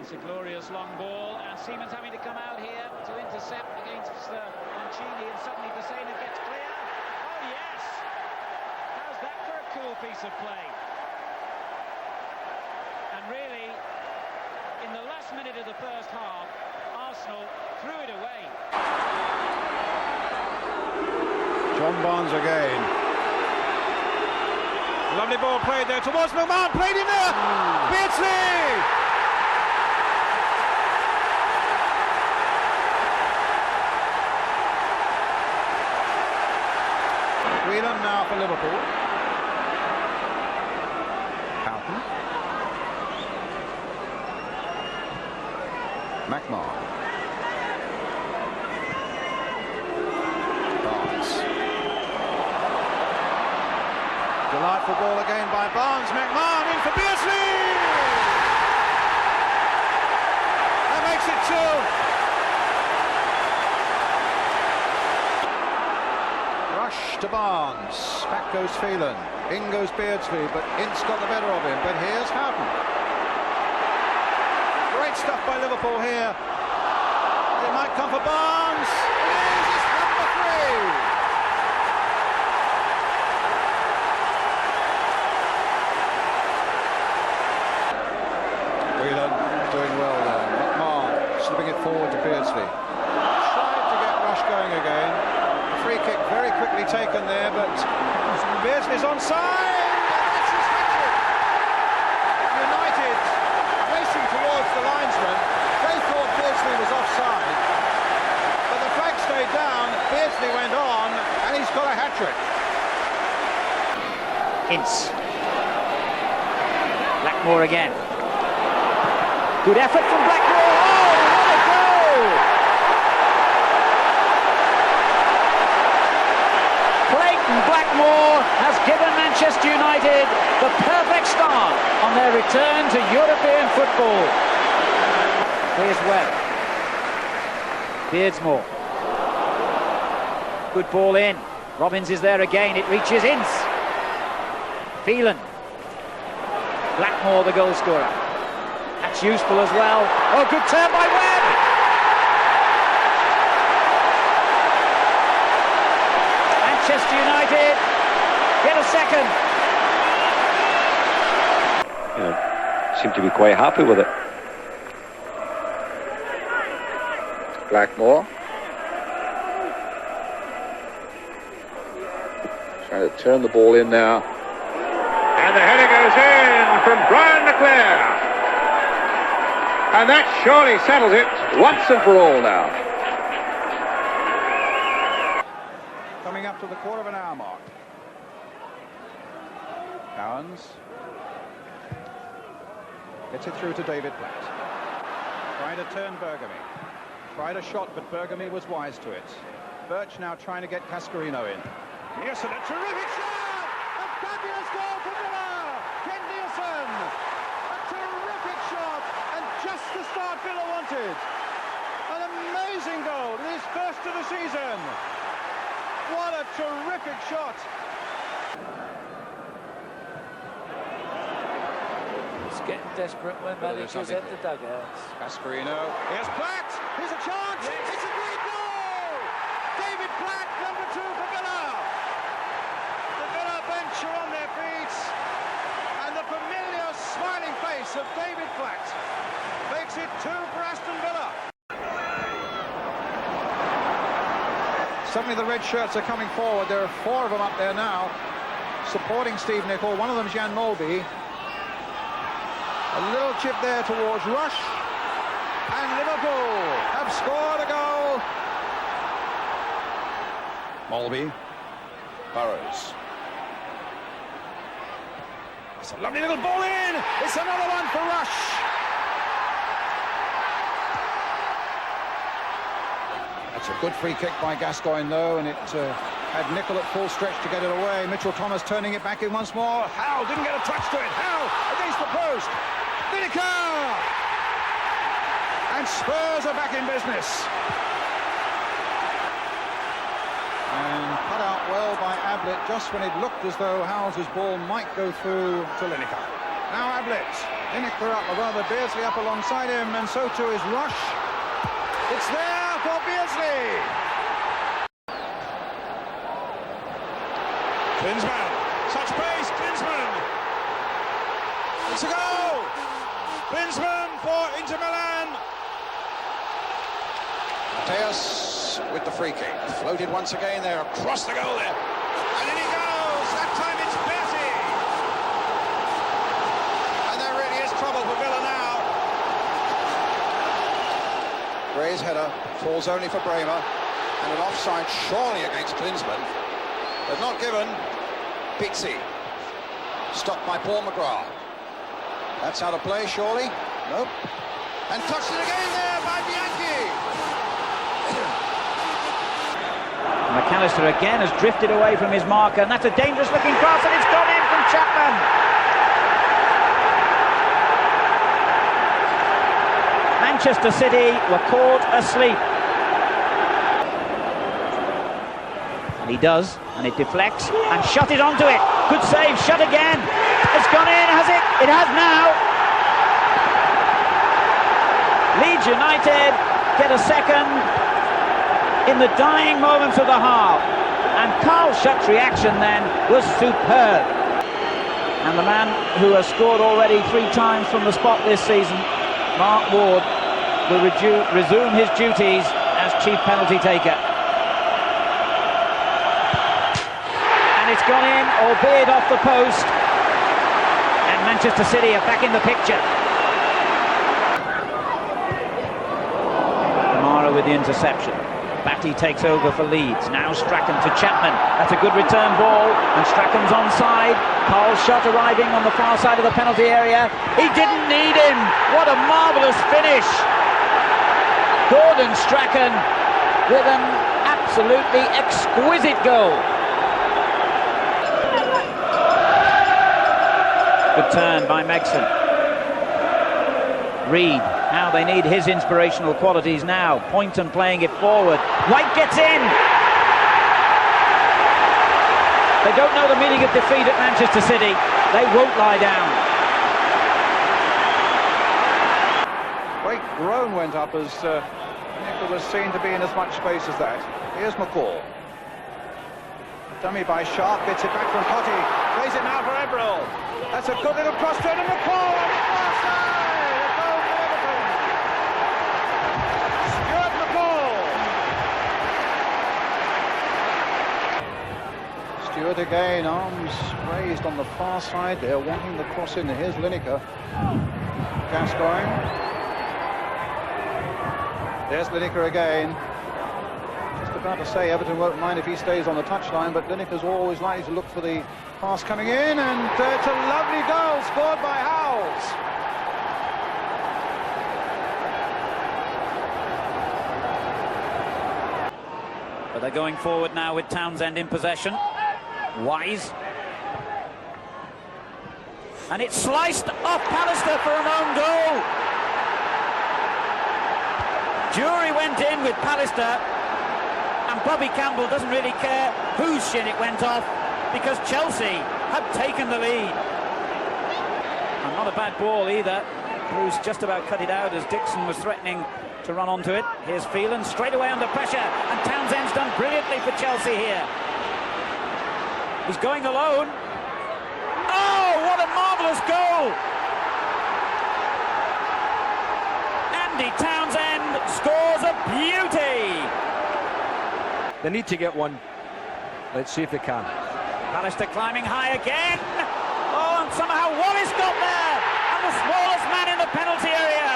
It's a glorious long ball, and Seaman's having to come out here to intercept against Mancini, and suddenly Vasena gets clear. Oh yes! How's that for a cool piece of play? And really, in the last minute of the first half, Arsenal threw it away. John Barnes again. Lovely ball played there towards McMahon, played in there! Pécsi! Milan now for Liverpool. Houghton. McMahon. Barnes. Delightful ball again by Barnes. McMahon in for Pécsi! That makes it 2. Rush to Barnes, back goes Phelan, in goes Beardsley, but Ince got the better of him, but here's Houghton. Great stuff by Liverpool here. It might come for Barnes. It is, it's number 3. Whelan doing well there. McMahon slipping it forward to Beardsley. Tried to get Rush going again. Free kick very quickly taken there, but Beardsley's onside, and that's his hat-trick. United racing towards the linesman. They thought Beardsley was offside, but the flag stayed down. Beardsley went on, and he's got a hat-trick. Ince. Blackmore again. Good effort from Blackmore. Oh, what a goal! Blackmore has given Manchester United the perfect start on their return to European football. Here's Webb. Beardsmore. Good ball in. Robbins is there again. It reaches Ince. Phelan. Blackmore, the goal scorer. That's useful as well. Oh, good turn by Webb. Manchester United get a second. Seem to be quite happy with it. Blackmore. Trying to turn the ball in now. And the header goes in from Brian Leclerc. And that surely settles it once and for all now. Coming up to the quarter of an hour mark. Bowens gets it through to David Platt. Trying to turn Bergamy. Tried a shot, but Bergamy was wise to it. Birch now trying to get Cascarino in. Yes, and a terrific shot! A fabulous goal for Villa! Ken Nielsen! A terrific shot, and just the start Villa wanted. An amazing goal, his first of the season. What a terrific shot! It's getting desperate when managers at the dugouts. Cascarino. Here's Platt! Here's a chance! Yes. It's a great goal! David Platt, number 2 for Villa. The Villa bench are on their feet, and the familiar smiling face of David Platt makes it 2 for Aston Villa. Suddenly the red shirts are coming forward. There are 4 of them up there now, supporting Steve Nicol. One of them is Jan Molby. A little chip there towards Rush, and Liverpool have scored a goal. Molby, Burrows. It's a lovely little ball in. It's another one for Rush. That's a good free kick by Gascoigne though, and it had Nicol at full stretch to get it away. Mitchell Thomas turning it back in once more. Howe didn't get a touch to it. Howe against the post. Lineker! And Spurs are back in business. And cut out well by Ablett just when it looked as though Howes' ball might go through to Lineker. Now Ablett. Lineker up, or rather Beardsley up alongside him, and so too is Rush. It's there for Beardsley. Klinsmann, such pace, Klinsmann. It's a goal. Klinsmann for Inter Milan. Mateus with the free kick. Floated once again there, across the goal there. And in he goes. That time it's Pécsi. And there really is trouble for Villa now. Gray's header falls only for Bremer. And an offside surely against Klinsmann. But not given. Pécsi. Stopped by Paul McGrath. That's out of play, surely? Nope. And touched it again there by Bianchi. McAllister again has drifted away from his marker, and that's a dangerous looking cross, and it's gone in from Chapman. Manchester City were caught asleep. And he does, and it deflects, and shot it onto it. Good save, shot again. It's gone in, has it? It has now. Leeds United get a second in the dying moments of the half, and Carl Shutt's reaction then was superb. And the man who has scored already 3 times from the spot this season, Mark Ward, will resume his duties as chief penalty taker. And it's gone in, albeit off the post, and Manchester City are back in the picture. Kamara with the interception. Batty takes over for Leeds. Now Strachan to Chapman. That's a good return ball, and Strachan's onside. Carl Shutt arriving on the far side of the penalty area. He didn't need him. What a marvellous finish. Gordon Strachan with an absolutely exquisite goal. Good turn by Mecsek. Reed. Now they need his inspirational qualities now. Poynton playing it forward. White gets in. They don't know the meaning of defeat at Manchester City. They won't lie down. Great groan went up as Lineker was seen to be in as much space as that. Here's McCall. Dummy by Sharp, gets it back from Potty. Plays it now for Ebril. That's a good little cross turn, and McCall on the far side. Stewart again, arms raised on the far side. They're wanting the cross in. Here's Lineker. Gascoigne. There's Lineker again. Just about to say Everton won't mind if he stays on the touchline, but Lineker's always likely to look for the pass coming in, and it's a lovely goal scored by Howells. But they're going forward now with Townsend in possession. Wise. And it's sliced off Pallister for an own goal. Jury went in with Pallister, and Bobby Campbell doesn't really care whose shin it went off, because Chelsea had taken the lead. And not a bad ball either. Bruce just about cut it out as Dixon was threatening to run onto it. Here's Phelan straight away under pressure, and Townsend's done brilliantly for Chelsea here. He's going alone. Oh, what a marvellous goal! Andy Townsend scores a beauty! They need to get one. Let's see if they can. Pallister climbing high again. Oh, and somehow Wallace got there, and the smallest man in the penalty area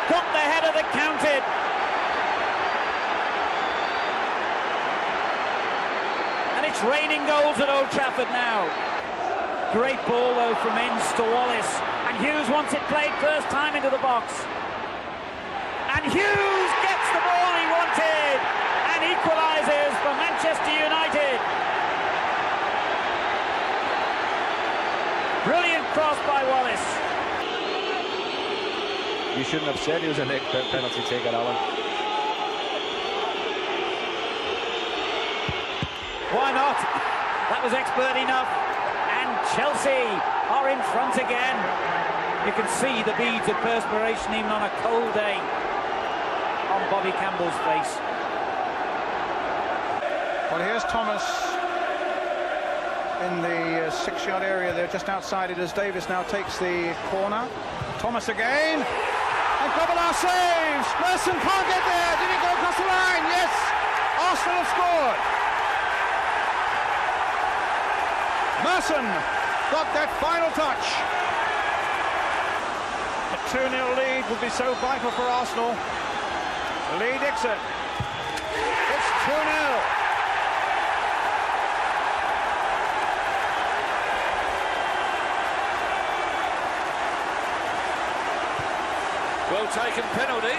got the header that counted. And it's raining goals at Old Trafford now. Great ball though from Ince to Wallace, and Hughes wants it played first time into the box. And Hughes gets the ball he wanted and equalises for Manchester United. Brilliant cross by Wallace. You shouldn't have said he was a penalty taker, Alan. Why not? That was expert enough. And Chelsea are in front again. You can see the beads of perspiration even on a cold day on Bobby Campbell's face. Well, here's Thomas in the 6-yard area there, just outside it, as Davis now takes the corner. Thomas again, and Kovalar saves. Merson can't get there. Did he go across the line? Yes. Arsenal have scored. Merson got that final touch. A 2-0 lead would be so vital for Arsenal. Lee Dixon. It's 2-0. Well taken penalty.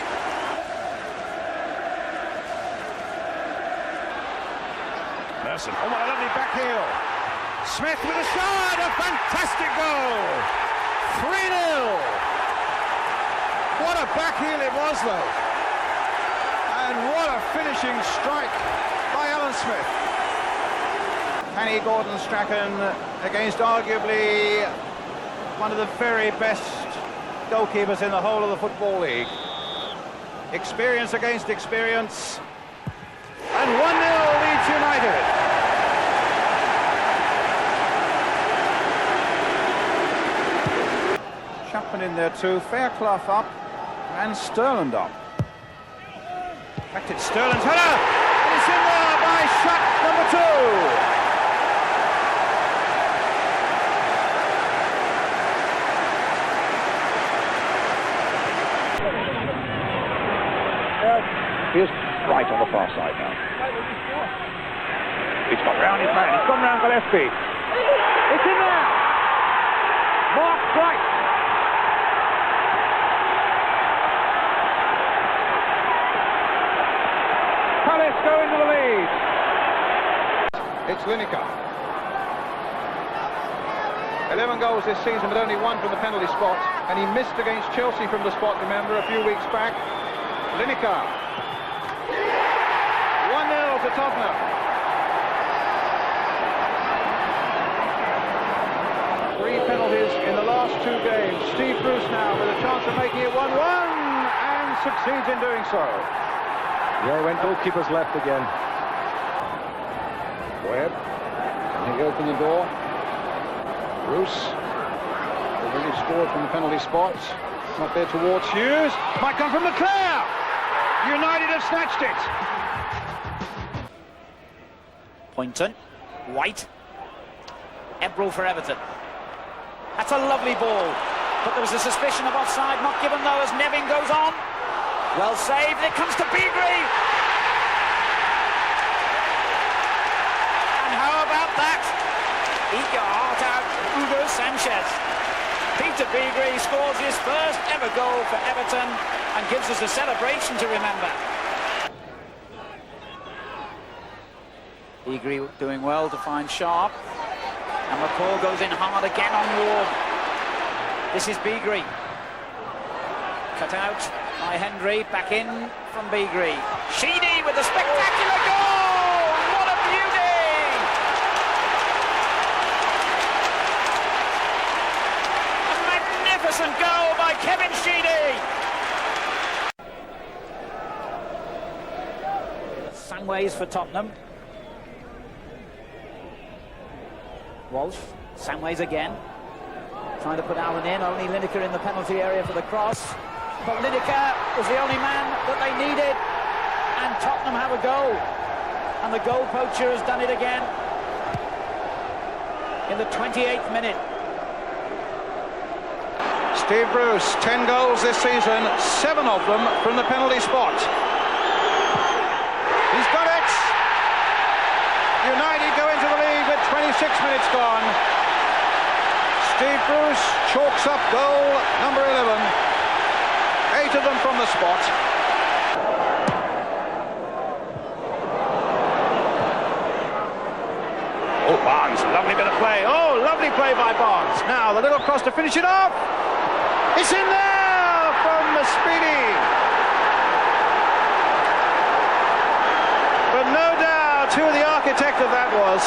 Merson. Oh, what a lovely back heel. Smith with a shot. A fantastic goal. 3-0. What a back heel it was, though. And what a finishing strike by Alan Smith. Annie Gordon-Strachan against arguably one of the very best goalkeepers in the whole of the Football League. Experience against experience. And 1-0 Leeds United. Chapman in there too. Fairclough up. And Sterland up. In fact, it's Sterland's header. And it's in there by shot number 2. Here's Bright on the far side now. He's got round his man. He's gone round Gillespie. It's in there. Mark Bright. Palace go into the lead. It's Lineker. 11 goals this season, but only 1 from the penalty spot. And he missed against Chelsea from the spot, remember, a few weeks back. Lineker. 1-0 to Tottenham. Three penalties in the last 2 games. Steve Bruce now with a chance of making it 1-1 and succeeds in doing so. Yeah, went goalkeeper's left again. Webb. Can he open the door? Bruce. Already scored from the penalty spot. Not there towards Hughes. Might come from McClare. United have snatched it. Poynton, White, Ebrel for Everton. That's a lovely ball, but there was a suspicion of offside, not given though as Nevin goes on. Well saved, it comes to Beagrie. And how about that? Eat your heart out, Hugo Sanchez. Peter Beagrie scores his first ever goal for Everton and gives us a celebration to remember. Beagrie doing well to find Sharp, and McCall goes in hard again on Ward. This is Beagrie. Cut out by Hendry, back in from Beagrie. Sheedy with a spectacular goal! What a beauty! A magnificent goal by Kevin Sheedy! Samways for Tottenham. Walsh, Samways again, trying to put Allen in, only Lineker in the penalty area for the cross, but Lineker was the only man that they needed, and Tottenham have a goal, and the goal poacher has done it again in the 28th minute. Steve Bruce, 10 goals this season, 7 of them from the penalty spot. He's got it! United go into the lead with 26 minutes gone. Steve Bruce chalks up goal number 11. 8 of them from the spot. Oh, Barnes, lovely bit of play. Oh, lovely play by Barnes. Now the little cross to finish it off. It's in there from Speedy. But no doubt who the architect of that was.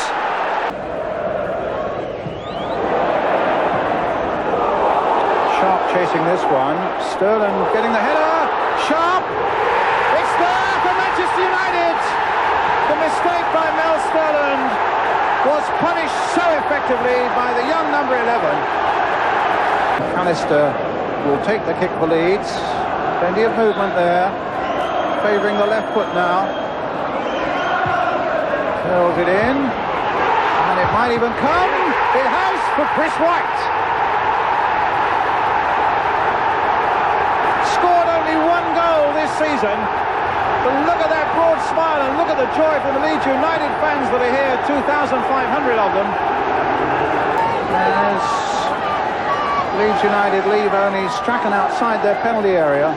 chasing this one. Sterling getting the header. Sharp. It's there for Manchester United. The mistake by Mel Sterling was punished so effectively by the young number 11. Callister will take the kick for Leeds. Plenty of movement there. Favouring the left foot now. Curls it in. And it might even come. It has for Chris White. Scored only one goal this season. But look at that broad smile and look at the joy from the Leeds United fans that are here, 2,500 of them. As Leeds United leave only Strachan outside their penalty area.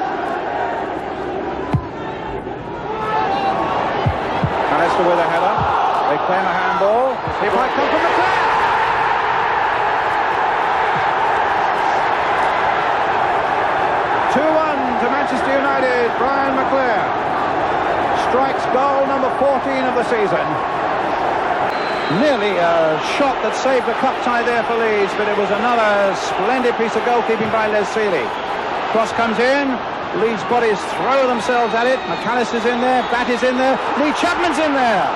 Callister with a header. They claim a handball. It might come from the clear. To Manchester United, Brian McClair strikes goal number 14 of the season. Nearly a shot that saved the cup tie there for Leeds, but it was another splendid piece of goalkeeping by Les Seeley. Cross comes in, Leeds bodies throw themselves at it, McAllister's in there, Bat is in there, Lee Chapman's in there.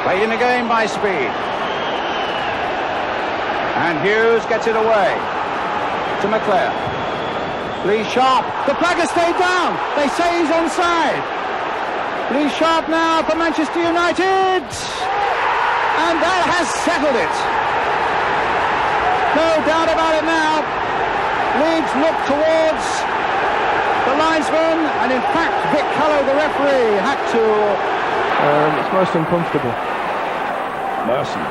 Played in the game by speed. And Hughes gets it away to McClair. Lee Sharp, the flag has stayed down. They say he's onside. Lee Sharp now for Manchester United. And that has settled it. No doubt about it now. Leeds look towards the linesman, and in fact Vic Cullo, the referee, had to... It's most uncomfortable. Merson.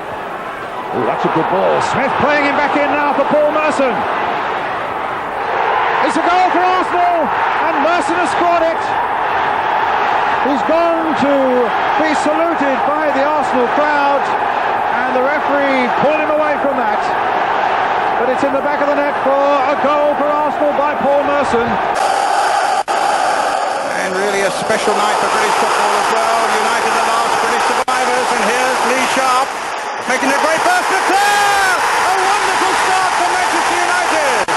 Oh, that's a good ball. Smith playing him back in now for Paul Merson. It's a goal for Arsenal, and Merson has scored it. He's gone to be saluted by the Arsenal crowd, and the referee pulled him away from that. But it's in the back of the net for a goal for Arsenal by Paul Merson. And really a special night for British football as well. United the last British survivors, and here's Lee Sharp making a great burst to clear. A wonderful start for Manchester United.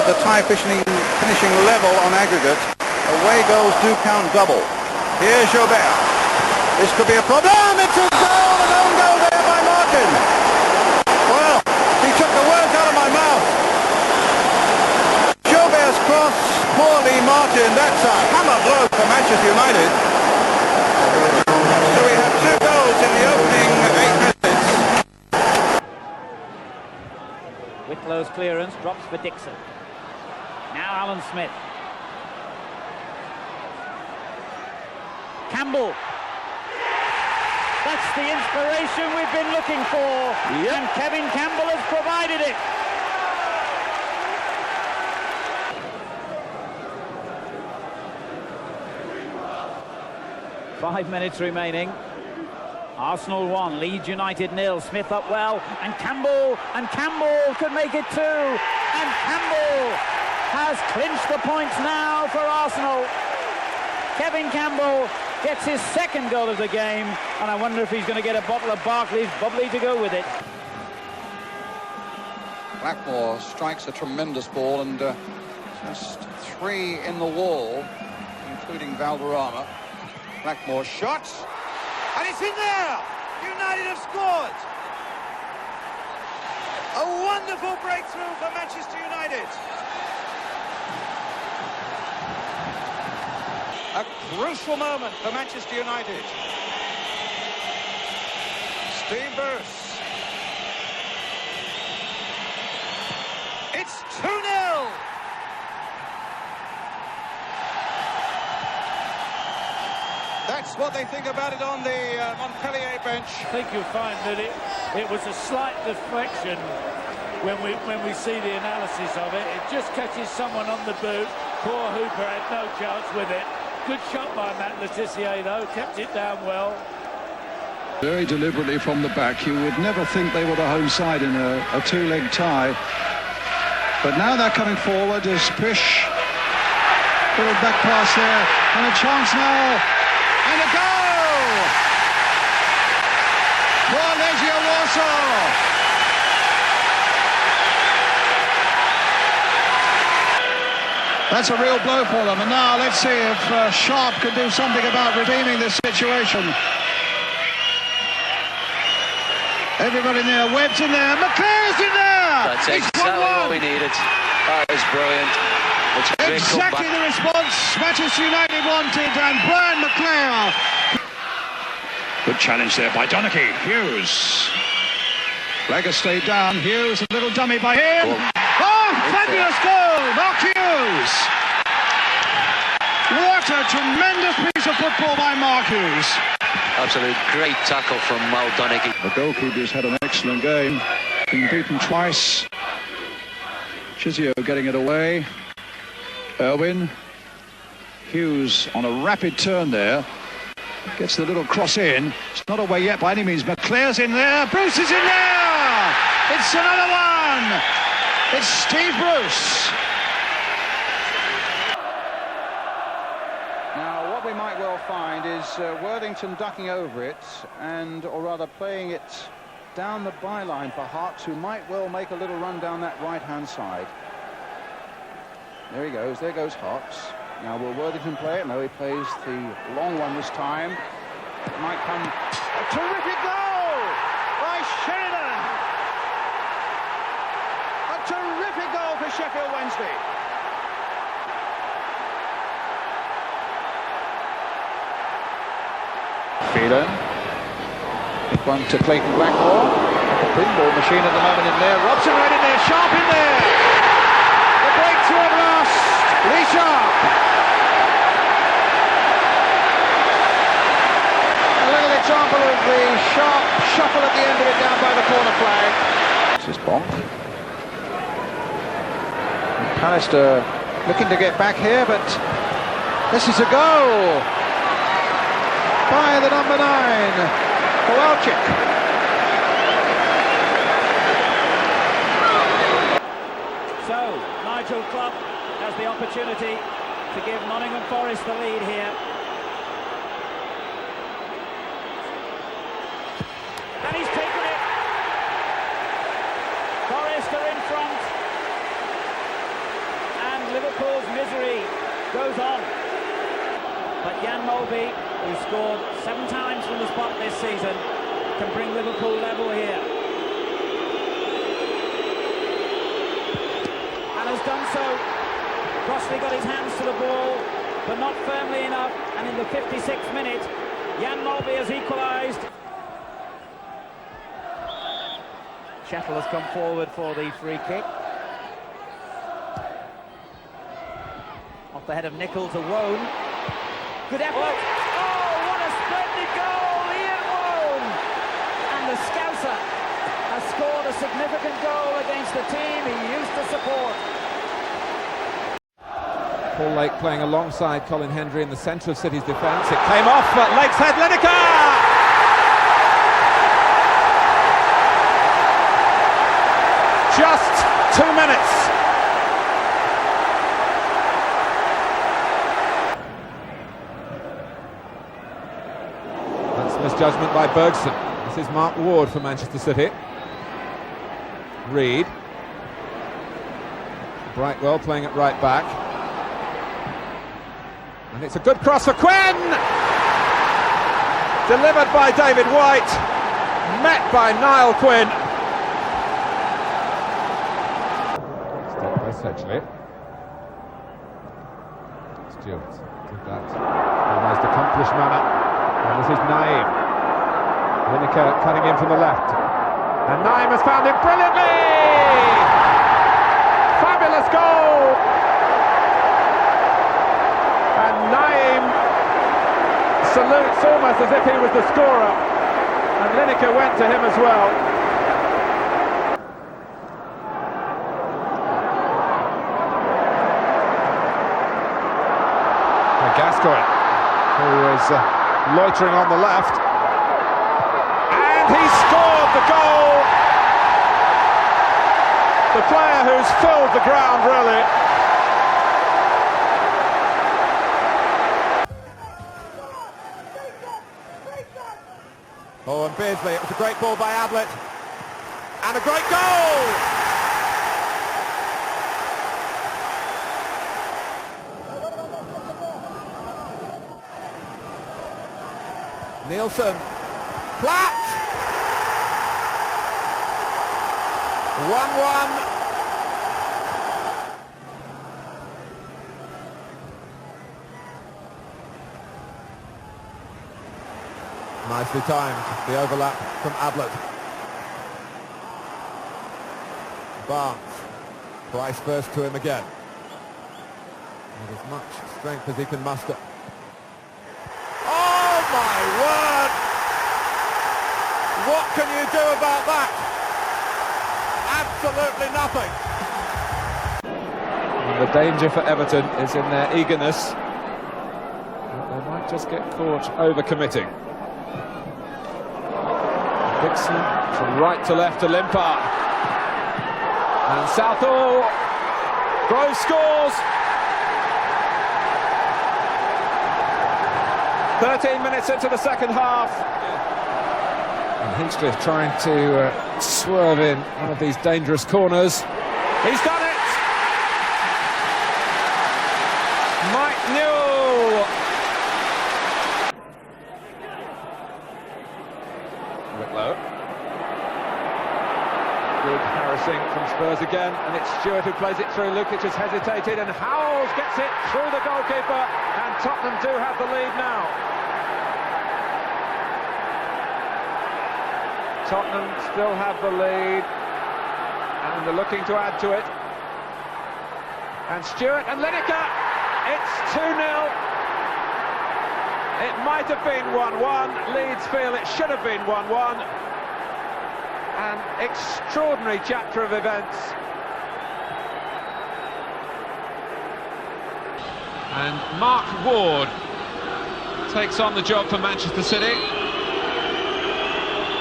The tie finishing level on aggregate. Away goals do count double. Here's Jobert. This could be a problem. It's a goal, an own goal there by Martin. Well, he took the words out of my mouth. Jobert's cross, poor Lee Martin. That's a hammer blow for Manchester United. So we have two goals in the opening 8 minutes. Whitlow's clearance drops for Dixon. Now Alan Smith. Campbell. That's the inspiration we've been looking for. Yep. And Kevin Campbell has provided it. Five minutes remaining. Arsenal 1, Leeds United 0. Smith up well, and Campbell could make it 2. And Campbell has clinched the points now for Arsenal. Kevin Campbell gets his second goal of the game, and I wonder if he's going to get a bottle of Barclays bubbly to go with it. Blackmore strikes a tremendous ball, and just 3 in the wall, including Valderrama. Blackmore shot, and it's in there! United have scored! A wonderful breakthrough for Manchester United. A crucial moment for Manchester United. Steam bursts. It's 2-0. That's what they think about it on the Montpellier bench. I think you'll find that it was a slight deflection when we see the analysis of it. It just catches someone on the boot. Poor Hooper had no chance with it. Good shot by Matt Le Tissier, though. Kept it down well. Very deliberately from the back. You would never think they were the home side in a two-leg tie. But now they're coming forward as Pish. Little back pass there. And a chance now And a goal! For Legia Warsaw! That's a real blow for them, and now let's see if Sharp can do something about redeeming this situation. Everybody in there, Webb's in there, McClare's in there! That's exactly what we needed. That was brilliant. It's a great exactly the response Manchester United wanted, and Brian McClare. Good challenge there by Donachie. Hughes. Flegger stayed down. Hughes, a little dummy by him. Oh, fabulous goal! Mark Hughes! What a tremendous piece of football by Mark Hughes. Absolute great tackle from Mal Donachie. The goalkeeper's had an excellent game. Been beaten twice. Chizio getting it away. Irwin. Hughes on a rapid turn there. Gets the little cross in. It's not away yet by any means. McClare's in there. Bruce is in there! It's another one! It's Steve Bruce. Now, what we might well find is Worthington ducking over it, or rather playing it down the byline for Hearts, who might well make a little run down that right-hand side. There he goes. There goes Hearts. Now, will Worthington play it? No, he plays the long one this time. It might come. A terrific goal by Sheridan. A terrific goal for Sheffield Wednesday. Phelan. Big one to Clayton Blackmore. Like a pinball machine at the moment in there. Robson right in there. Sharp in there. The breakthrough at last. Lee Sharp. A little example of the sharp shuffle at the end of it down by the corner flag. This is Bonk. Pallister looking to get back here, but this is a goal by the number 9, Kowalczyk. So, Nigel Clough has the opportunity to give Nottingham Forest the lead here. And he's taken it. Forest are in front. And Liverpool's misery goes on. But Jan Molby, who scored 7 times from the spot this season, can bring Liverpool level here. And has done so. Crossley got his hands to the ball, but not firmly enough. And in the 56th minute, Jan Molby has equalised. Chettle has come forward for the free kick. Off the head of Nicholl to Wone. Good effort. Oh, what a splendid goal, Ian Wone! And the Scouser has scored a significant goal against the team he used to support. Paul Lake playing alongside Colin Hendry in the centre of City's defence. It came off, but Lake's head, Lineker! Just 2 minutes. That's misjudgment by Bergson. This is Mark Ward for Manchester City. Reed. Brightwell playing it right back. And it's a good cross for Quinn! Delivered by David White. Met by Niall Quinn. Essentially. Stewart did that in the most accomplished manner. And this is Naeem. Lineker cutting in from the left. And Naeem has found him brilliantly! Fabulous goal! And Naeem salutes almost as if he was the scorer. And Lineker went to him as well. Gascoigne, who was loitering on the left, and he scored the goal. The player who's filled the ground, really. Oh, and Beardsley, it was a great ball by Ablett. And a great goal! Nielsen. Platt! 1-1. Nicely timed, the overlap from Ablett. Barnes. Price first to him again. With as much strength as he can muster. Oh my word! What can you do about that? Absolutely nothing. And the danger for Everton is in their eagerness. They might just get caught overcommitting. Dixon from right to left to Limpar. And Southall. Grove scores. 13 minutes into the second half. And Hinchcliffe trying to swerve in one of these dangerous corners. He's done it! Mike Newell. Whitlow. Good harassing from Spurs again, and it's Stewart who plays it through. Lukic has hesitated, and Howells gets it through the goalkeeper, and Tottenham do have the lead now. Tottenham still have the lead, and they're looking to add to it. And Stewart and Lineker, it's 2-0. It might have been 1-1. Leeds feel it should have been 1-1. An extraordinary chapter of events. And Mark Ward takes on the job for Manchester City.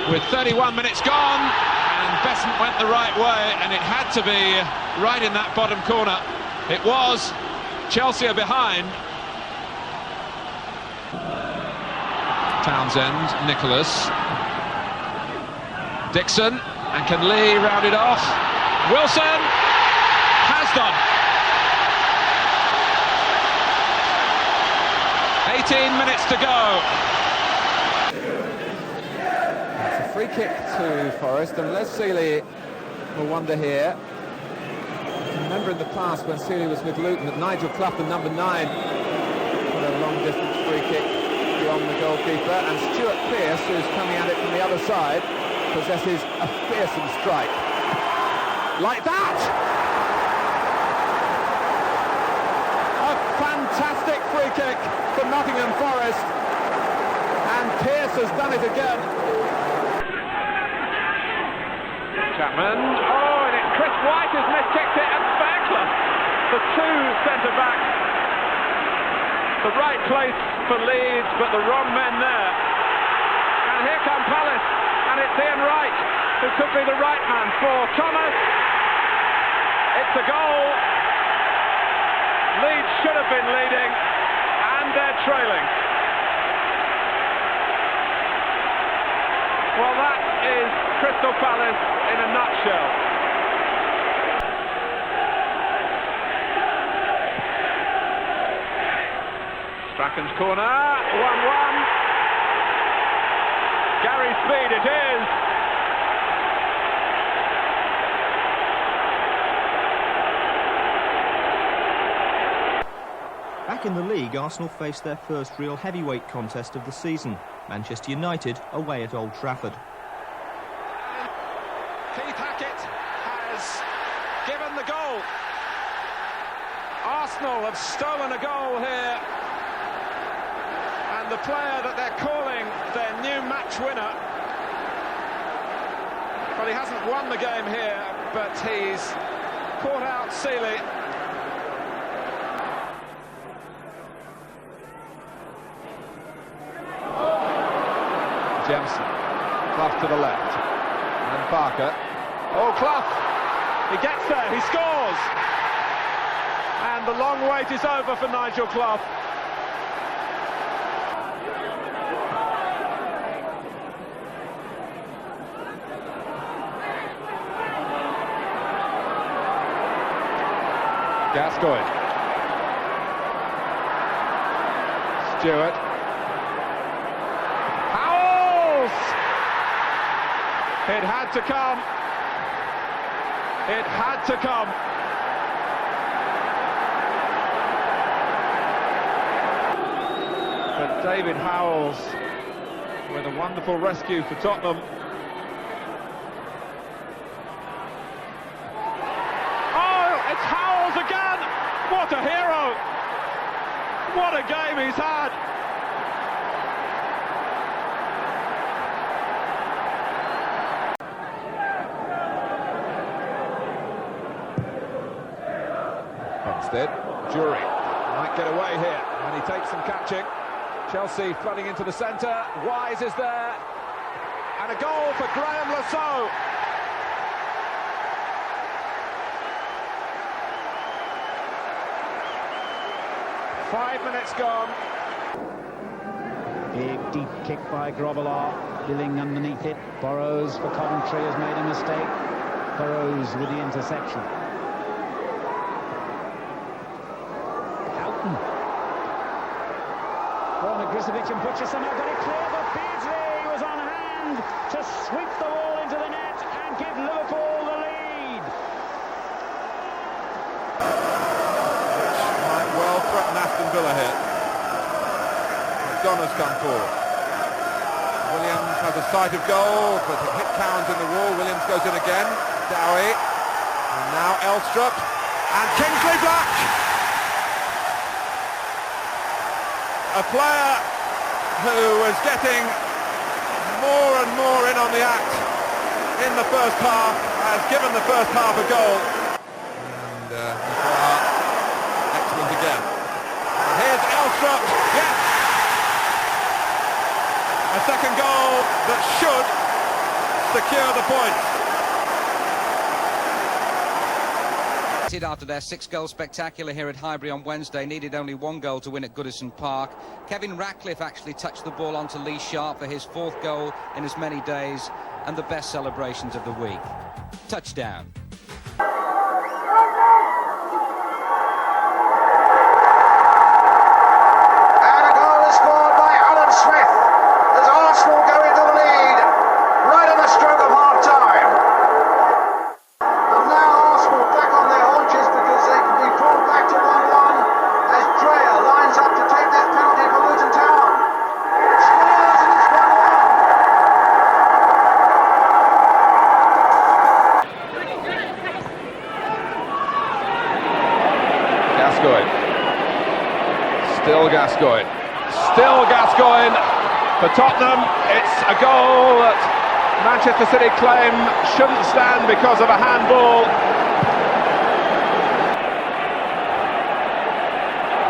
With 31 minutes gone, and Besant went the right way, and it had to be right in that bottom corner. It was. Chelsea are behind. Townsend, Nicholas. Dixon, and can Lee round it off? Wilson has done. 18 minutes to go. It's a free kick to Forest, and Les Sealey will wonder here. I remember in the past when Sealey was with Luton that Nigel Clough, the number 9, put a long-distance free kick beyond the goalkeeper, and Stuart Pearce, who's coming at it from the other side, possesses a fearsome strike. Like that! A fantastic free kick for Nottingham Forest, and Pearce has done it again. Chapman, oh, and Chris White has miskicked it, and Fairclough, the two centre-backs. The right place for Leeds, but the wrong men there. And here come Palace, and it's Ian Wright, who could be the right man for Thomas. It's a goal. Leeds should have been leading, and they're trailing. Well, that is Crystal Palace in a nutshell. Strachan's corner, 1-1. Gary Speed it is. Back in the league, Arsenal faced their first real heavyweight contest of the season. Manchester United away at Old Trafford. Keith Hackett has given the goal. Arsenal have stolen a goal here. And the player that they're calling their new match winner, well, he hasn't won the game here, but he's caught out Sealey. Jemson, Clough to the left, and Parker. Oh, Clough, he gets there, he scores! And the long wait is over for Nigel Clough. Gascoigne. Stewart. Howells! It had to come. It had to come. But David Howells with a wonderful rescue for Tottenham. Oh, it's Howells again! What a hero! What a game he's had! Instead, Jury might get away here, and he takes some catching. Chelsea flooding into the centre. Wise is there, and a goal for Graham Lasso. Five minutes gone. Big deep kick by Grobbelaar, Billing underneath it. Burrows for Coventry has made a mistake. Burrows with the interception. Borna Grisovic and Butcher somehow got it clear, but Beasley was on hand to sweep the ball into the net and give Liverpool the lead. Which might well threaten Aston Villa here. McDonough's come forward. Williams has a sight of goal, but it hit Cowans in the wall. Williams goes in again. Dowie. And now Elstrup. And Kingsley Black! A player who was getting more and more in on the act in the first half has given the first half a goal. And excellent again. And here's Elstrup. Yes! A second goal that should secure the points. After their 6-goal spectacular here at Highbury on Wednesday, needed only 1 goal to win at Goodison Park. Kevin Ratcliffe actually touched the ball onto Lee Sharp for his 4th goal in as many days, and the best celebrations of the week. Touchdown. And a goal is scored by Alan Smith as Arsenal go into the lead right at the stroke of half-time. And now Arsenal back on their haunches because they can be pulled back to 1-1 as Dreyer lines up to take this penalty for Luton Town. Scores and it's 1-1. Gascoigne. Still Gascoigne. Still Gascoigne for Tottenham. It's a goal that Manchester City claim shouldn't stand because of a handball.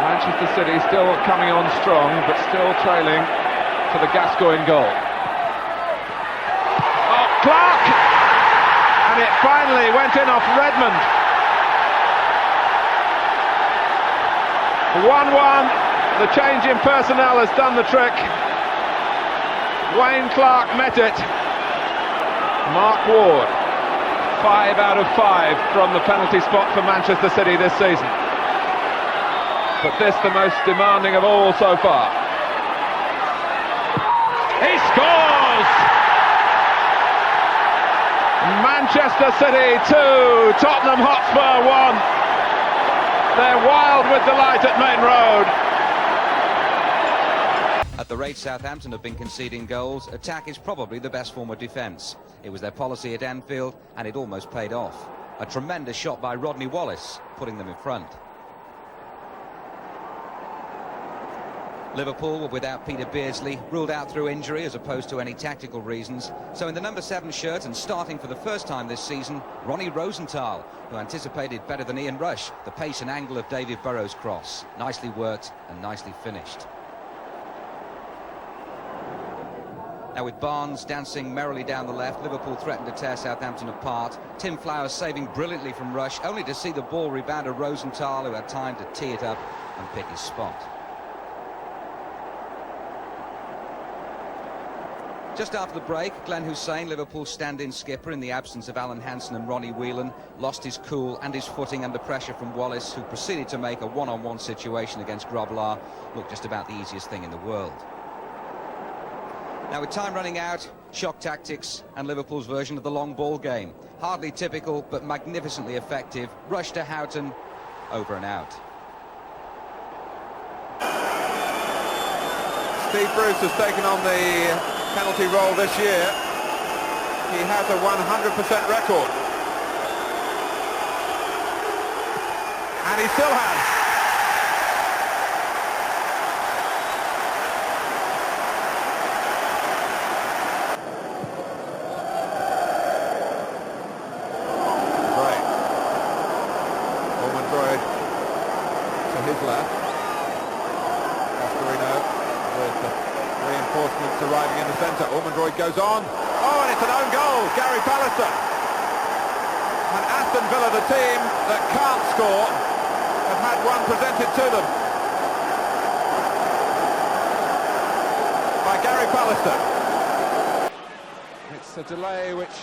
Manchester City still coming on strong, but still trailing to the Gascoigne goal. Oh, Clark! And it finally went in off Redmond. 1-1. The change in personnel has done the trick. Wayne Clark met it. Mark Ward, 5 out of 5 from the penalty spot for Manchester City this season. But this the most demanding of all so far. He scores! Manchester City 2, Tottenham Hotspur 1. They're wild with delight at Main Road. At the rate Southampton have been conceding goals, attack is probably the best form of defence. It was their policy at Anfield, and it almost paid off. A tremendous shot by Rodney Wallace, putting them in front. Liverpool were without Peter Beardsley, ruled out through injury as opposed to any tactical reasons. So in the number 7 shirt and starting for the first time this season, Ronnie Rosenthal, who anticipated better than Ian Rush the pace and angle of David Burrow's cross. Nicely worked and nicely finished. Now with Barnes dancing merrily down the left, Liverpool threatened to tear Southampton apart. Tim Flowers saving brilliantly from Rush, only to see the ball rebound to Rosenthal, who had time to tee it up and pick his spot. Just after the break, Glenn Hussein, Liverpool's stand-in skipper in the absence of Alan Hansen and Ronnie Whelan, lost his cool and his footing under pressure from Wallace, who proceeded to make a one-on-one situation against Grobbelaar look just about the easiest thing in the world. Now, with time running out, shock tactics and Liverpool's version of the long ball game. Hardly typical, but magnificently effective. Rush to Houghton, over and out. Steve Bruce has taken on the penalty role this year. He has a 100% record. And he still has. His left. Cascarino with the reinforcements arriving in the centre. Ormondroyd goes on. Oh, and it's an own goal. Gary Pallister. And Aston Villa, the team that can't score, have had one presented to them by Gary Pallister. It's a delay which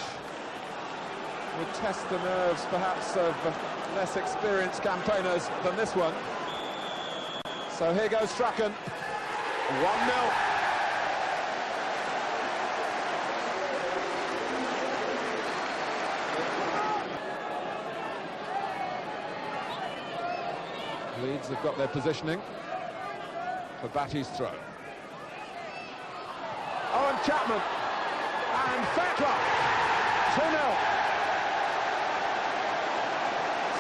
would test the nerves perhaps of less experienced campaigners than this one. So here goes Strachan, 1-0. Leeds have got their positioning for Batty's throw. Owen Chapman and Fairclough, 2-0.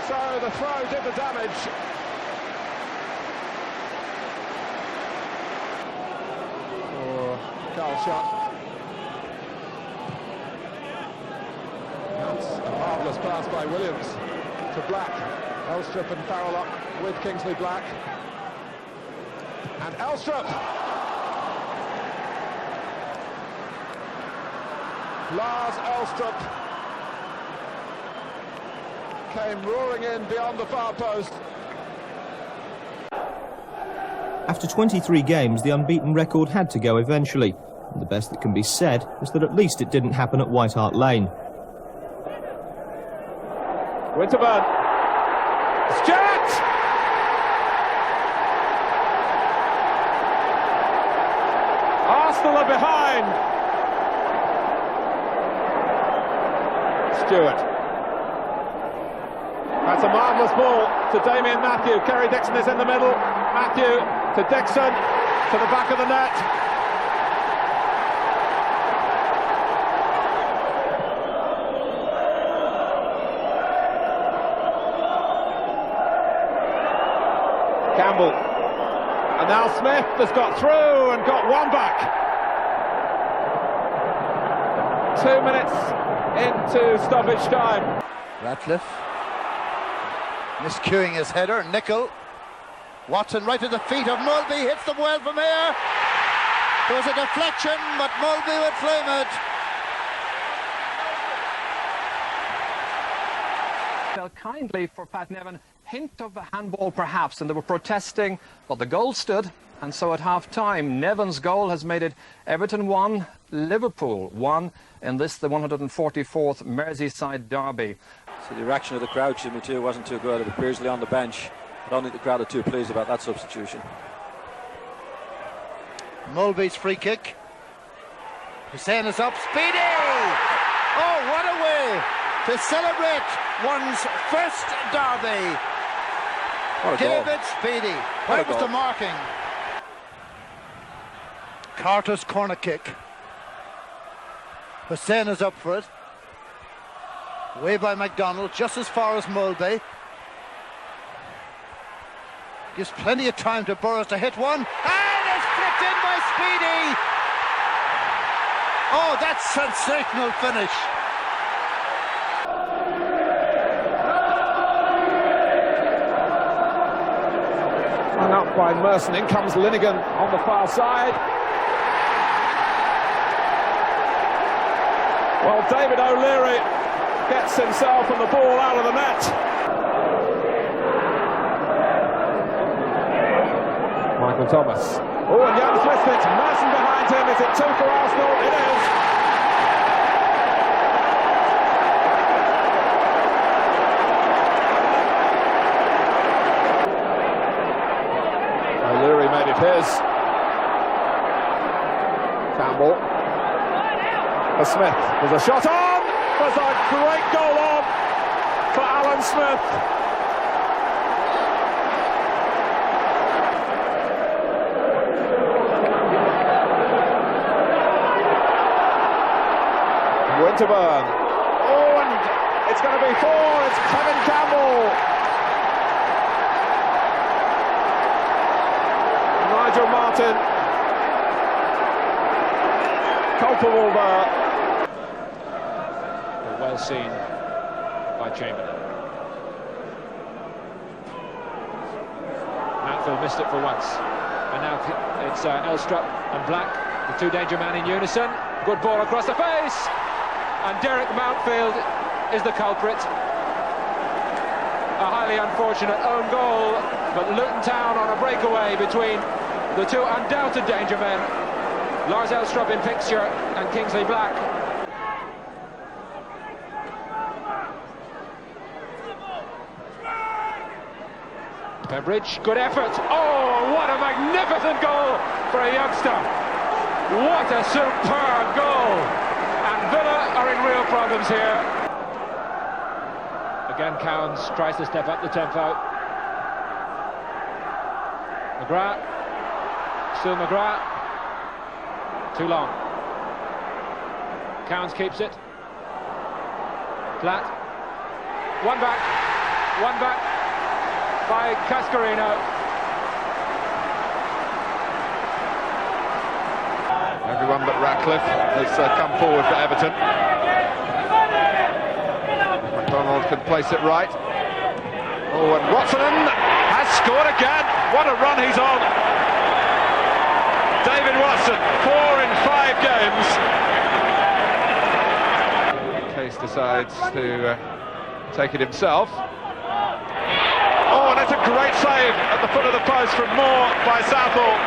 So the throw did the damage. Carl shot. That's a marvellous pass by Williams to Black. Elstrup and Farrell up with Kingsley Black. And Elstrup! Lars Elstrup came roaring in beyond the far post. After 23 games, the unbeaten record had to go eventually. And the best that can be said is that at least it didn't happen at White Hart Lane. Winterburn. Stewart! Arsenal are behind. Stewart. That's a marvellous ball to Damien Matthew. Kerry Dixon is in the middle. Matthew to Dixon, to the back of the net. Campbell. And now Smith has got through and got one back. 2 minutes into stoppage time. Ratcliffe miscuing his header. Nicol. Watson right at the feet of Mulby, hits them well from here. There was a deflection, but Mulby would flame it. Felt kindly for Pat Nevin, hint of a handball perhaps, and they were protesting, but the goal stood, and so at half-time, Nevin's goal has made it Everton 1, Liverpool 1, in this, the 144th Merseyside derby. So the reaction of the crowd, Jimmy, too, wasn't too good. With Beardsley on the bench, I don't think the crowd are too pleased about that substitution. Mulby's free kick. Hussein is up, speedy! Oh, what a way to celebrate one's first derby. David Speedy. Where was the marking? Carter's corner kick. Hussein is up for it. Away by McDonald, just as far as Mulby. Gives plenty of time to Burrows to hit one. And it's flicked in by Speedy. Oh, that's sensational finish. Hung up by Merson. In comes Linnigan on the far side. Well, David O'Leary gets himself and the ball out of the net. Michael Michael Thomas. Oh, and Jan Smith, it's Merson behind him. Is it 2 for Arsenal? It is. O'Leary made it his. Campbell. For Smith. There's a shot on. There's a great goal on for Alan Smith. Winterburn. Oh, and it's going to be 4. It's Kevin Campbell. Nigel Martin. Culpable there. Well seen by Chamberlain. Matfield missed it for once. And now it's Elstrup and Black, the 2 danger man in unison. Good ball across the face. And Derek Mountfield is the culprit. A highly unfortunate own goal, but Luton Town on a breakaway between the 2 undoubted danger men, Lars Elstrup in picture and Kingsley Black. Pembridge, good effort. Oh, what a magnificent goal for a youngster. What a superb goal. And Villa are in real problems here. Again, Cowans tries to step up the tempo. McGrath. Still McGrath. Too long. Cowans keeps it. Flat. One back. One back by Cascarino. Everyone but Ratcliffe has come forward for Everton. McDonald can place it right. Oh, and Watson has scored again. What a run he's on. David Watson, 4 in 5 games. Case decides to take it himself. Oh, and it's a great save at the foot of the post from Moore by Southall.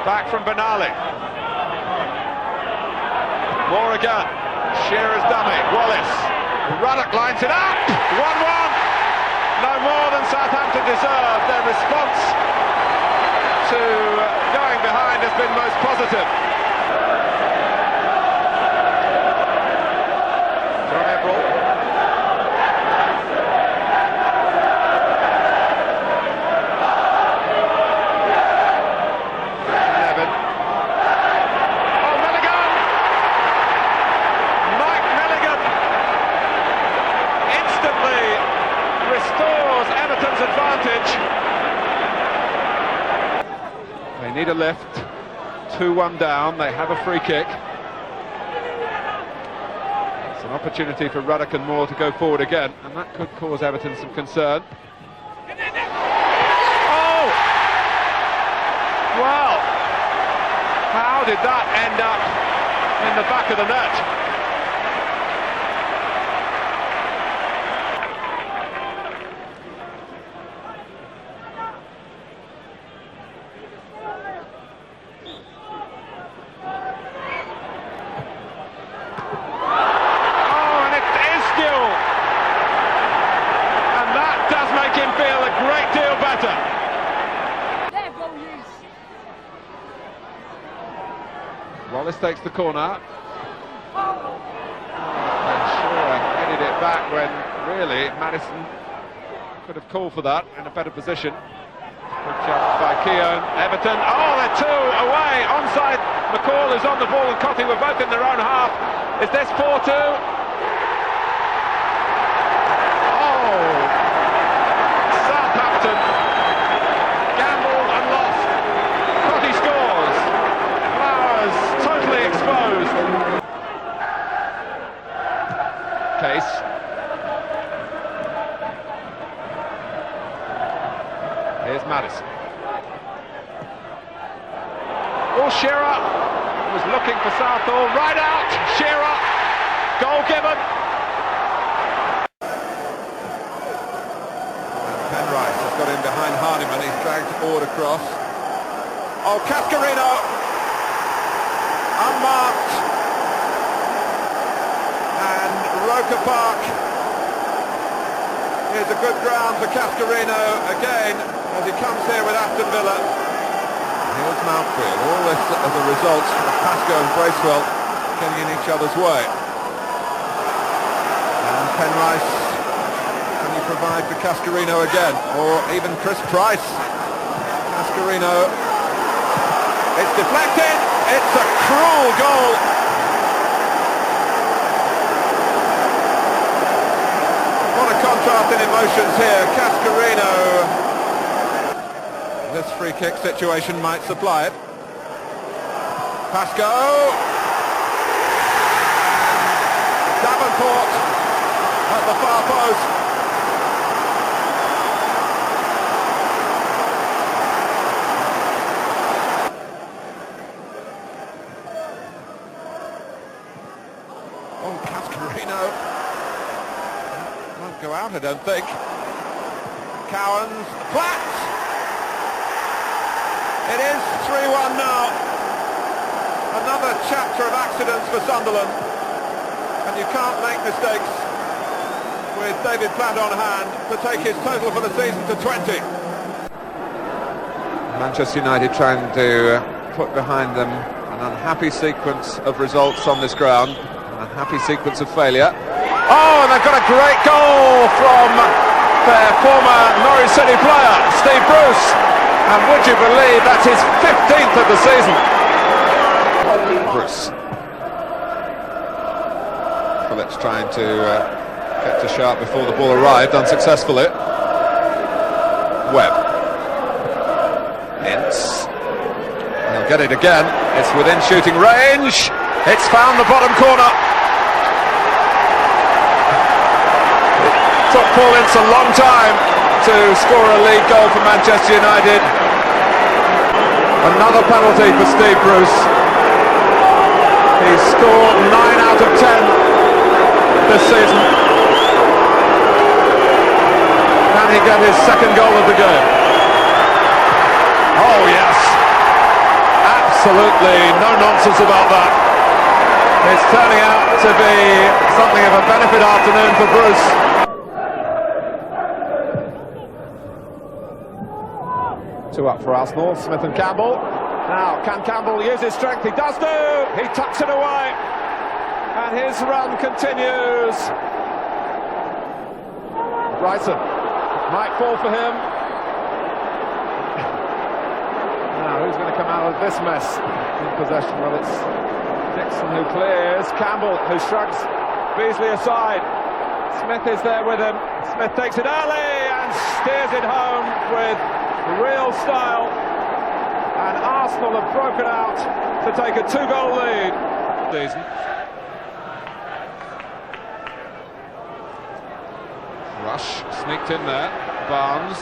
Back from Benali. Moore again. Shearer's dummy. Wallace. Ruddock lines it up. 1-1. No more than Southampton deserved. Their response to going behind has been most positive. John Ebrel. They need a lift. 2-1 down. They have a free kick. It's an opportunity for Ruddock and Moore to go forward again, and that could cause Everton some concern. Oh! Well, how did that end up in the back of the net? Wallace takes the corner. And Shearer headed it back when really Maddison could have called for that in a better position. Good chance by Keown. Everton. Oh, they're 2 away. Onside. McCall is on the ball and Cottee were both in their own half. Is this 4-2? Oh! Southampton gambled and lost. Cottee scores. Flowers totally exposed. Case. Here's Maddison. Oh, Shearer was looking for Southall. Right out. Shearer. Goal given. Penrice has got in behind Hardy. dragged forward across. Oh, Cascarino! Unmarked. And Roker Park. Here's a good ground for Cascarino again as he comes here with Aston Villa. Here's Mountfield. All this as a result of Pascoe and Bracewell getting in each other's way. And Penrice, can he provide for Cascarino again? Or even Chris Price? Cascarino. It's deflected. It's a cruel goal. What a contrast in emotions here. Cascarino. This free kick situation might supply it. Pascoe. Davenport at the far post. Oh, Cascarino won't go out, I don't think. Cowans, Platt! It is 3-1 now. Another chapter of accidents for Sunderland. And you can't make mistakes with David Platt on hand to take his total for the season to 20. Manchester United trying to put behind them an unhappy sequence of results on this ground, an unhappy sequence of failure. Oh, and they've got a great goal from their former Norwich City player, Steve Bruce. And would you believe that's his 15th of the season? Bruce. Phillips trying to get to Sharp before the ball arrived, unsuccessfully. Webb. Ince. He'll get it again. It's within shooting range. It's found the bottom corner. It took Paul Ince a long time to score a lead goal for Manchester United. Another penalty for Steve Bruce. He's scored 9 out of 10 this season. Can he get his second goal of the game? Oh yes, absolutely no nonsense about that. It's turning out to be something of a benefit afternoon for Bruce. Two up for Arsenal, Smith and Campbell. Now, can Campbell use his strength? He does do! He tucks it away. And his run continues. Bryson might fall for him. Now, who's going to come out of this mess in possession? Well, it's Dixon who clears. Campbell who shrugs Beasley aside. Smith is there with him. Smith takes it early and steers it home with real style, and Arsenal have broken out to take a 2-goal lead. Rush sneaked in there. Barnes.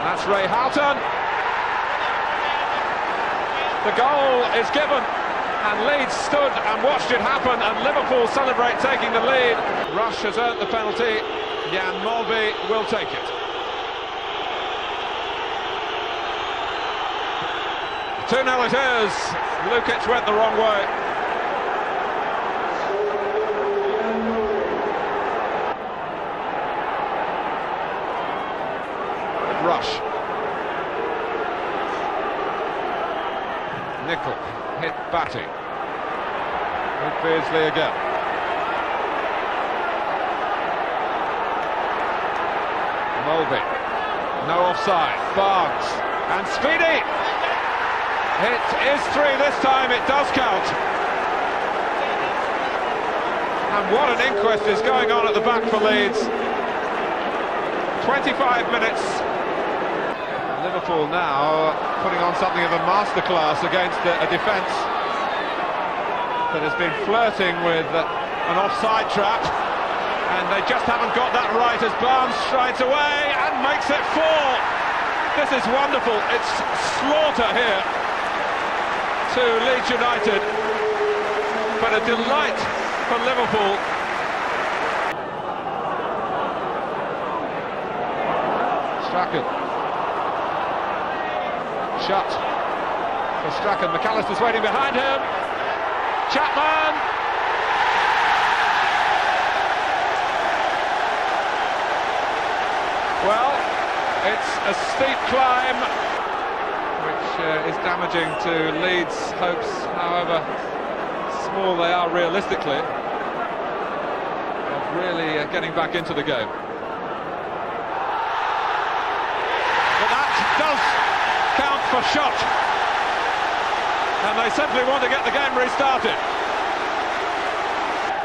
That's Ray Houghton. The goal is given, and Leeds stood and watched it happen, and Liverpool celebrate taking the lead. Rush has earned the penalty. Jan Molby will take it. 2-0 it is. Lukic went the wrong way. Rush. Nickel hit Batty. With Beardsley again. Molby. No offside. Barnes. And Speedy. It is 3 this time. It does count. And what an inquest is going on at the back for Leeds. 25 minutes. Liverpool now putting on something of a masterclass against a defence that has been flirting with an offside trap, and they just haven't got that right as Barnes strides away and makes it 4. This is wonderful. It's slaughter here to Leeds United, but a delight for Liverpool. Strachan. Shot for Strachan. McAllister's waiting behind him. Chapman. Well, it's a steep climb, which is damaging to Leeds' hopes, however small they are realistically, of really getting back into the game. But that does count for shot, and they simply want to get the game restarted.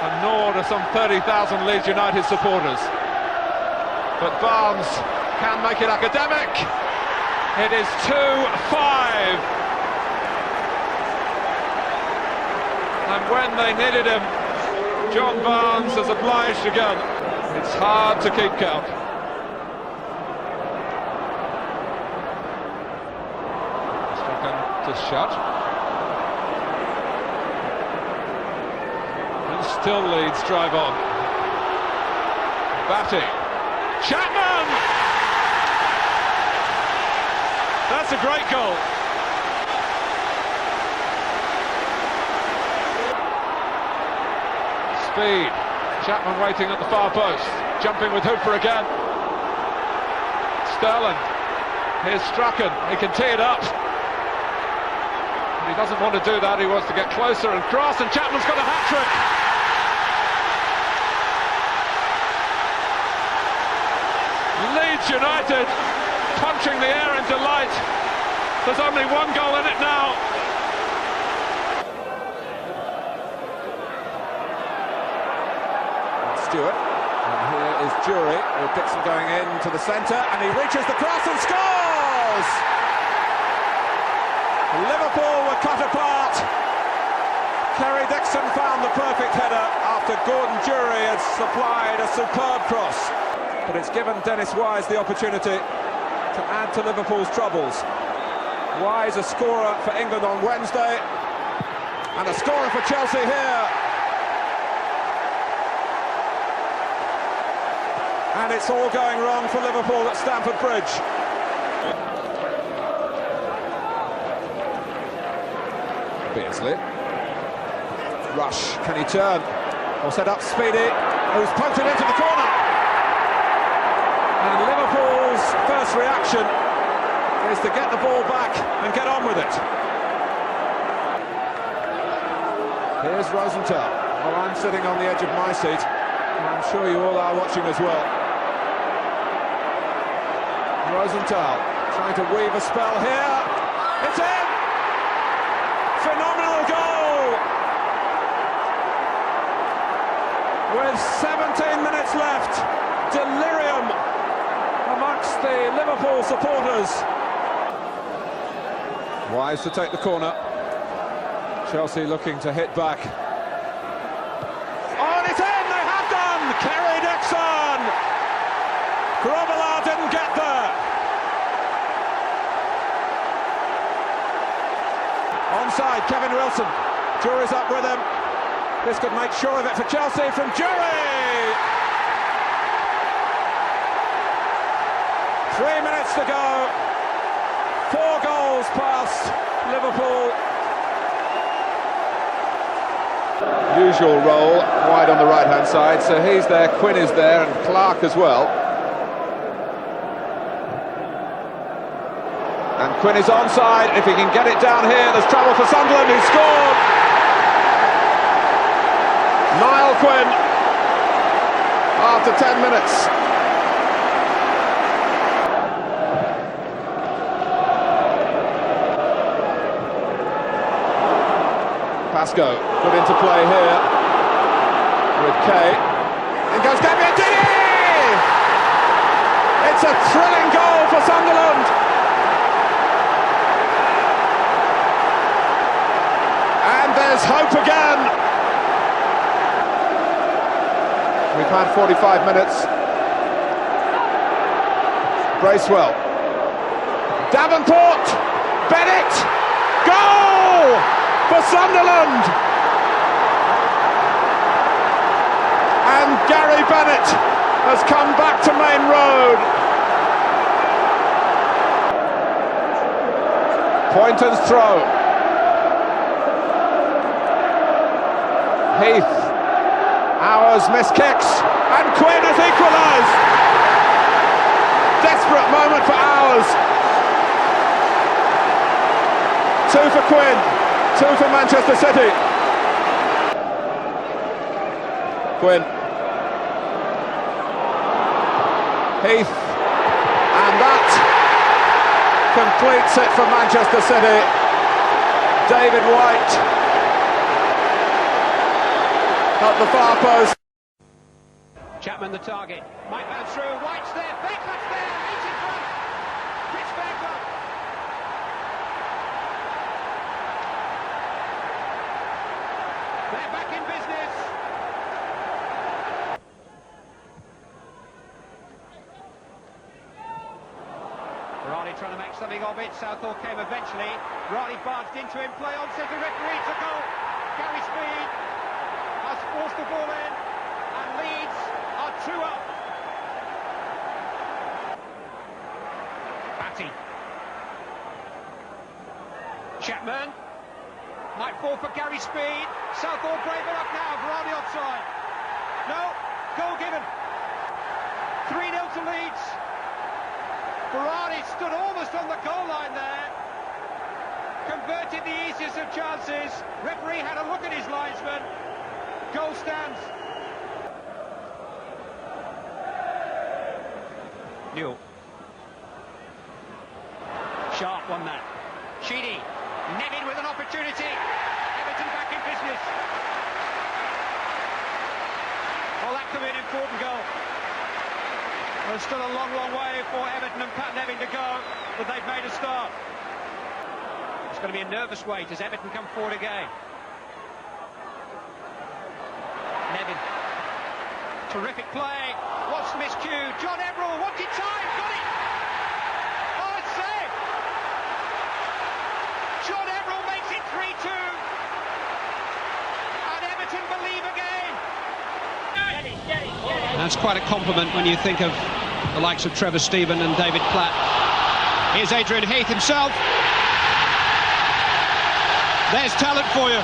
A nod to some 30,000 Leeds United supporters. But Barnes can make it academic. It is 2-5. And when they needed him, John Barnes has obliged again. It's hard to keep count. Strachan to shot. And still Leeds drive on. Batty. Chapman! That's a great goal. Speed. Chapman waiting at the far post. Jumping with Hooper again. Sterling. Here's Strachan. He can tee it up. But he doesn't want to do that. He wants to get closer and cross, and Chapman's got a hat-trick. Leeds United punching the air in delight. There's only one goal in it now. Stewart, and here is Jury, who picks him going into the centre, and he reaches the cross and scores! Liverpool were cut apart. Kerry Dixon found the perfect header after Gordon Jury had supplied a superb cross. But it's given Dennis Wise the opportunity to add to Liverpool's troubles. Wise a scorer for England on Wednesday, and a scorer for Chelsea here. And it's all going wrong for Liverpool at Stamford Bridge. Beardsley. Rush, can he turn? Or set up Speedy, who's poked it into the corner. And Liverpool's first reaction is to get the ball back and get on with it. Here's Rosenthal. Well, I'm sitting on the edge of my seat, and I'm sure you all are watching as well. Rosenthal trying to weave a spell here. It's in! Phenomenal goal! With 17 minutes left, delirium amongst the Liverpool supporters. Wise to take the corner. Chelsea looking to hit back. Oh, and it's in! They have done! Kerry Dixon! Grobbelaar didn't get there. Onside, Kevin Wilson. Jury's up with him. This could make sure of it for Chelsea from Jury! 3 minutes to go. 4 goals past Liverpool. Usual role, wide on the right-hand side, so he's there, Quinn is there, and Clark as well. And Quinn is onside. If he can get it down here, there's trouble for Sunderland, who scored! Niall Quinn, after 10 minutes. Pascoe put into play here with Kay. In goes Gabbiadini! It's a thrilling goal for Sunderland. And there's hope again. We've had 45 minutes. Bracewell. Davenport! Bennett! Goal! For Sunderland, and Gary Bennett has come back to Main Road. Point and throw. Heath. Hours miss kicks. And Quinn has equalised. Desperate moment for Hours. 2 for Quinn. 2 for Manchester City. Quinn. Heath. And that completes it for Manchester City. David White at the far post. Chapman the target. Mike man through. White's there. Beckman's there. He's in front. Chris Beckman. They're back in business. Riley trying to make something of it. Southall came eventually. Riley barged into him. Play on, says the referee. It's a goal. Gary Speed has forced the ball in. And Leeds are 2 up. Batty. Chapman. Might fall for Gary Speed. Southall brave enough now. Varane offside. No. Goal given. 3-0 to Leeds. Varane stood almost on the goal line there. Converted the easiest of chances. Referee had a look at his linesman. Goal stands. Newell. Sharp won that. Sheedy. Nevin with an opportunity. Everton back in business. Well, that could be an important goal. There's still a long, long way for Everton and Pat Nevin to go, but they've made a start. It's going to be a nervous wait as Everton come forward again. Nevin. Terrific play. What's miscued? John Everall wanted time. Got it. Oh, it's saved. John Everall makes it 3-2. And Everton believe again. That's quite a compliment when you think of the likes of Trevor Stephen and David Platt. Here's Adrian Heath himself. There's talent for you.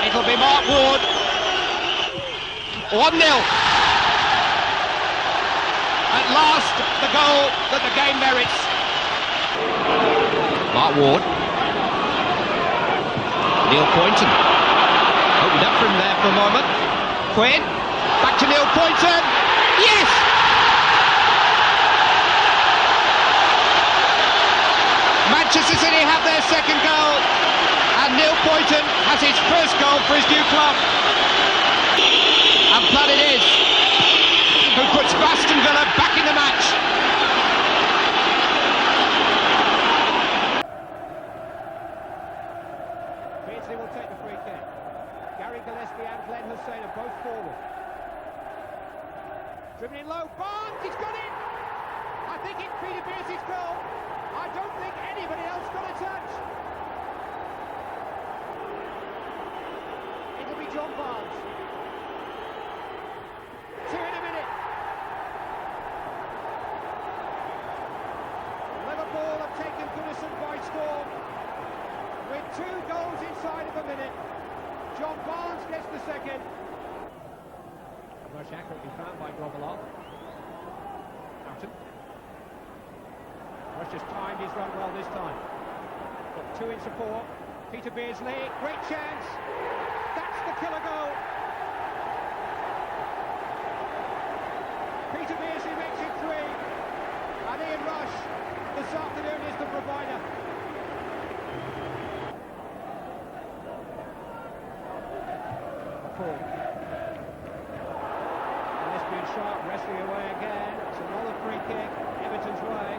It'll be Mark Ward. 1-0. At last, the goal that the game merits. Mark Ward. Neil Poynton. Opened up from there for a moment. Quinn. Back to Neil Poynton. Yes! Manchester City have their second goal. And Neil Poynton has his first goal for his new club. And Platt it is, who puts Aston Villa back in the match. Pécsi will take the free kick. Gary Gillespie and Glenn Hussein are both forward. Dribbling low, Barnes, he's got it! I think it's Peter Pearce's goal. I don't think anybody else got a touch. It'll be John Barnes. 2 in a minute. Liverpool have taken Goodison by storm. With 2 goals inside of a minute. John Barnes gets the second. Rush accurately found by Groveloff. Houghton. Rush just timed his run well this time. Got 2 in support. Peter Beardsley, great chance. That's the killer goal. Peter Beardsley makes it 3. And Ian Rush this afternoon is the provider. Paul. Lesbian Sharp wrestling away again. It's another free kick. Everton's way.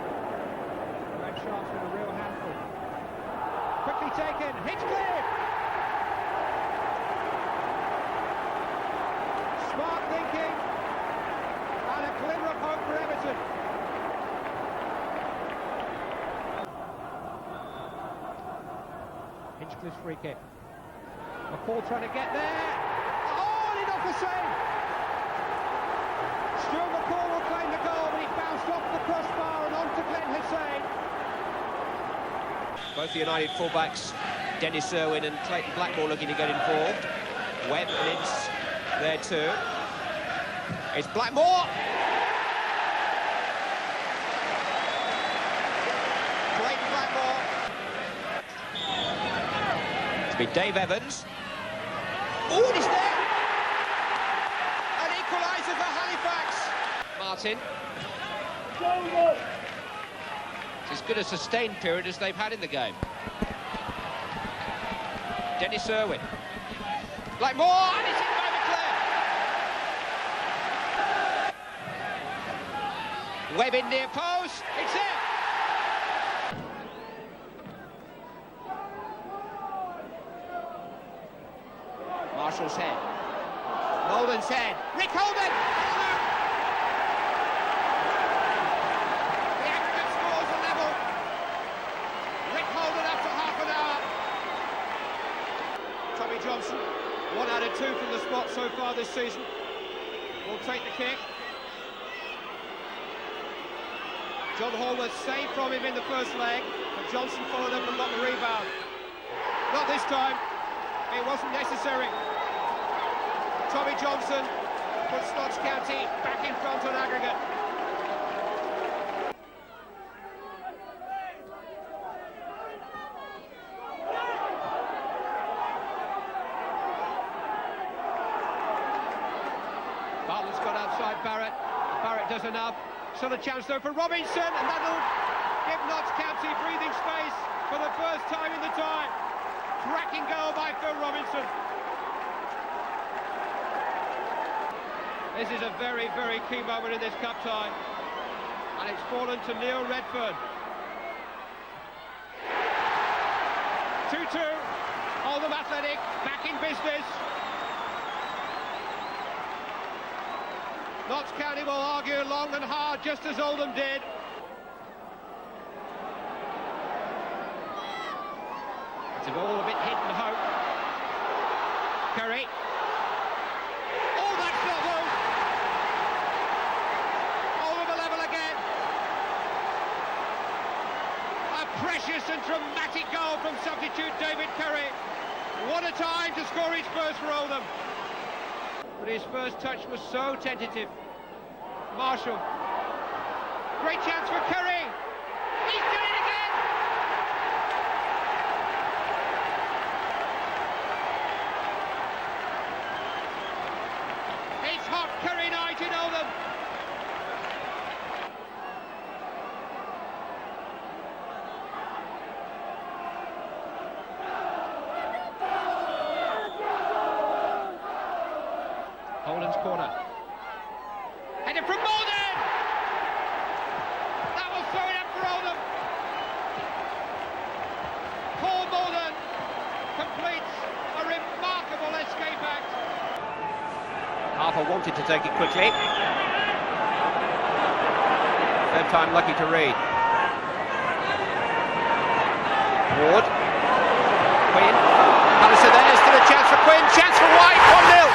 Red Sharp's been a real handful. Quickly taken. Hinchcliffe! Smart thinking. And a glimmer of hope for Everton. Hinchcliffe's free kick. McCall trying to get there. Oh, and he knocked the save. Stuart just off the crossbar and on to Glenn Hussein. Both the United fullbacks, Dennis Irwin and Clayton Blackmore, looking to get involved. Webb and Ince there too. It's Blackmore. Clayton Blackmore. To be Dave Evans. Oh, and he's there. An equaliser for Halifax. Martin. It's as good a sustained period as they've had in the game. Dennis Irwin. Blackmore, and it's in by McClare. Webb in near post. It's there. Marshall's head. Nolan's head. Rick Holden. The aggregate scores are level. Rick Holden after half an hour. Tommy Johnson, 1 out of 2 from the spot so far this season. Will take the kick. John Horworth saved from him in the first leg, but Johnson followed up and got the rebound. Not this time. It wasn't necessary. Tommy Johnson puts Notts County back in front on aggregate. Bartlett's got outside Barrett. Barrett does enough. Still a chance though for Robinson, and that'll give Notts County breathing space for the first time in the tie. Cracking goal by Phil Robinson. This is a very, very key moment in this cup tie. And it's fallen to Neil Redfern. 2-2. Oldham Athletic back in business. Notts County will argue long and hard, just as Oldham did. It's all a bit hidden hope. Curry. Oh, that's not loose. Oldham are level again. A precious and dramatic goal from substitute David Curry. What a time to score his first for Oldham. But his first touch was so tentative. Marshall. Great chance for Curry. He's done it again. It's hot Curry night in Oldham. Holden's corner. Headed from Morden! That will throw it up for Oldham. Paul Morden completes a remarkable escape act. Harper wanted to take it quickly. Third time lucky to read. Ward. Quinn. Palliser there, still a chance for Quinn. Chance for White, 1-0.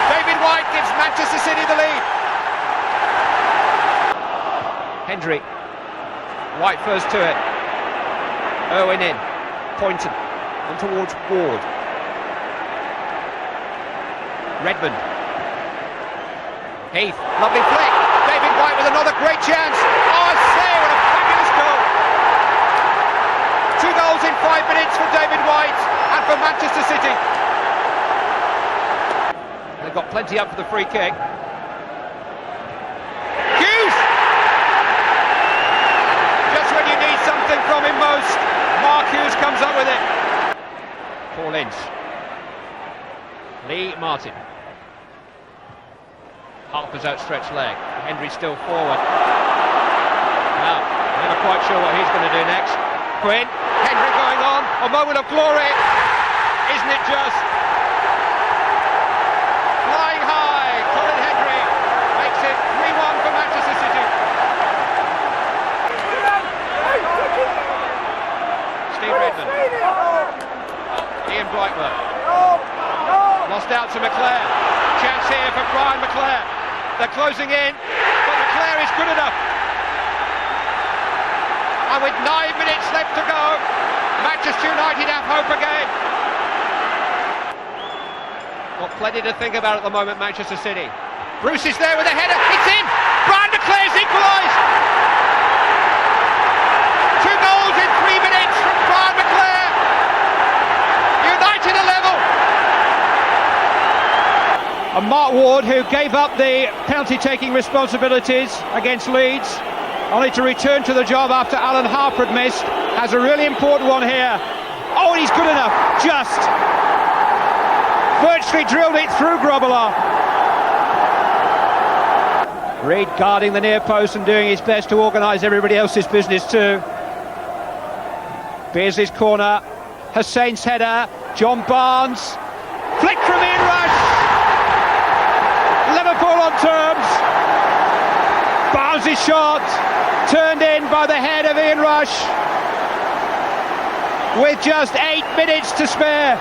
David White gives Manchester City the lead. Hendry. White first to it. Irwin in. Poynton. On towards Ward. Redmond. Heath. Lovely flick. David White with another great chance. Oh, I say, what a fabulous goal. 2 goals in 5 minutes for David White and for Manchester City. They've got plenty up for the free kick. Hughes! Just when you need something from him most, Mark Hughes comes up with it. Paul Ince. Lee Martin. Harper's outstretched leg. Hendry still forward. Now, never quite sure what he's going to do next. Quinn. Hendry going on. A moment of glory. Isn't it just? Flying high. Colin Hendry makes it 3-1 for Manchester City. Steve Redmond. Ian Brightman. Lost out to McClare. Chance here for Brian McClare. They're closing in, but Leclerc is good enough. And with 9 minutes left to go, Manchester United have hope again. Got plenty to think about at the moment, Manchester City. Bruce is there with a header, it's in! Brian Leclerc's equalised! 2 goals in 3 minutes from Brian Leclerc! United are level! And Mark Ward, who gave up the penalty-taking responsibilities against Leeds, only to return to the job after Alan Harper had missed, has a really important one here. Oh, and he's good enough, just. Virtually drilled it through Grobbelaar. Reid guarding the near post and doing his best to organise everybody else's business too. Beardsley's corner, Hussein's header, John Barnes, flick from Ian Rush. Liverpool on terms. Barnes' shot turned in by the head of Ian Rush with just 8 minutes to spare.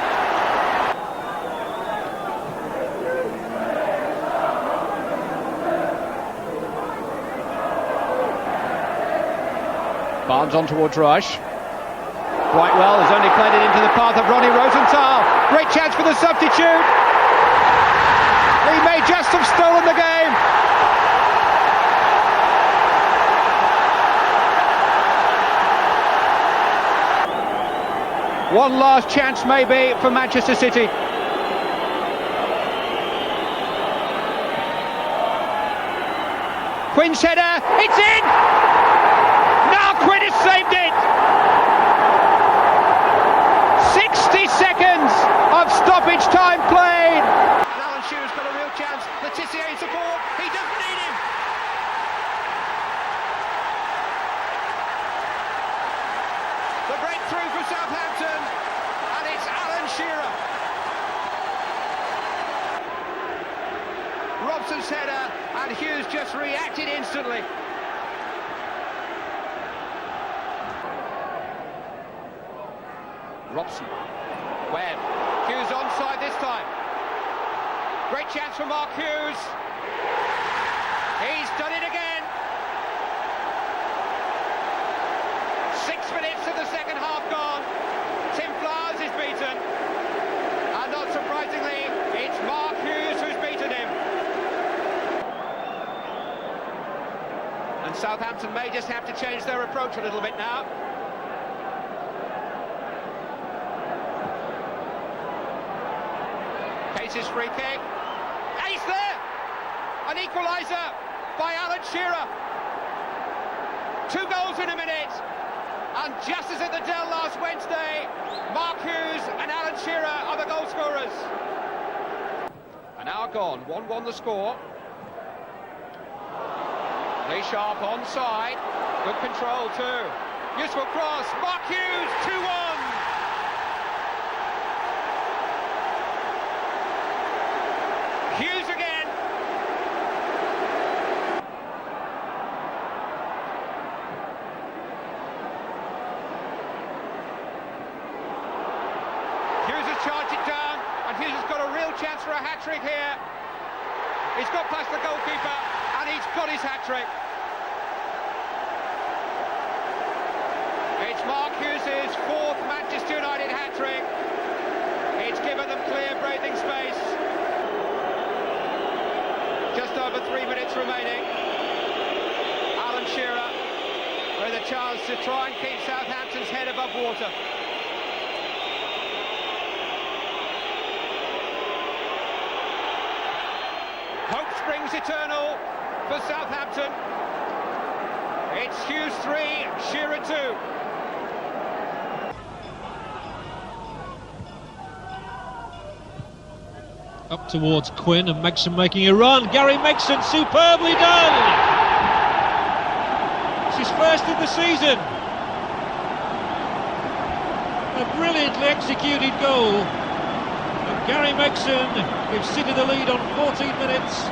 Barnes on towards Rush. Brightwell has only played it into the path of Ronnie Rosenthal. Great chance for the substitute. He may just have stolen the game. One last chance maybe for Manchester City. Quinn's header, it's in! Now Quinn has saved it! 60 seconds of stoppage time played! Alan Shearer's got a real chance. Letitia in support, he doesn't need him! The breakthrough for Southampton, and it's Alan Shearer. Robson's header, and Hughes just reacted instantly. Robson, Webb, Hughes onside this time. Great chance for Mark Hughes. He's done it again. 6 minutes of the second half gone. Tim Flowers is beaten. And not surprisingly, it's Mark Hughes who's beaten him. And Southampton may just have to change their approach a little bit now. Pace's free kick. Ace there! An equaliser by Alan Shearer. 2 goals in a minute. And just as at the Dell last Wednesday, Mark Hughes and Alan Shearer are the goal scorers. An hour gone, 1-1 the score. Lee Sharp onside. Good control too. Useful cross. Mark Hughes, 2-1. Hughes again. Hughes has charged it down, and Hughes has got a real chance for a hat-trick here. He's got past the goalkeeper, and he's got his hat-trick. It's Mark Hughes' 4th Manchester United hat-trick. It's given them clear breathing space. Just over 3 minutes remaining. Alan Shearer with a chance to try and keep Southampton's head above water. Hope springs eternal for Southampton. It's Hughes 3, Shearer 2. Up towards Quinn, and Megson making a run. Gary Megson, superbly done! It's his first of the season. A brilliantly executed goal. And Gary Megson gives City the lead on 14 minutes.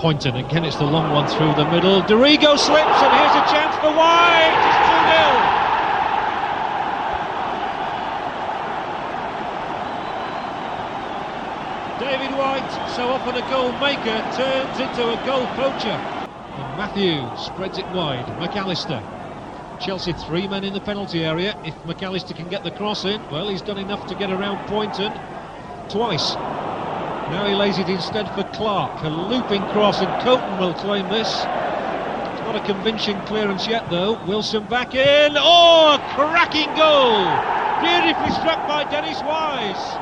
Poynton, again it's the long one through the middle. Dorigo slips, and here's a chance for White. It's 2-0. David White, so often a goal maker, turns into a goal poacher. And Matthew spreads it wide. McAllister. Chelsea 3 men in the penalty area. If McAllister can get the cross in, well, he's done enough to get around Poynton twice. Now he lays it instead for Clark. A looping cross, and Coton will claim this. It's not a convincing clearance yet, though. Wilson back in. Oh, a cracking goal! Beautifully struck by Dennis Wise.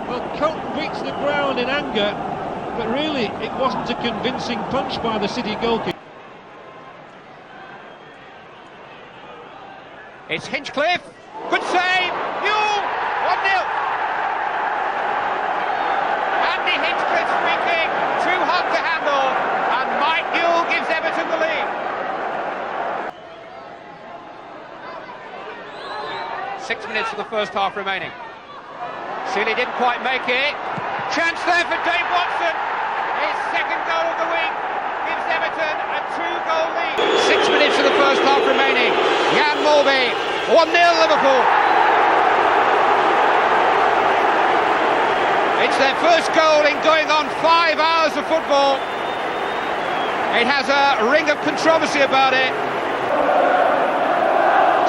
Well, Coton beats the ground in anger, but really it wasn't a convincing punch by the City goalkeeper. It's Hinchcliffe. Good save. Newell. 1-0. Andy Hinchcliffe's free kick. Too hot to handle. And Mike Newell gives Everton the lead. 6 minutes of the first half remaining. Seeley didn't quite make it. Chance there for Dave Watson. His second goal of the week gives Everton a 2-goal lead. 6 minutes of the first half remaining. Jan Mulvey, 1-0 Liverpool. It's their first goal in going on 5 hours of football. It has a ring of controversy about it.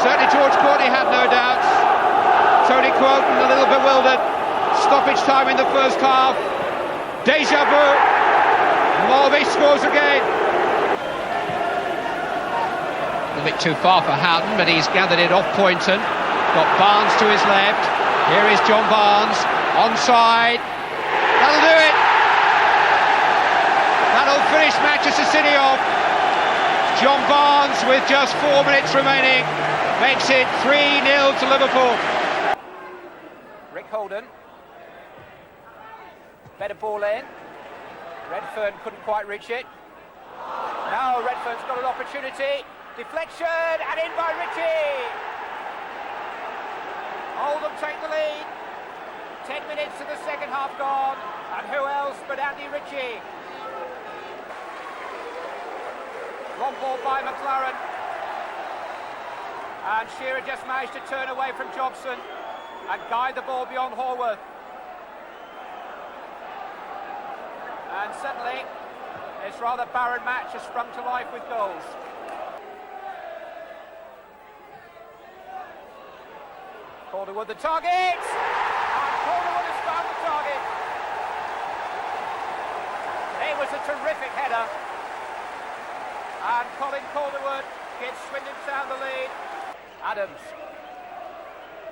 Certainly George Courtney had no doubts. Tony Quoten a little bewildered. Stoppage time in the first half. Deja vu. Mulvey scores again. A bit too far for Houghton, but he's gathered it off Poynton. Got Barnes to his left. Here is John Barnes. Onside. That'll do it. That'll finish Manchester City off. John Barnes, with just 4 minutes remaining, makes it 3-0 to Liverpool. Rick Holden. Better ball in. Redfern couldn't quite reach it. Now Redfern's got an opportunity. Deflection and in by Ritchie. Oldham take the lead. 10 minutes of the second half gone. And who else but Andy Ritchie? Long ball by McLaren. And Shearer just managed to turn away from Jobson and guide the ball beyond Horworth. And suddenly, this rather barren match has sprung to life with goals. Calderwood the target! And Calderwood has found the target. It was a terrific header. And Colin Calderwood gives Swindon Town the lead. Adams.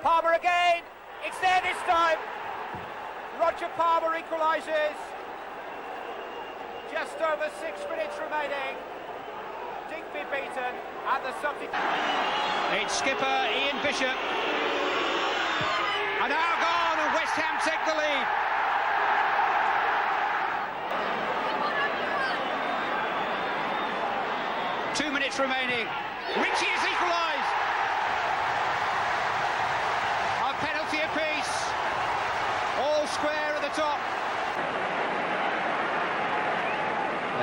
Palmer again! It's there this time! Roger Palmer equalises. Just over 6 minutes remaining. Digby beaten, and the substitute. It's skipper Ian Bishop. And now gone, and West Ham take the lead. Two minutes remaining. Ritchie has equalised. A penalty apiece. All square at the top.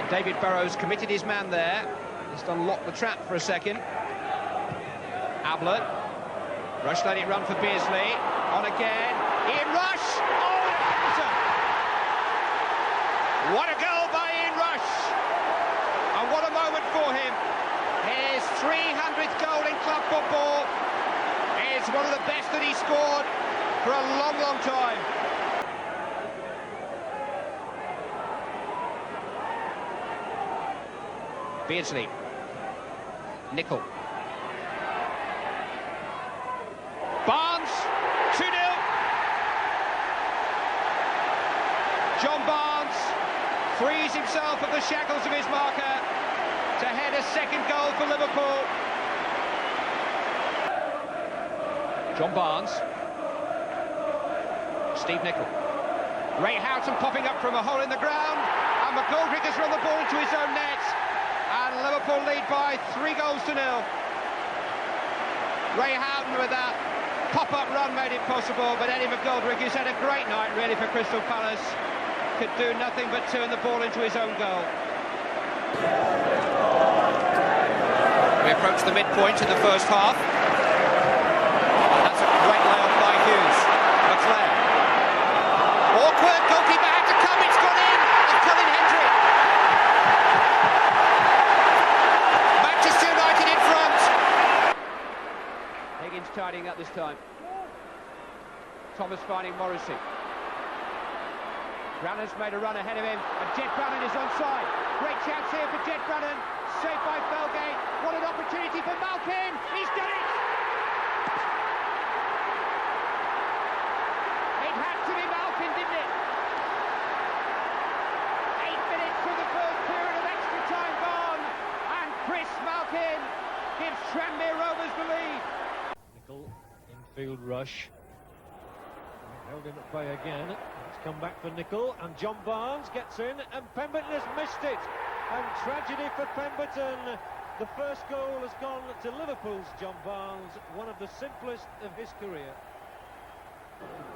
David Burrows committed his man there. Just unlocked the trap for a second. Ablett. Rush let it run for Beardsley. On again. Ian Rush. Oh, what a goal by Ian Rush. And what a moment for him. His 300th goal in club football is one of the best that he scored for a long, long time. Beardsley. Nickel. Barnes. 2-0. John Barnes frees himself of the shackles of his marker to head a second goal for Liverpool. John Barnes. Steve Nickel. Ray Houghton popping up from a hole in the ground, and McGoldrick has run the ball into his own net. And Liverpool lead by 3-0. Ray Houghton with that pop-up run made it possible, but Eddie McGoldrick, who's had a great night really for Crystal Palace, could do nothing but turn the ball into his own goal. We approach the midpoint in the first half. That's a great layoff by Hughes. McLean. Higgins tidying up this time. Thomas finding Morrissey. Brannan's made a run ahead of him, and Jet Brannan is onside. Great chance here for Jet Brannan. Saved by Felgate. What an opportunity for Malkin. He's done it! It had to be Malkin, didn't it? 8 minutes from the first period of extra time gone, and Chris Malkin gives Tranmere Rovers the lead. Nicol, infield rush. Held him at bay again. It's come back for Nicol, and John Barnes gets in, and Pemberton has missed it. And tragedy for Pemberton. The first goal has gone to Liverpool's John Barnes, one of the simplest of his career.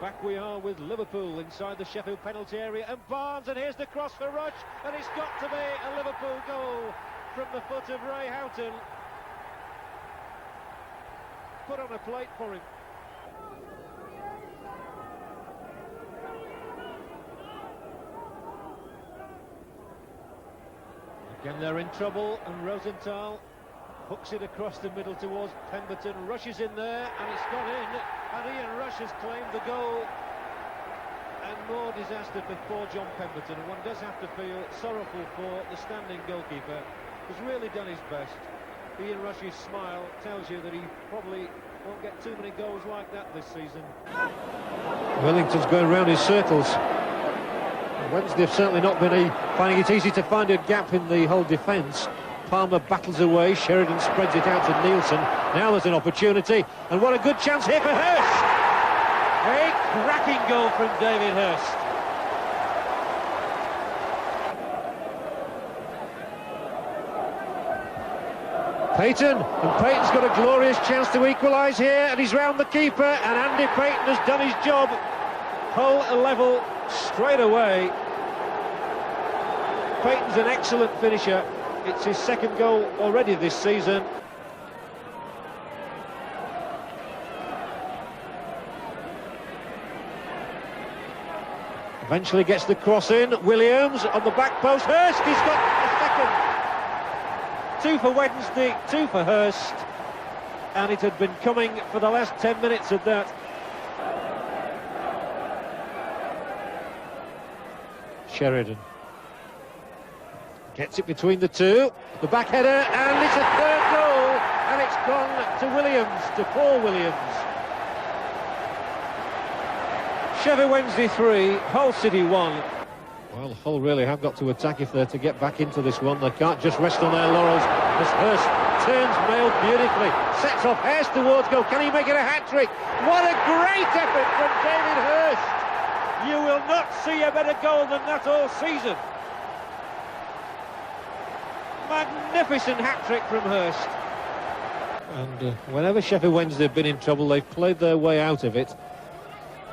Back we are with Liverpool inside the Sheffield penalty area, and Barnes, and here's the cross for Rush, and it's got to be a Liverpool goal from the foot of Ray Houghton. Put on a plate for him. Again they're in trouble, and Rosenthal hooks it across the middle towards Pemberton, rushes in there, and it's gone in, and Ian Rush has claimed the goal. And more disaster for poor John Pemberton, and one does have to feel sorrowful for the standing goalkeeper, who's really done his best. Ian Rush's smile tells you that he probably won't get too many goals like that this season. Wellington's going round in circles. Wednesday have certainly not been finding it easy to find a gap in the whole defence. Palmer battles away, Sheridan spreads it out to Nielsen. Now there's an opportunity, and what a good chance here for Hurst! A cracking goal from David Hurst. Payton, and Payton's got a glorious chance to equalise here, and he's round the keeper, and Andy Payton has done his job. Hull level straight away. Payton's an excellent finisher. It's his second goal already this season. Eventually gets the cross in. Williams on the back post. Hurst, he's got a second. 2 for Wednesday, 2 for Hurst. And it had been coming for the last 10 minutes of that. Sheridan gets it between the two, the back header, and it's a third goal, and it's gone to Williams, to Paul Williams. Sheffield Wednesday 3, Hull City 1. Well, Hull really have got to attack if they're to get back into this one. They can't just rest on their laurels as Hurst turns Mail beautifully, sets off Hurst towards goal. Can he make it a hat-trick? What a great effort from David Hurst! You will not see a better goal than that all season. Magnificent hat-trick from Hurst. And whenever Sheffield Wednesday have been in trouble, they've played their way out of it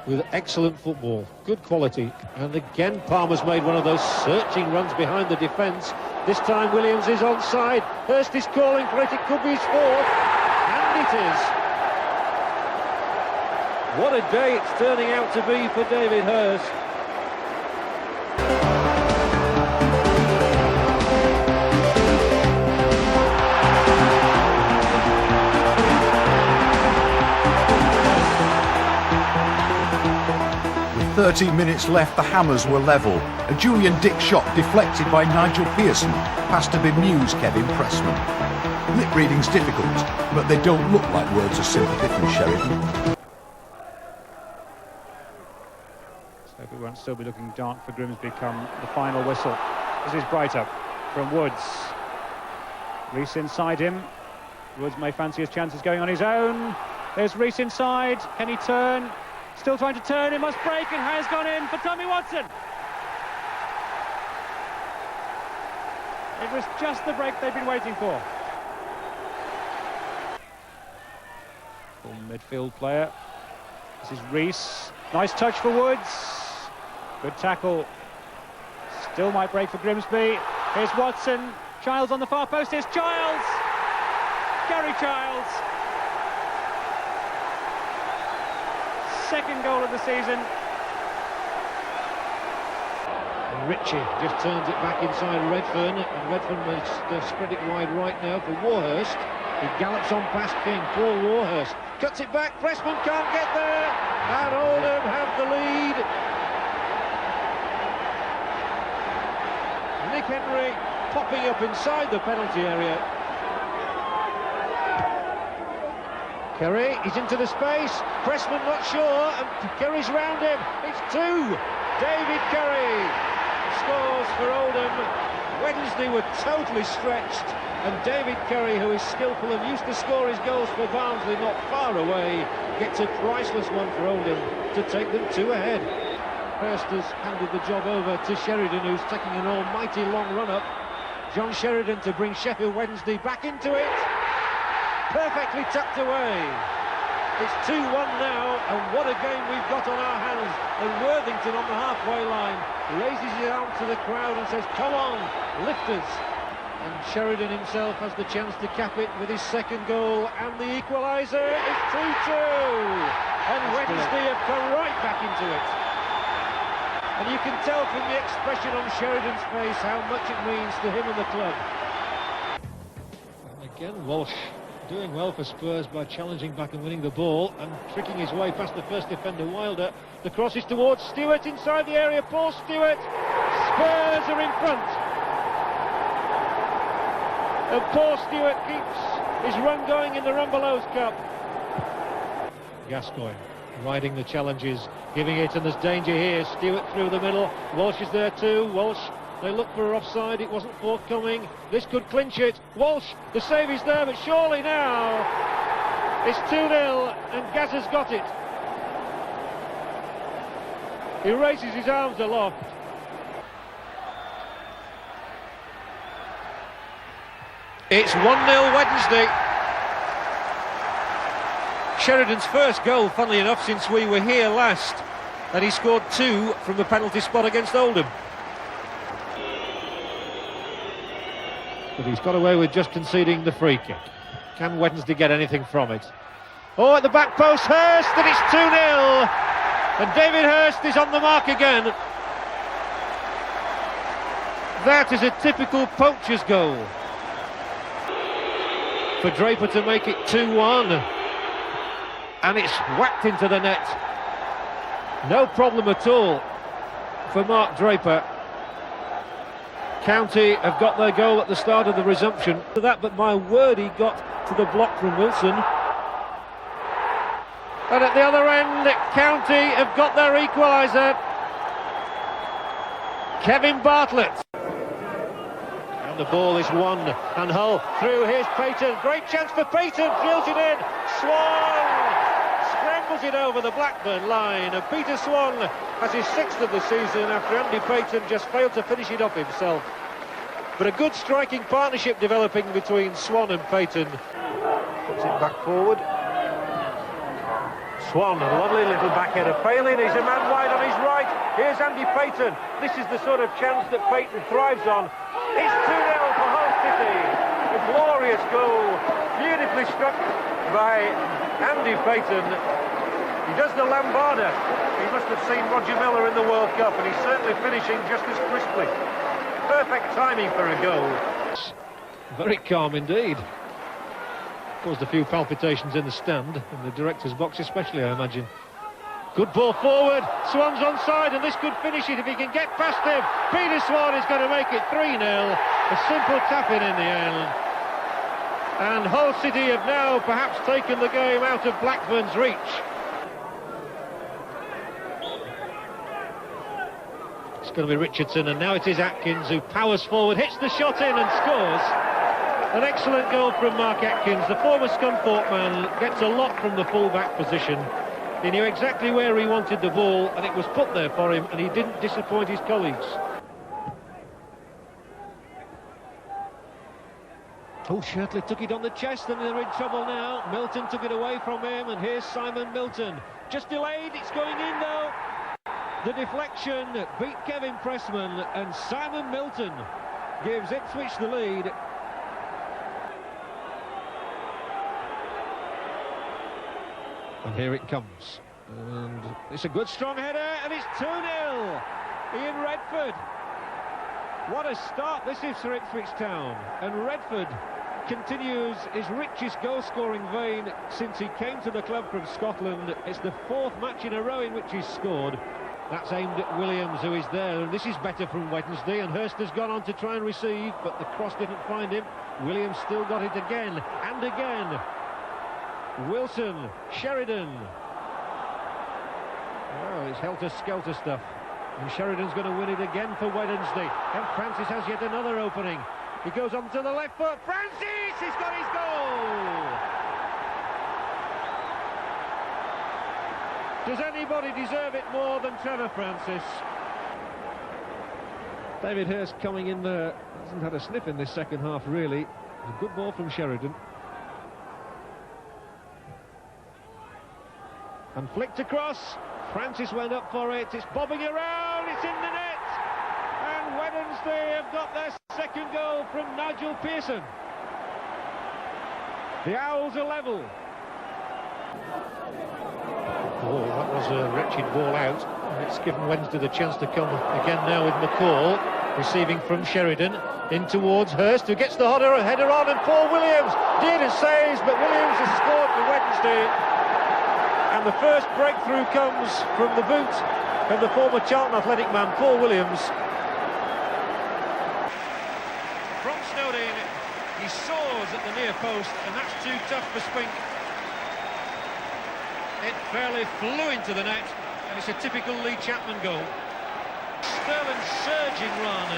with excellent football, good quality. And again, Palmer's made one of those searching runs behind the defence. This time Williams is onside. Hurst is calling for it. It could be his fourth. And it is. What a day it's turning out to be for David Hurst. With 13 minutes left, the Hammers were level. A Julian Dick shot deflected by Nigel Pearson passed to bemused Kevin Pressman. Lip reading's difficult, but they don't look like words of sympathy from Sheridan. It won't still be looking dark for Grimsby come the final whistle. This is Brighter from Woods. Reese inside him. Woods may fancy his chances going on his own. There's Reese inside. Can he turn? Still trying to turn. He must break, and has gone in for Tommy Watson. It was just the break they've been waiting for. Full midfield player. This is Reese. Nice touch for Woods. Good tackle. Still might break for Grimsby. Here's Watson. Childs on the far post. Here's Childs. Gary Childs. Second goal of the season. Ritchie just turns it back inside Redfern, and Redfern will spread it wide right now for Warhurst. He gallops on past King. Paul Warhurst cuts it back. Pressman can't get there, and Oldham have the lead. Nick Henry popping up inside the penalty area. Kerry, he's into the space. Pressman not sure, and Kerry's round him. It's 2. David Kerry scores for Oldham. Wednesday were totally stretched, and David Kerry, who is skillful and used to score his goals for Barnsley not far away, gets a priceless one for Oldham to take them 2 ahead. Hurst has handed the job over to Sheridan, who's taking an almighty long run-up. John Sheridan to bring Sheffield Wednesday back into it. Perfectly tucked away. It's 2-1 now, and what a game we've got on our hands. And Worthington on the halfway line raises his arm to the crowd and says, come on, lifters. And Sheridan himself has the chance to cap it with his second goal, and the equaliser is 2-2. And Wednesday have come right back into it. And you can tell from the expression on Sheridan's face how much it means to him and the club. And again, Walsh doing well for Spurs by challenging back and winning the ball and tricking his way past the first defender, Wilder. The cross is towards Stewart inside the area. Paul Stewart. Spurs are in front. And Paul Stewart keeps his run going in the Rumbelows Cup. Gascoigne riding the challenges, giving it, and there's danger here. Stewart through the middle. Walsh is there too. Walsh, they look for offside, it wasn't forthcoming. This could clinch it. Walsh, the save is there, but surely now it's 2-0 and Gazza's got it. He raises his arms aloft. It's 1-0 Wednesday. Sheridan's first goal, funnily enough, since we were here last, and he scored 2 from the penalty spot against Oldham. But he's got away with just conceding the free kick. Can Wednesday get anything from it? Oh, at the back post, Hurst, and it's 2-0. And David Hurst is on the mark again. That is a typical poacher's goal. For Draper to make it 2-1. And it's whacked into the net. No problem at all for Mark Draper. County have got their goal at the start of the resumption. To that, but my word, he got to the block from Wilson. And at the other end, County have got their equaliser. Kevin Bartlett. And the ball is won. And Hull through. Here's Payton. Great chance for Payton. Drills it in. Swan scrambles it over the Blackburn line. And Peter Swan has his 6th of the season after Andy Payton just failed to finish it off himself. But a good striking partnership developing between Swan and Payton. Puts it back forward. Swan, a lovely little backheader. Palin, he's a man wide on his right. Here's Andy Payton. This is the sort of chance that Payton thrives on. It's 2-0 for Hull City. A glorious goal, beautifully struck by Andy Payton. He does the Lambada. He must have seen Roger Miller in the World Cup, and he's certainly finishing just as crisply. Perfect timing for a goal. Very calm indeed. Caused a few palpitations in the stand, in the director's box especially, I imagine. Good ball forward, Swan's onside, and this could finish it if he can get past him. Peter Swan is going to make it 3-0. A simple tap-in the end. And Hull City have now perhaps taken the game out of Blackburn's reach. It's going to be Richardson, and now it is Atkins who powers forward, hits the shot in and scores. An excellent goal from Mark Atkins. The former Scunthorpe man gets a lot from the full-back position. He knew exactly where he wanted the ball, and it was put there for him, and he didn't disappoint his colleagues. Oh, Shirtley took it on the chest, and they're in trouble now. Milton took it away from him, and here's Simon Milton. Just delayed, it's going in though. The deflection beat Kevin Pressman, and Simon Milton gives Ipswich the lead. And here it comes. And it's a good strong header, and it's 2-0. Ian Redford. What a start this is for Ipswich Town. And Redford continues his richest goal-scoring vein since he came to the club from Scotland. It's the 4th match in a row in which he's scored. That's aimed at Williams, who is there, and this is better from Wednesday, and Hurst has gone on to try and receive, but the cross didn't find him. Williams still got it again, and again. Wilson, Sheridan. Oh, it's helter-skelter stuff. And Sheridan's going to win it again for Wednesday. And Francis has yet another opening. He goes on to the left foot. Francis! He's got his goal! Does anybody deserve it more than Trevor Francis? David Hurst coming in there. Hasn't had a sniff in this second half, really. A good ball from Sheridan. And flicked across. Francis went up for it. It's bobbing around. It's in the net. And Wednesday have got their second goal from Nigel Pearson. The Owls are level. Oh, that was a wretched ball out. It's given Wednesday the chance to come again now with McCall. Receiving from Sheridan. In towards Hurst, who gets the header on, and Paul Williams did and saves, but Williams has scored for Wednesday. And the first breakthrough comes from the boot of the former Charlton Athletic man, Paul Williams. From Snowden, he soars at the near post, and that's too tough for Spink. It fairly flew into the net, and it's a typical Lee Chapman goal. Sterling surging run,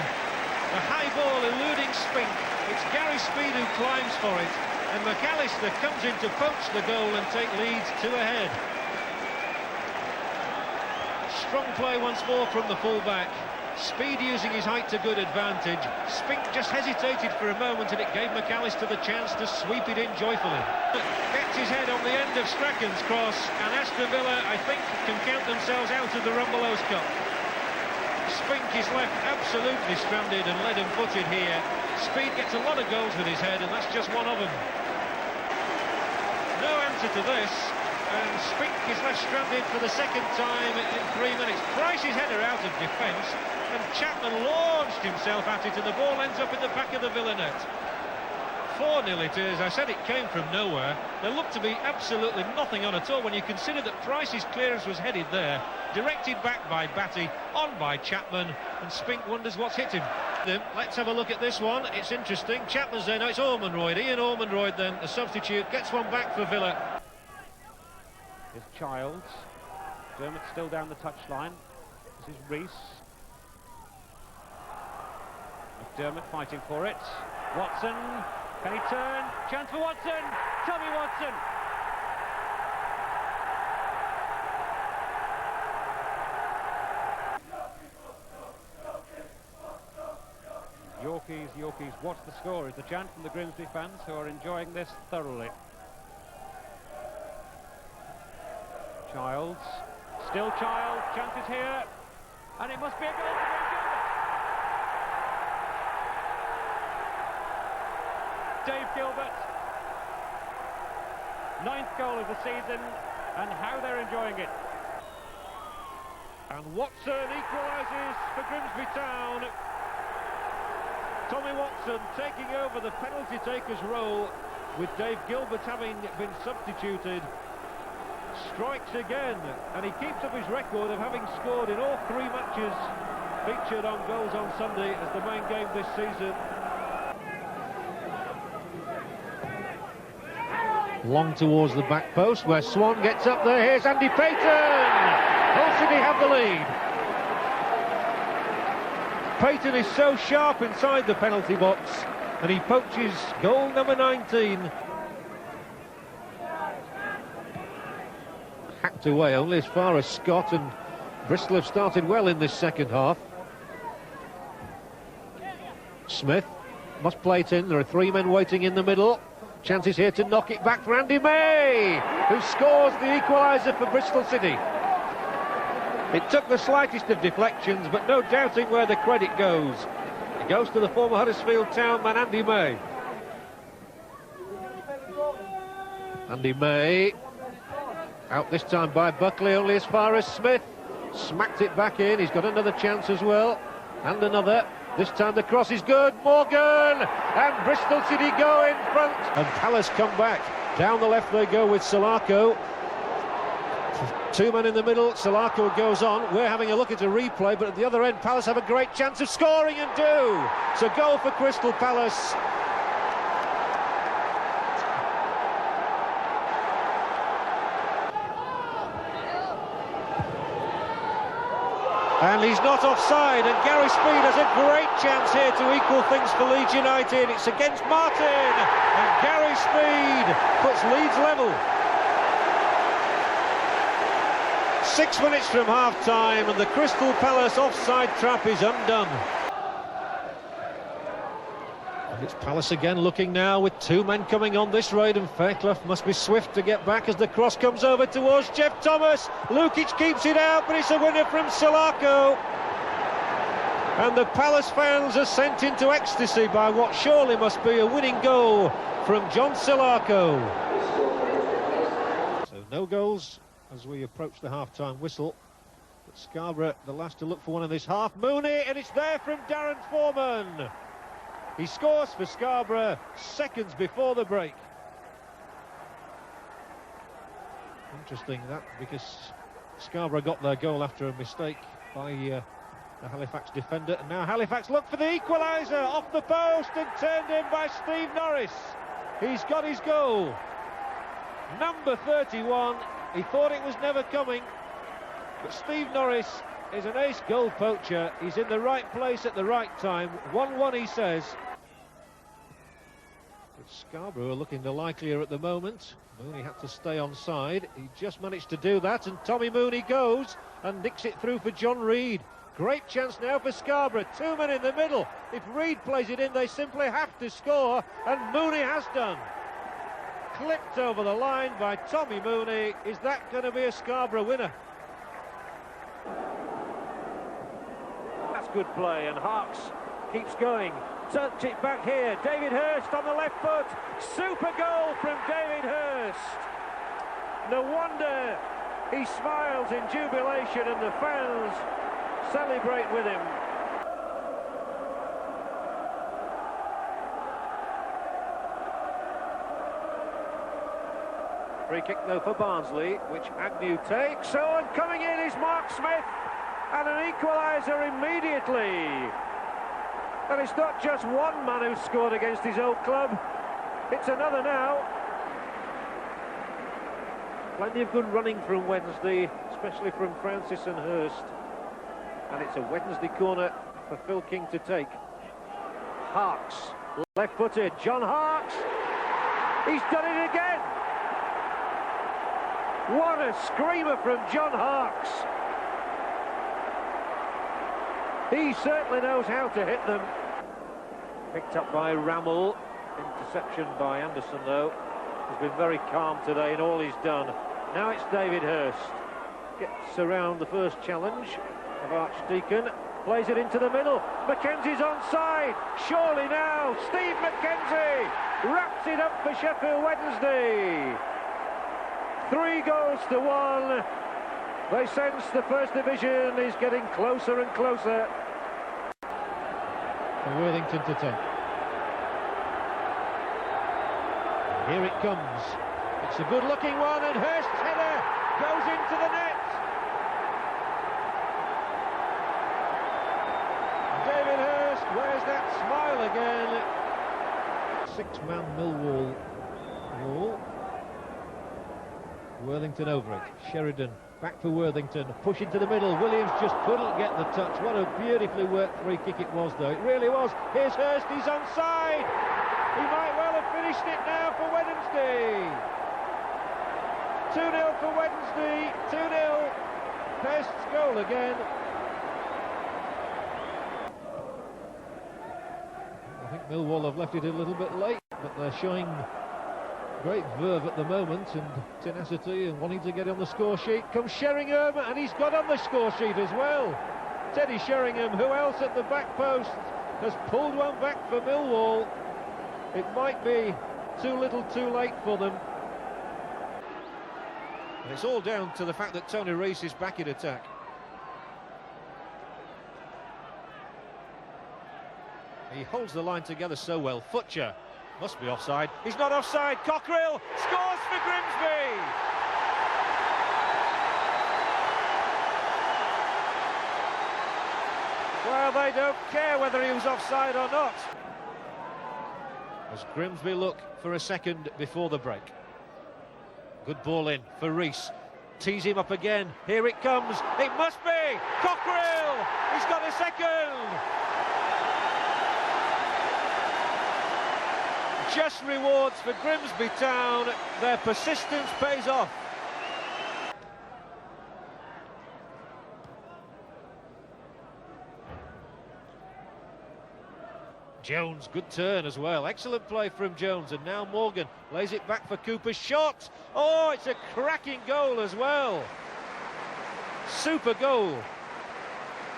the high ball eluding Spink. It's Gary Speed who climbs for it, and McAllister comes in to poach the goal and take Leeds 2 ahead. Strong play once more from the full-back. Speed using his height to good advantage. Spink just hesitated for a moment, and it gave McAllister the chance to sweep it in joyfully. Gets his head on the end of Strachan's cross, and Aston Villa, I think, can count themselves out of the Rumbelows Cup. Spink is left absolutely stranded and leaden-footed here. Speed gets a lot of goals with his head, and that's just one of them. No answer to this, and Spink is left stranded for the second time in 3 minutes. Price's header out of defence, and Chapman launched himself at it, and the ball ends up in the back of the Villa net. 4-0 it is. I said it came from nowhere. There looked to be absolutely nothing on at all when you consider that Price's clearance was headed there, directed back by Batty, on by Chapman, and Spink wonders what's hit him. Let's have a look at this one. It's interesting. Chapman's there now. It's Ormonroyd. Ian Ormonroyd then, the substitute, gets one back for Villa. Here's Childs. Dermot still down the touchline. This is Rees. McDermott fighting for it. Watson. Can he turn? Chance for Watson! Tommy Watson! Yorkies, what's the score? Is the chant from the Grimsby fans who are enjoying this thoroughly. Childs. Still Childs. Chance is here. And it must be a goal for Dave Gilbert. 9th goal of the season, and how they're enjoying it. And Watson equalises for Grimsby Town. Tommy Watson taking over the penalty taker's role, with Dave Gilbert having been substituted. Strikes again, and he keeps up his record of having scored in all 3 matches featured on Goals on Sunday as the main game this season. Long towards the back post, where Swan gets up there. Here's Andy Payton! Hull City have the lead. Payton is so sharp inside the penalty box, and he poaches goal number 19. Hacked away only as far as Scott, and Bristol have started well in this second half. Smith must play it in. There are 3 men waiting in the middle. Chances here to knock it back for Andy May, who scores the equaliser for Bristol City. It took the slightest of deflections, but no doubting where the credit goes. It goes to the former Huddersfield Town man, Andy May. Andy May, out this time by Buckley, only as far as Smith. Smacked it back in. He's got another chance as well, and another. This time the cross is good. Morgan! And Bristol City go in front. And Palace come back. Down the left they go with Salako. Two men in the middle, Salako goes on. We're having a look at a replay, but at the other end, Palace have a great chance of scoring and do. So goal for Crystal Palace. And he's not offside, and Gary Speed has a great chance here to equal things for Leeds United. It's against Martin, and Gary Speed puts Leeds level. 6 minutes from half-time, and the Crystal Palace offside trap is undone. And it's Palace again looking now with two men coming on this raid, and Fairclough must be swift to get back as the cross comes over towards Jeff Thomas. Lukic keeps it out, but it's a winner from Salako. And the Palace fans are sent into ecstasy by what surely must be a winning goal from John Salako. So no goals as we approach the half-time whistle. But Scarborough, the last to look for one in this half. Mooney, and it's there from Darren Foreman. He scores for Scarborough seconds before the break. Interesting that, because Scarborough got their goal after a mistake by the Halifax defender. And now Halifax look for the equaliser off the post and turned in by Steve Norris. He's got his goal. Number 31. He thought it was never coming, but Steve Norris is an ace goal poacher. He's in the right place at the right time. 1-1 he says. But Scarborough are looking the likelier at the moment. Mooney had to stay onside. He just managed to do that, and Tommy Mooney goes and nicks it through for John Reid. Great chance now for Scarborough. Two men in the middle. If Reid plays it in, they simply have to score, and Mooney has done. Clipped over the line by Tommy Mooney. Is that going to be a Scarborough winner? That's good play, and Harks keeps going. Touch it back here. David Hirst on the left foot. Super goal from David Hirst. No wonder he smiles in jubilation, and the fans celebrate with him. Free kick though for Barnsley, which Agnew takes. So, and coming in is Mark Smith, and an equaliser immediately. And it's not just one man who's scored against his old club, it's another now. Plenty of good running from Wednesday, especially from Francis and Hirst. And it's a Wednesday corner for Phil King to take. Harks, left-footed, John Harks. He's done it again. What a screamer from John Harks. He certainly knows how to hit them. Picked up by Rammel. Interception by Anderson, though. He's been very calm today in all he's done. Now it's David Hirst. Gets around the first challenge of Archdeacon. Plays it into the middle. Mackenzie's onside. Surely now, Steve Mackenzie wraps it up for Sheffield Wednesday. 3-1. They sense the First Division is getting closer and closer. For Worthington to take. And here it comes. It's a good-looking one, and Hirst's header goes into the net. David Hirst wears that smile again. Six-man Millwall wall. Worthington over it. Sheridan back for Worthington. Push into the middle. Williams just couldn't get the touch. What a beautifully worked free kick it was, though. It really was. Here's Hirst. He's onside. He might well have finished it now for Wednesday. 2-0 for Wednesday. 2-0. Hirst's goal again. I think Millwall have left it a little bit late, but they're showing great verve at the moment and tenacity and wanting to get on the score sheet. Comes Sheringham, and he's got on the score sheet as well. Teddy Sheringham, who else at the back post, has pulled one back for Millwall. It might be too little too late for them. And it's all down to the fact that Tony Rees is back in attack. He holds the line together so well. Futcher must be offside. He's not offside. Cockerill scores for Grimsby. Well, they don't care whether he was offside or not. As Grimsby look for a second before the break. Good ball in for Rees. Tees him up again. Here it comes. It must be Cockerill. He's got a second. Just rewards for Grimsby Town. Their persistence pays off. Jones, good turn as well. Excellent play from Jones, and now Morgan lays it back for Cooper's shot. Oh, it's a cracking goal as well. Super goal.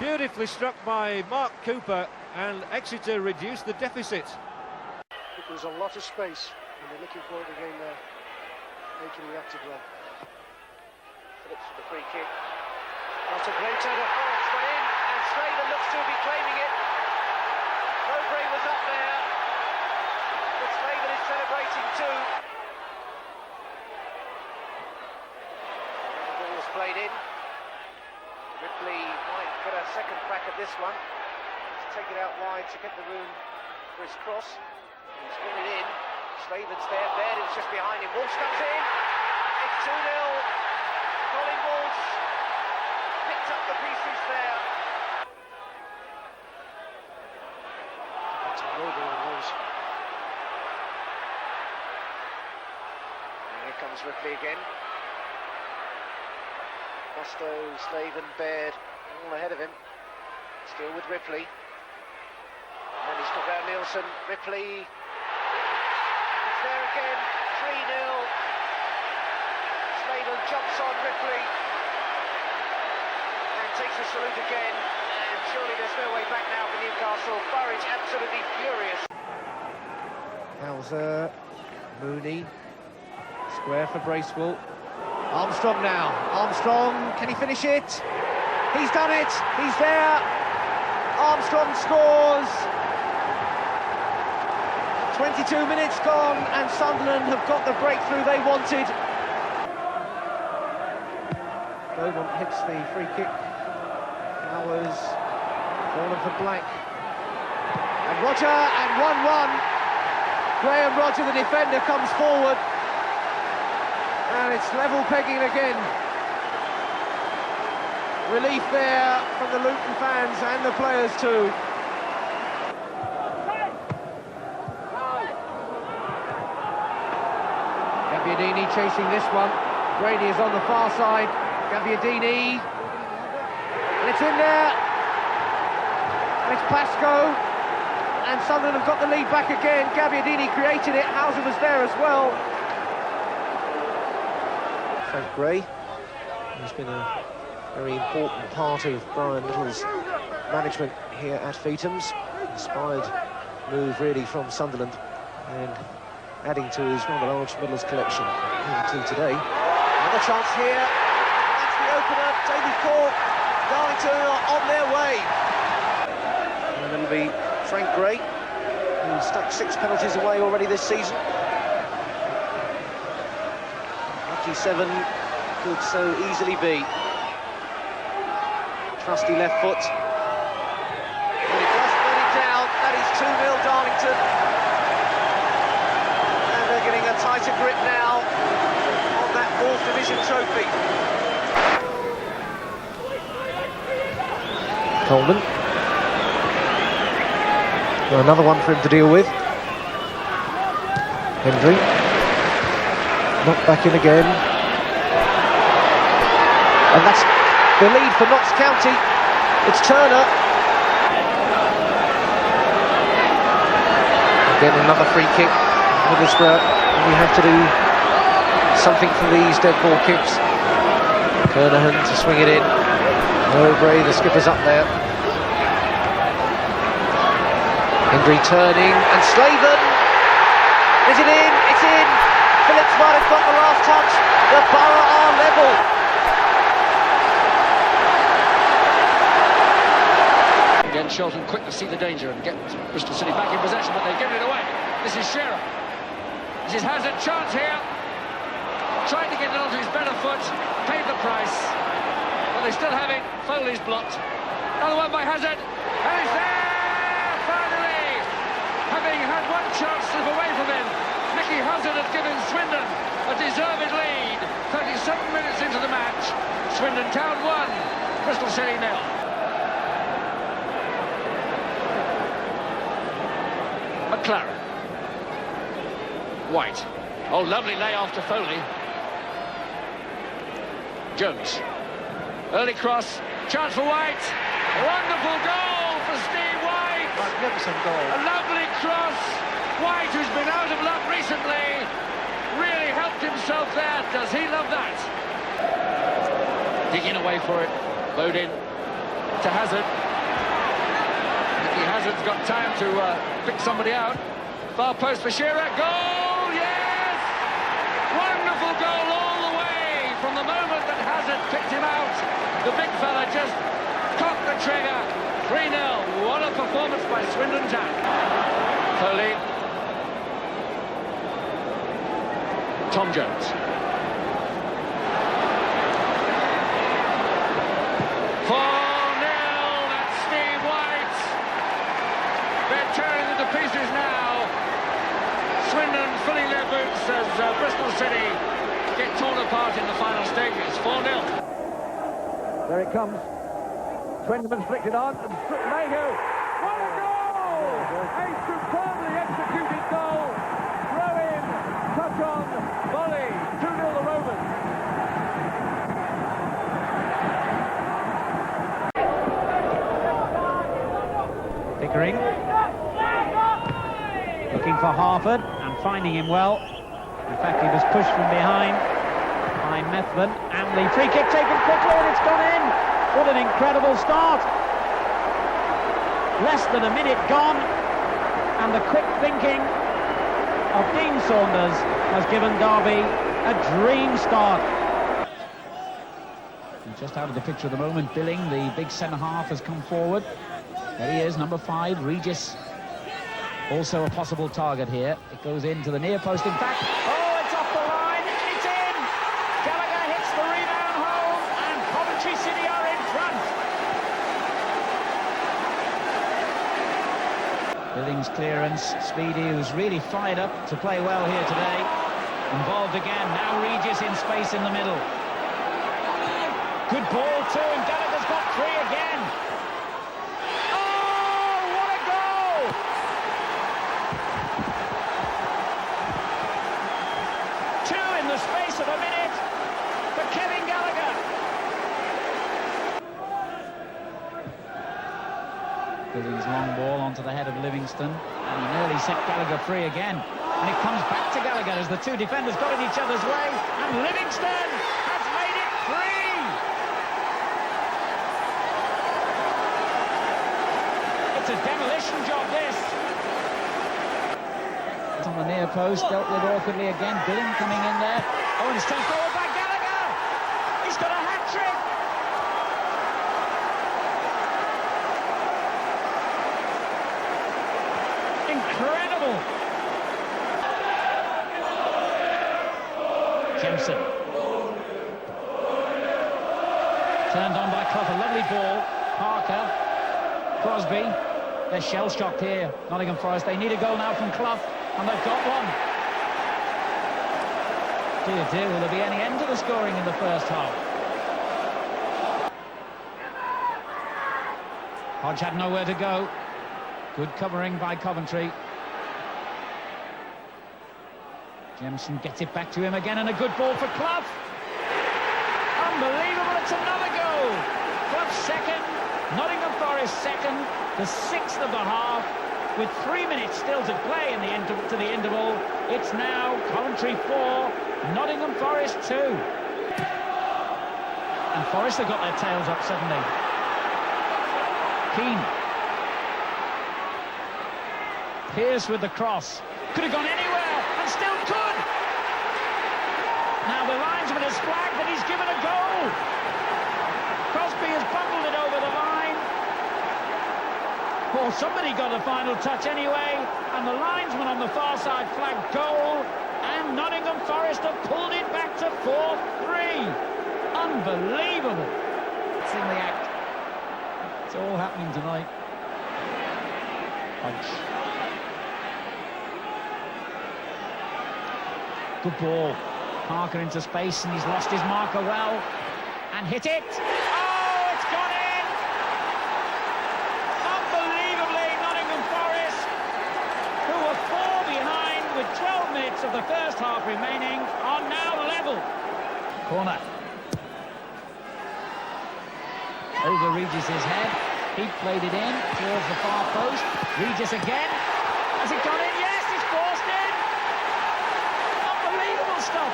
Beautifully struck by Mark Cooper, and Exeter reduced the deficit. There was a lot of space, and they're looking forward to getting there, making the active run. Phillips for the free kick. That's a great turn. Oh, it's gone in, and Slaven looks to be claiming it. Mowbray was up there, but Slaven is celebrating too. The ball was played in. Ripley might get a second crack at this one. To take it out wide to get the room for his cross. He's got it in. Slaven's there. Baird is just behind him. Walsh comes in. It's 2-0. Colin Walsh picks up the pieces there. And here comes Ripley again. Musto, Slaven, Baird, all ahead of him. Still with Ripley. And he's got round Nielsen. Ripley. It's there again. 3-0. Slaven jumps on Ripley and takes the salute again. And surely there's no way back now for Newcastle. Burridge absolutely furious. Hauser, Mooney, square for Bracewell. Armstrong now. Armstrong, can he finish it? He's done it. He's there. Armstrong scores. 22 minutes gone, and Sunderland have got the breakthrough they wanted. Beaumont hits the free kick. Powers, fallen for Black. And Roger, and 1-1. Graham Roger, the defender, comes forward. And it's level pegging again. Relief there from the Luton fans and the players too. Gabbiadini chasing this one. Brady is on the far side. Gabbiadini. And it's in there. And it's Pascoe. And Sunderland have got the lead back again. Gabbiadini created it. Hauser was there as well. Frank Gray, who's been a very important part of Brian Little's management here at Feetham's. Inspired move really from Sunderland and adding to his rather large medals collection into today. Another chance here. That's the opener. David Cork, Darlington are on their way. And it'll be Frank Gray, who's stuck 6 penalties away already this season. 7 could so easily be. Trusty left foot. And it does put it down. That is 2-0 Darlington. And they're getting a tighter grip now on that 4th Division trophy. Coleman. Another one for him to deal with. Hendry. Knocked back in again. And that's the lead for Notts County. It's Turner. Again, another free kick. Middlesbrough, we have to do something for these dead ball kicks. Kernahan to swing it in. Mowbray, the skipper's up there. Hendry turning, and Slaven. Is it in? It's in. Phillips might have got the last touch. The Borough are level. Again, Shelton quick to see the danger and get Bristol City back in possession, but they've given it away. This is Shearer. This is Hazard, chance here. Trying to get it onto his better foot, paid the price. But they still have it. Foley's blocked. Another one by Hazard, and it's there finally. Having had one chance slip away from him, Mickey Hazard has given Swindon a deserved lead. 37 minutes into the match. Swindon Town 1, Bristol City 0. McLaren. White. Oh, lovely layoff to Foley. Jones. Early cross. Chance for White. Wonderful goal for Steve White. Magnificent goal. A lovely cross. White, who's been out of luck recently, really helped himself there. Does he love that? Digging away for it. Bowden to Hazard. Mickey Hazard's got time to pick somebody out. Far post for Shearer. Goal! Yes! Wonderful goal all the way. From the moment that Hazard picked him out, the big fella just cocked the trigger. 3-0. What a performance by Swindon Town. Foley. Tom Jones. 4-0. That's Steve White. They're tearing into pieces now. Swindon filling their boots as Bristol City get torn apart in the final stages. 4-0. There it comes. Swindon flicked it on, and Mayhew. What a goal! A superbly executed goal. Throw in, touch on, volley. 2-0 the Rovers. Pickering. Looking for Harford and finding him well. In fact, he was pushed from behind by Methven, and the free kick taken quickly, and it's gone in. What an incredible start. Less than a minute gone, and the quick thinking of Dean Saunders has given Derby a dream start. Just out of the picture at the moment, Billing, the big centre-half, has come forward. There he is, number 5, Regis. Also a possible target here. It goes into the near post, in fact. Oh, it's off the line, it's in! Gallagher hits the rebound home, and Coventry City are in front. Billings clearance, Speedy, who's really fired up to play well here today. Involved again, now Regis in space in the middle. Good ball too, and Gallagher's got 3 again. Oh, what a goal! Two in the space of a minute for Kevin Gallagher. Billings long ball onto the head of Livingston, and he nearly set Gallagher free again. And it comes back to Gallagher as the two defenders got in each other's way, and Livingston has made it 3! It's a demolition job, this. It's on the near post, dealt with awkwardly again. Billing coming in there. Oh, and it's turned forward by Gallagher. He's got a hat-trick. Incredible. Jensen. Turned on by Clough, a lovely ball. Parker. Crosby. They're shell-shocked here, Nottingham Forest. They need a goal now from Clough, and they've got one. Dear, dear, will there be any end to the scoring in the first half? Hodge had nowhere to go. Good covering by Coventry. Jemson gets it back to him again, and a good ball for Clough. Unbelievable, it's another goal. Clough second, Nottingham Forest second, the 6th of the half, with 3 minutes still to play in the interval. It's now Coventry 4, Nottingham Forest 2. And Forest have got their tails up suddenly. Keane. Pearce with the cross. Could have gone anywhere, and still could. Now the linesman has flagged that he's given a goal. Crosby has bundled it over the line. somebody got a final touch anyway, and the linesman on the far side flagged goal, and Nottingham Forest have pulled it back to 4-3. Unbelievable. It's in the act. It's all happening tonight. Punch. Good ball. Parker into space, and he's lost his marker well, and hit it. Oh, it's gone in! Unbelievably, Nottingham Forest, who were 4 behind with 12 minutes of the first half remaining, are now level. Corner. Over Regis's head. He played it in towards the far post. Regis again. Has it gone in? Yes, it's forced in. Unbelievable stuff.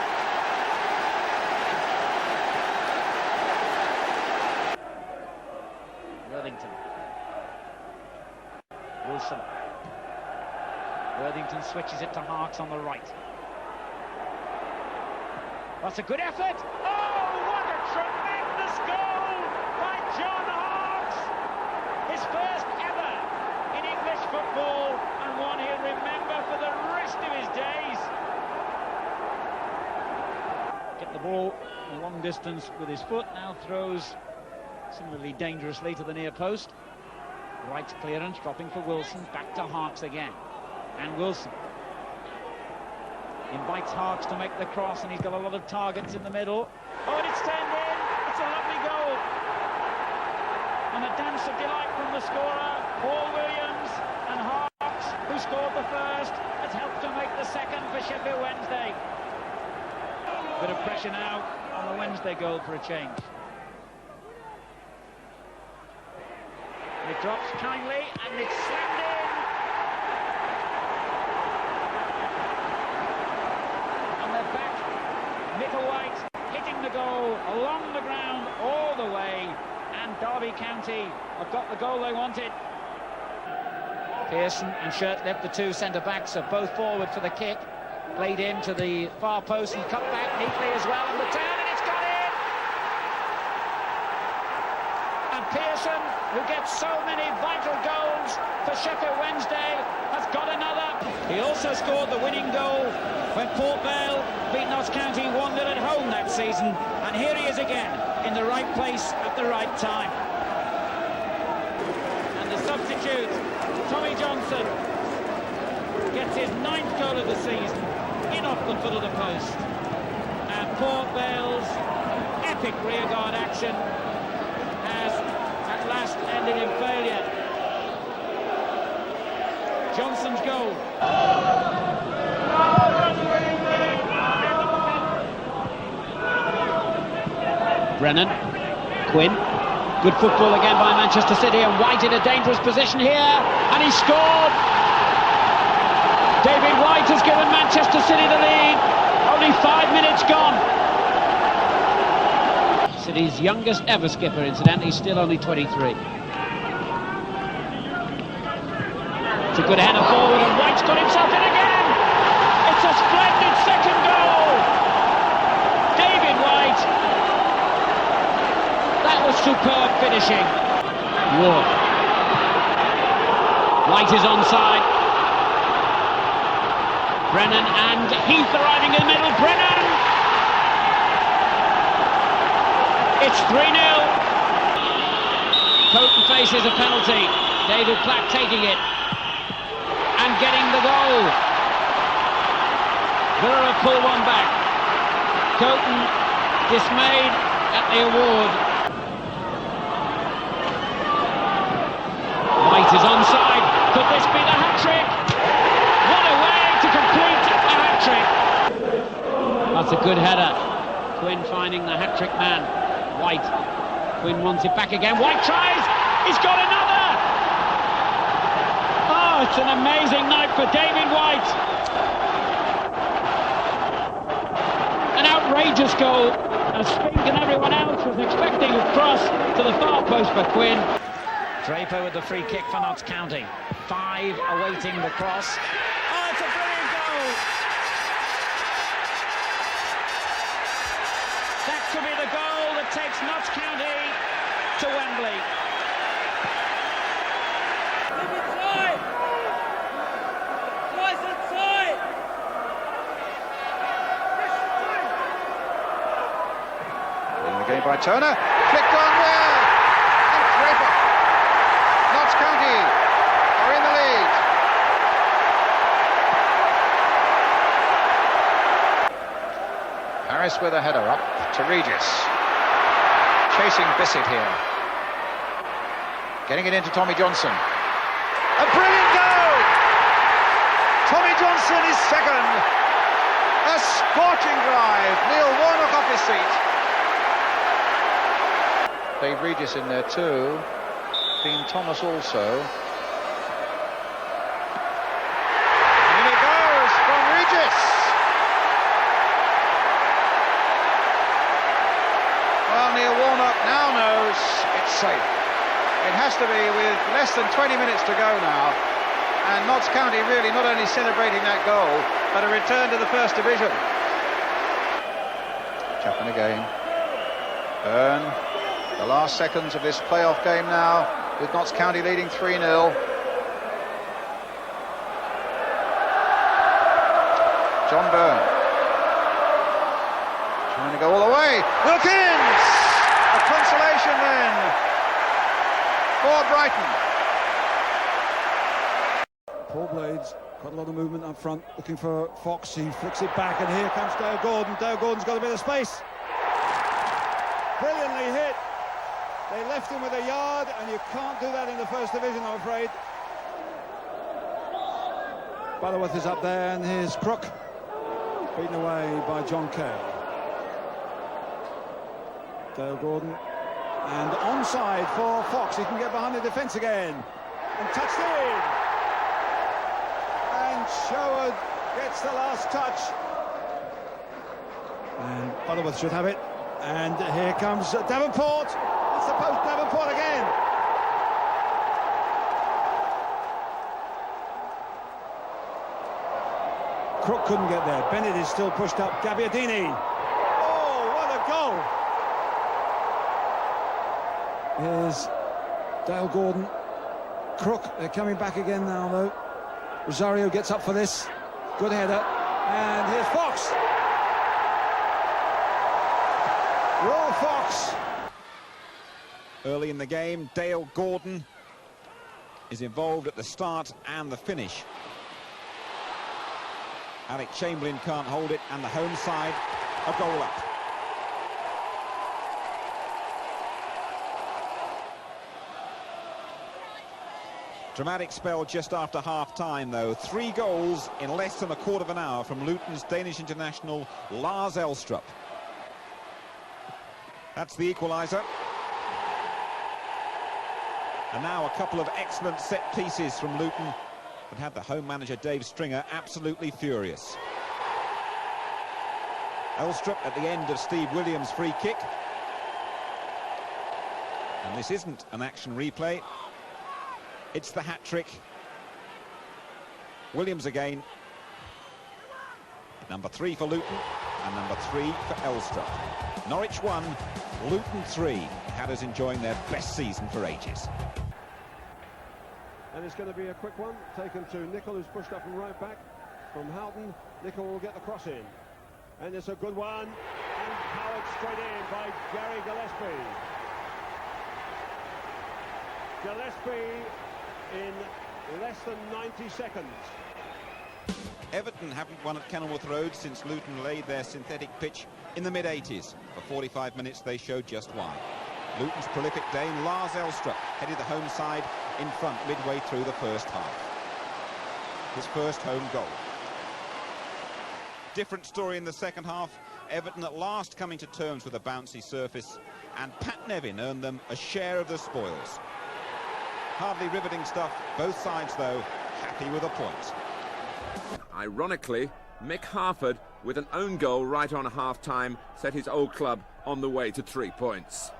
Worthington. Wilson. Worthington switches it to Harks on the right. That's a good effort. Oh, what a tremendous goal by John Harks. His first ever in English football, and one he'll remember for the rest of his days. Get the ball a long distance with his foot, now throws similarly dangerously to the near post. Right clearance, dropping for Wilson, back to Harks again. And Wilson invites Harks to make the cross, and he's got a lot of targets in the middle. Oh, and it's turned in. It's a lovely goal. And a dance of delight from the scorer, Paul Williams, and Harks, who scored the first, has helped to make the second for Sheffield Wednesday. Bit of pressure now on the Wednesday goal for a change. It drops kindly, and it's slammed in. And they're back. Micklewhite hitting the goal along the ground all the way. And Derby County have got the goal they wanted. Pearson and Shirtliff, the two centre-backs, are both forward for the kick. Played in to the far post and cut back neatly as well on the turn, and it's got in! And Pearson, who gets so many vital goals for Sheffield Wednesday, has got another. He also scored the winning goal when Port Vale beat Notts County 1-0 at home that season. And here he is again, in the right place at the right time. And the substitute, Tommy Johnson, gets his 9th goal of the season, in off the foot of the post. And Port Vale's epic rearguard action has at last ended in failure. Johnson's goal. Brennan, Quinn, good football again by Manchester City, and White in a dangerous position here, and he scored! David White has given Manchester City the lead, only 5 minutes gone. City's youngest ever skipper, incidentally, still only 23. It's a good header forward, and White's got himself in again! It's a splendid second goal! David White. That was superb finishing. Ward. White is onside. Brennan and Heath arriving in the middle. Brennan! It's 3-0. Coton faces a penalty. David Platt taking it and getting the goal. Villa pull one back. Coton dismayed at the award. White is onside. Could this be the hat-trick? What a way to complete a hat-trick. That's a good header. Quinn finding the hat-trick man. White. Quinn wants it back again. White tries. He's got another. Oh, it's an amazing night for David White. An outrageous goal. And Spink and everyone else was expecting a cross to the far post for Quinn. Draper with the free kick for Notts County. 5 awaiting the cross. Oh, it's a brilliant goal! That could be the goal that takes Notts County to Wembley. Again by Turner, flicked on well, and Draper. Notts County are in the lead. Harris with a header up to Regis. Chasing Bissett here. Getting it into Tommy Johnson. A brilliant goal! Tommy Johnson is second. A scorching drive. Neil Warnock off his seat. Dave Regis in there too. Dean Thomas also. And in it goes from Regis. Well, Neil Warnock now knows it's safe. It has to be with less than 20 minutes to go now. And Notts County really not only celebrating that goal, but a return to the First Division. Chapman again. Byrne. The last seconds of this playoff game now, with Notts County leading 3-0. John Byrne. Trying to go all the way. Wilkins! A consolation then for Brighton. Paul Blades, quite a lot of movement up front, looking for Fox. He flicks it back, and here comes Dale Gordon. Dale Gordon's got a bit of space. Brilliantly hit. They left him with a yard, and you can't do that in the First Division, I'm afraid. Butterworth is up there, and here's Crook, beaten away by John Kay. Dale Gordon, and onside for Fox. He can get behind the defence again, and touched in. And Sherwood gets the last touch. And Butterworth should have it. And here comes Davenport. It's the post, Davenport again. Crook couldn't get there. Bennett is still pushed up. Gabbiadini. Oh, what a goal. Here's Dale Gordon. Crook, they're coming back again now, though. Rosario gets up for this. Good header. And here's Fox. Roll Fox. Early in the game, Dale Gordon is involved at the start and the finish. Alec Chamberlain can't hold it, and the home side a goal up. Dramatic spell just after half-time, though. 3 goals in less than a quarter of an hour from Luton's Danish international Lars Elstrup. That's the equaliser. And now a couple of excellent set pieces from Luton that had the home manager Dave Stringer absolutely furious. Elstrup at the end of Steve Williams' free kick. And this isn't an action replay. It's the hat-trick. Williams again. Number 3 for Luton and number 3 for Elstrup. Norwich 1, Luton 3. Hatters enjoying their best season for ages. And it's going to be a quick one, taken to Nicol, who's pushed up from right back from Houghton. Nicol will get the cross in. And it's a good one. And powered straight in by Gary Gillespie. Gillespie in less than 90 seconds. Everton haven't won at Kenilworth Road since Luton laid their synthetic pitch in the mid-80s. For 45 minutes they showed just why. Luton's prolific Dane Lars Elstrup headed the home side in front midway through the first half. His first home goal. Different story in the second half. Everton at last coming to terms with a bouncy surface, and Pat Nevin earned them a share of the spoils. Hardly riveting stuff, both sides though happy with a point. Ironically, Mick Harford, with an own goal right on half-time, set his old club on the way to 3 points.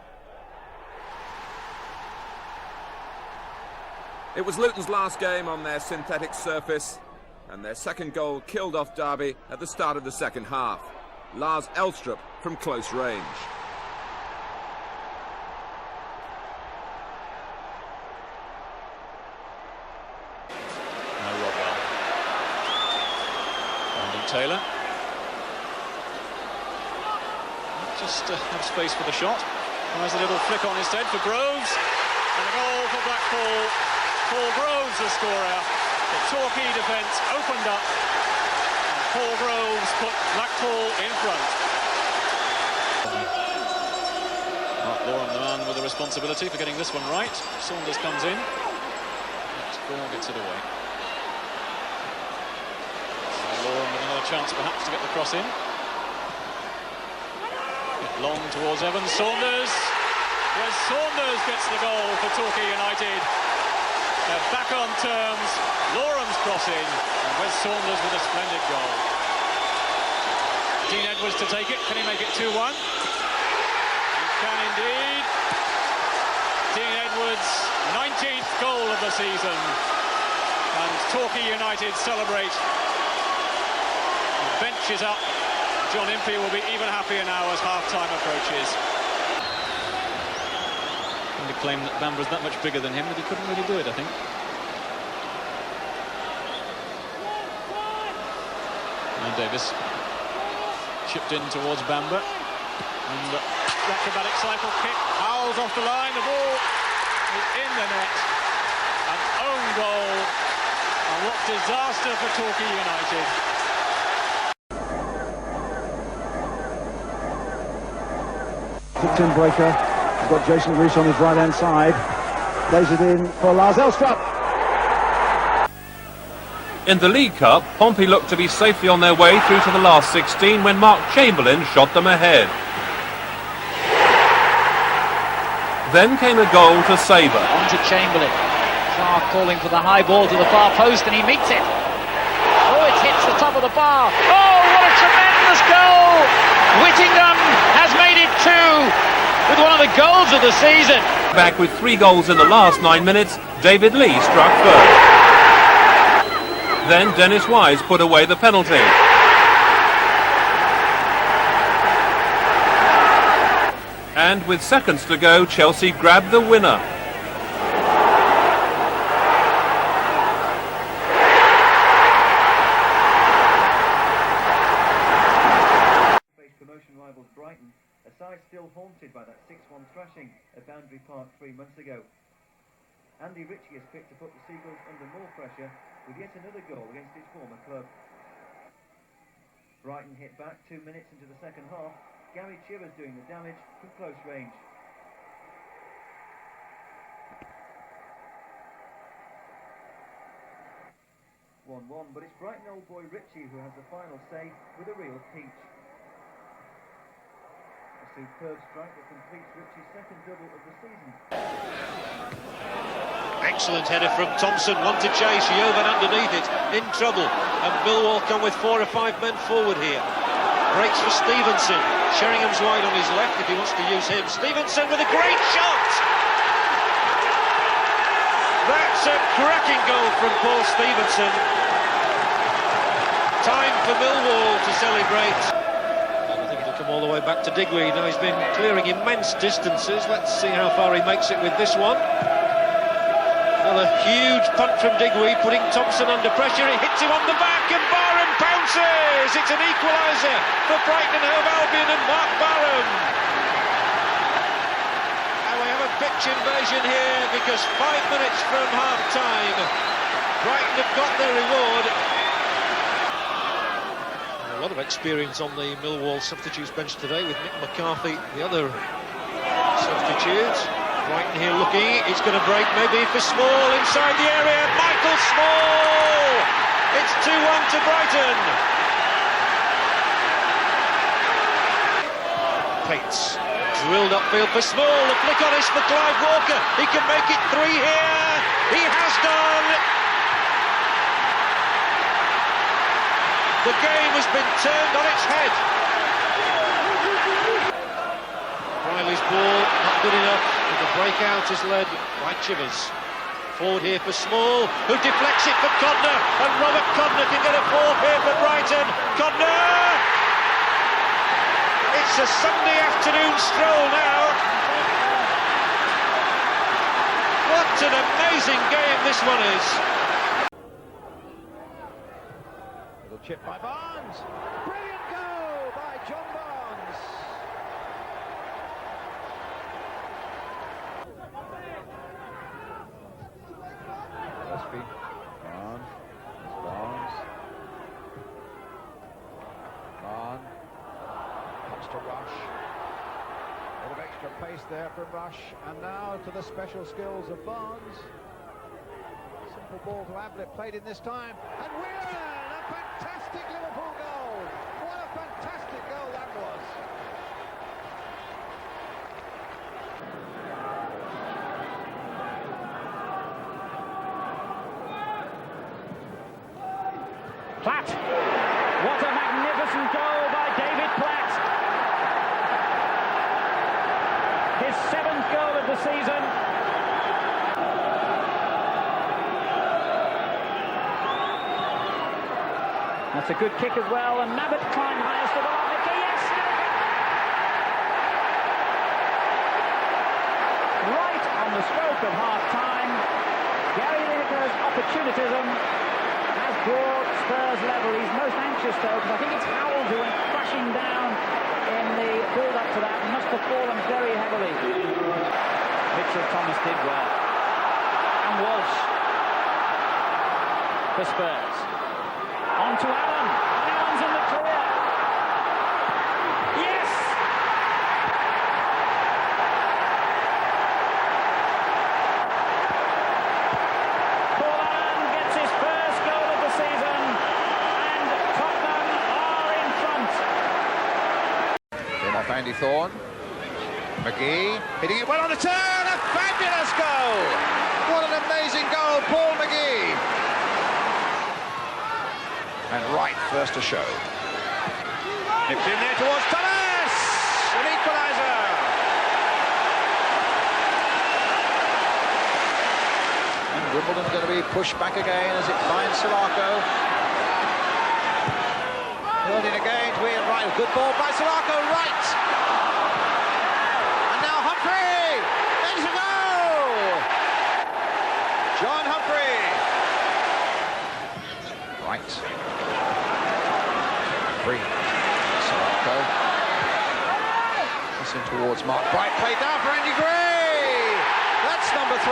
It was Luton's last game on their synthetic surface, and their second goal killed off Derby at the start of the second half. Lars Elstrup from close range. Taylor. just have space for the shot. Has a little flick on instead for Groves, and a goal for Blackpool. Paul Groves the scorer. The Torquay defence opened up, and Paul Groves put Blackpool in front. Mark Loram, the man with the responsibility for getting this one right. Saunders comes in. Ball gets it away. Loram with another chance perhaps to get the cross in. Long towards Evans. Saunders. Wes Saunders gets the goal for Torquay United. They're back on terms. Loram's crossing, and Wes Saunders with a splendid goal. Dean Edwards to take it. Can he make it 2-1? He can indeed. Dean Edwards, 19th goal of the season, and Torquay United celebrate. The bench is up. John Impey will be even happier now as half-time approaches. And to claim that Bambra's that much bigger than him that he couldn't really do it, I think. And Davis chipped in towards Bamba, and acrobatic cycle kick, Howells off the line, the ball is in the net, an own goal, and what disaster for Torquay United. Kicked-in breaker, he's got Jason Rees on his right-hand side, plays it in for Lars Elstrup. In the League Cup, Pompey looked to be safely on their way through to the last 16 when Mark Chamberlain shot them ahead. Then came a goal to Sabre. On to Chamberlain. Clark calling for the high ball to the far post, and he meets it. Oh, it hits the top of the bar. Oh, what a tremendous goal! Whittingham has made it 2 with one of the goals of the season. Back with 3 goals in the last 9 minutes, David Lee struck first. Then Dennis Wise put away the penalty. And with seconds to go, Chelsea grabbed the winner. Promotion rivals Brighton, a side still haunted by that 6-1 thrashing at Boundary Park 3 months ago. Andy Ritchie is quick to put the Seagulls under more pressure with yet another goal against his former club. Brighton hit back 2 minutes into the second half. Gary Chivers doing the damage from close range. But it's Brighton old boy Ritchie who has the final say with a real peach. A superb strike that completes Ritchie's second double of the season. Excellent header from Thompson, one to chase, Yeovan underneath it, in trouble, and Millwall come with 4 or 5 men forward here. Breaks for Stevenson, Sheringham's wide on his left if he wants to use him. Stevenson with a great shot! That's a cracking goal from Paul Stevenson. Time for Millwall to celebrate. And I think it'll come all the way back to Digweed. Now he's been clearing immense distances. Let's see how far he makes it with this one. Another huge punt from Digweed, putting Thompson under pressure. It hits him on the back, and Barham pounces! It's an equaliser for Brighton and Hove Albion and Mark Barham. And we have a pitch invasion here because 5 minutes from half-time, Brighton have got their reward. A lot of experience on the Millwall substitutes bench today with Nick McCarthy, the other substitute. Brighton here looking, it's going to break maybe for Small inside the area. Michael Small! It's 2-1 to Brighton. Pates drilled upfield for Small. The flick on is for Clive Walker. He can make it 3 here. He has done. The game has been turned on its head. Riley's ball not good enough. The breakout is led by Chivers. Forward here for Small, who deflects it for Codner, and Robert Codner can get a fourth here for Brighton. Codner! It's a Sunday afternoon stroll now. What an amazing game this one is. Little chip by Barnes. Brilliant goal by John Barnes. Gillespie. Barnes. Barnes. Barnes. Comes to Rush. A bit of extra pace there from Rush. And now to the special skills of Barnes. Simple ball to Ablett, played in this time. And Whelan! A fantastic Liverpool goal! What a fantastic goal that was! Platt. What a magnificent goal by David Platt. His 7th goal of the season. That's a good kick as well, and Nabbit climbed highest of all. Yes! Right on the stroke of half-time, Gary Lineker's opportunism has brought Spurs level. He's most anxious though, because I think it's Howells who went crashing down in the build-up to that and must have fallen very heavily. Mitchell Thomas did well. And Walsh for Spurs. On to Allen. Allen's in the clear. Yes! Paul Allen gets his first goal of the season, and Tottenham are in front. Came off Andy Thorne. McGee hitting it well on the turn. A fabulous goal! What an amazing goal, Paul McGee. And Wright first to show. Nipped in there towards Thomas! An equaliser! And Wimbledon going to be pushed back again as it finds Silako. Held in again to Ian Wright. Good ball by Silako. Wright! And now Humphrey! There's a goal! John Humphrey! Wright. Free. Silako. Passing towards Mark Bright. Played down for Andy Gray. That's number 3.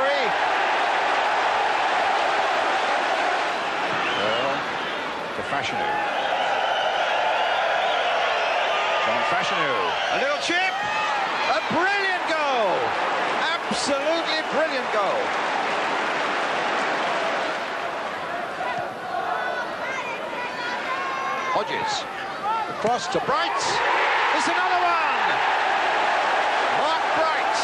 Earl to Fashanu. John Fashanu. A little chip. A brilliant goal. Absolutely brilliant goal. Hodges. Across to Bright. It's another one. Mark Bright.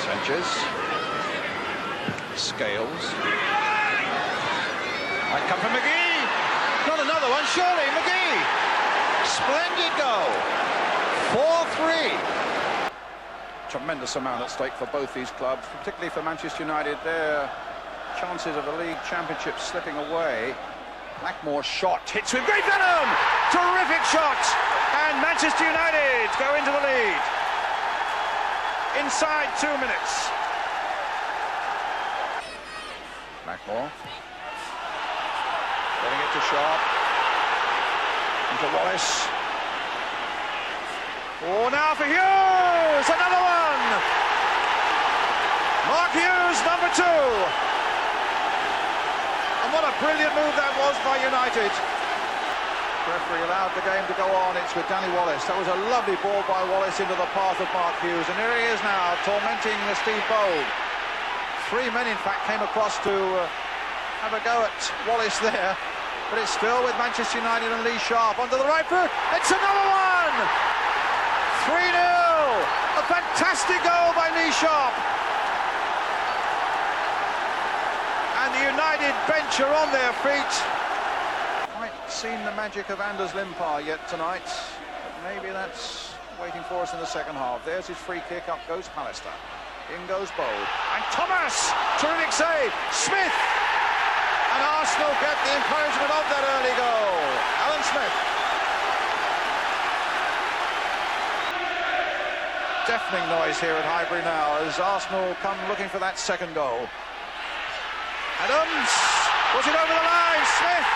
Sanchez. Scales. Might come from McGee. Not another one, surely. McGee. Splendid goal. 4-3. Tremendous amount at stake for both these clubs, particularly for Manchester United. Their chances of the league championship slipping away. Blackmore's shot hits with great venom. Terrific shot, and Manchester United go into the lead inside 2 minutes. Blackmore getting it to Sharp, into Wallace. Oh, now for Hughes, another one. Mark Hughes, number 2. What a brilliant move that was by United. Referee allowed the game to go on. It's with Danny Wallace. That was a lovely ball by Wallace into the path of Mark Hughes. And here he is now, tormenting Steve Bold. 3 men, in fact, came across to have a go at Wallace there. But it's still with Manchester United and Lee Sharp. Onto the right foot. It's another one! 3-0. A fantastic goal by Lee Sharp. And the United bench are on their feet. Quite seen the magic of Anders Limpar yet tonight, but maybe that's waiting for us in the second half. There's his free kick, up goes Pallister. In goes Bold. And Thomas! Terrific save! Smith! And Arsenal get the encouragement of that early goal. Alan Smith. Deafening noise here at Highbury now as Arsenal come looking for that second goal. Adams, puts it over the line, Smith.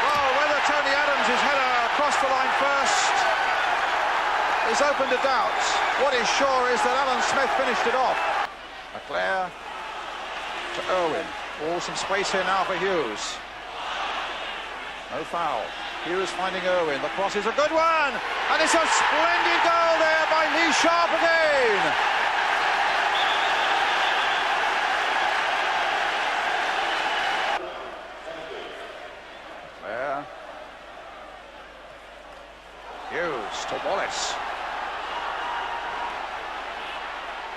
Well, whether Tony Adams' header across the line first is open to doubt. What is sure is that Alan Smith finished it off. McClare to Irwin. Oh, some space here now for Hughes. No foul. Hughes finding Irwin. The cross is a good one. And it's a splendid goal there by Lee Sharp again. There. Hughes to Wallace.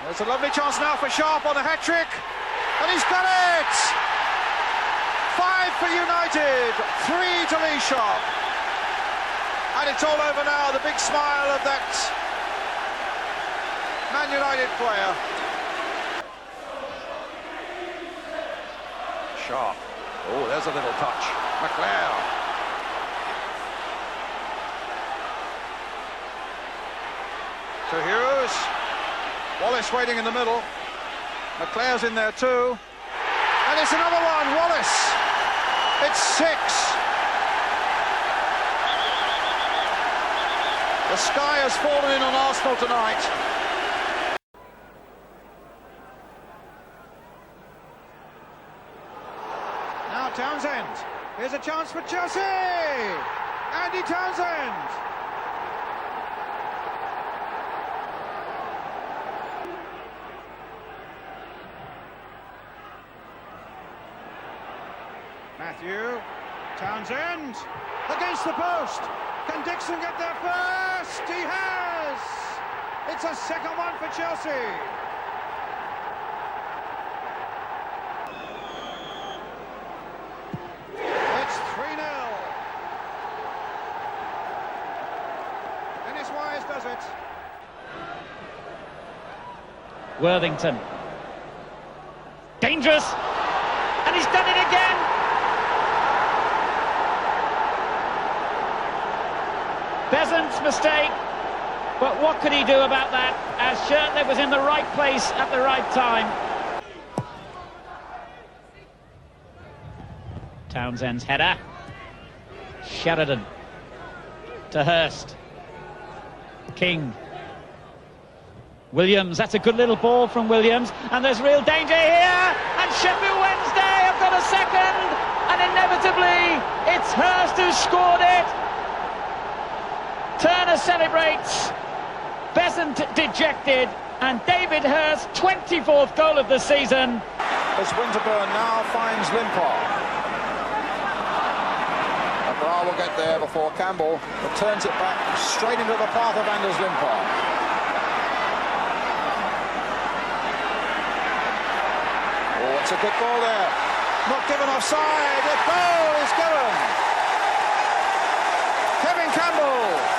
There's a lovely chance now for Sharp on a hat-trick. And he's got it! 5 for United, 3 to Lee Sharp. And it's all over now, the big smile of that Man United player. Sharp. Oh, there's a little touch. McClare. To Hughes. Wallace waiting in the middle. McClare's in there too. And it's another one, Wallace. It's 6. The sky has fallen in on Arsenal tonight. Now Townsend. Here's a chance for Chelsea. Andy Townsend. Matthew, Townsend, against the post. Can Dixon get there first? He has! It's a second one for Chelsea. It's 3-0. Dennis Wise does it. Worthington. Dangerous! And he's done it again! Besant's mistake, but what could he do about that, as Shirtley was in the right place at the right time. Townsend's header. Sheridan to Hurst. King. Williams, that's a good little ball from Williams, and there's real danger here, and Sheffield Wednesday have got a second, and inevitably it's Hurst who scored it. Turner celebrates, Besant dejected, and David Hurst, 24th goal of the season. As Winterburn now finds Limpar. McGrath will get there before Campbell, but turns it back straight into the path of Anders Limpar. Oh, it's a good ball there. Not given offside, the goal is given. Kevin Campbell.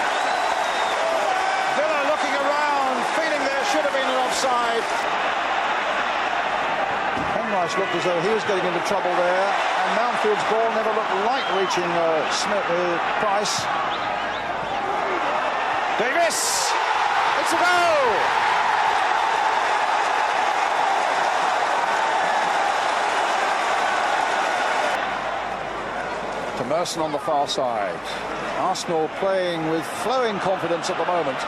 Should have been an offside. Penrice looked as though he was getting into trouble there, and Mountfield's ball never looked like reaching Price. Davis! It's a goal! To Merson on the far side. Arsenal playing with flowing confidence at the moment.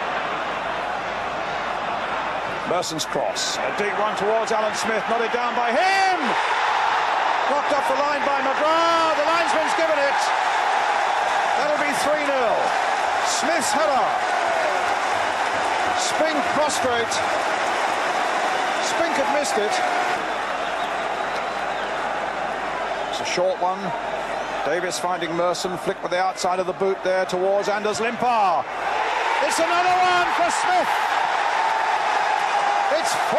Merson's cross, a deep one towards Alan Smith, nodded down by him! Knocked off the line by McGrath, the linesman's given it! That'll be 3-0. Smith's header. Spink prostrate. Spink had missed it. It's a short one. Davis finding Merson, flick with the outside of the boot there towards Anders Limpar. It's another one for Smith! It's 4-0.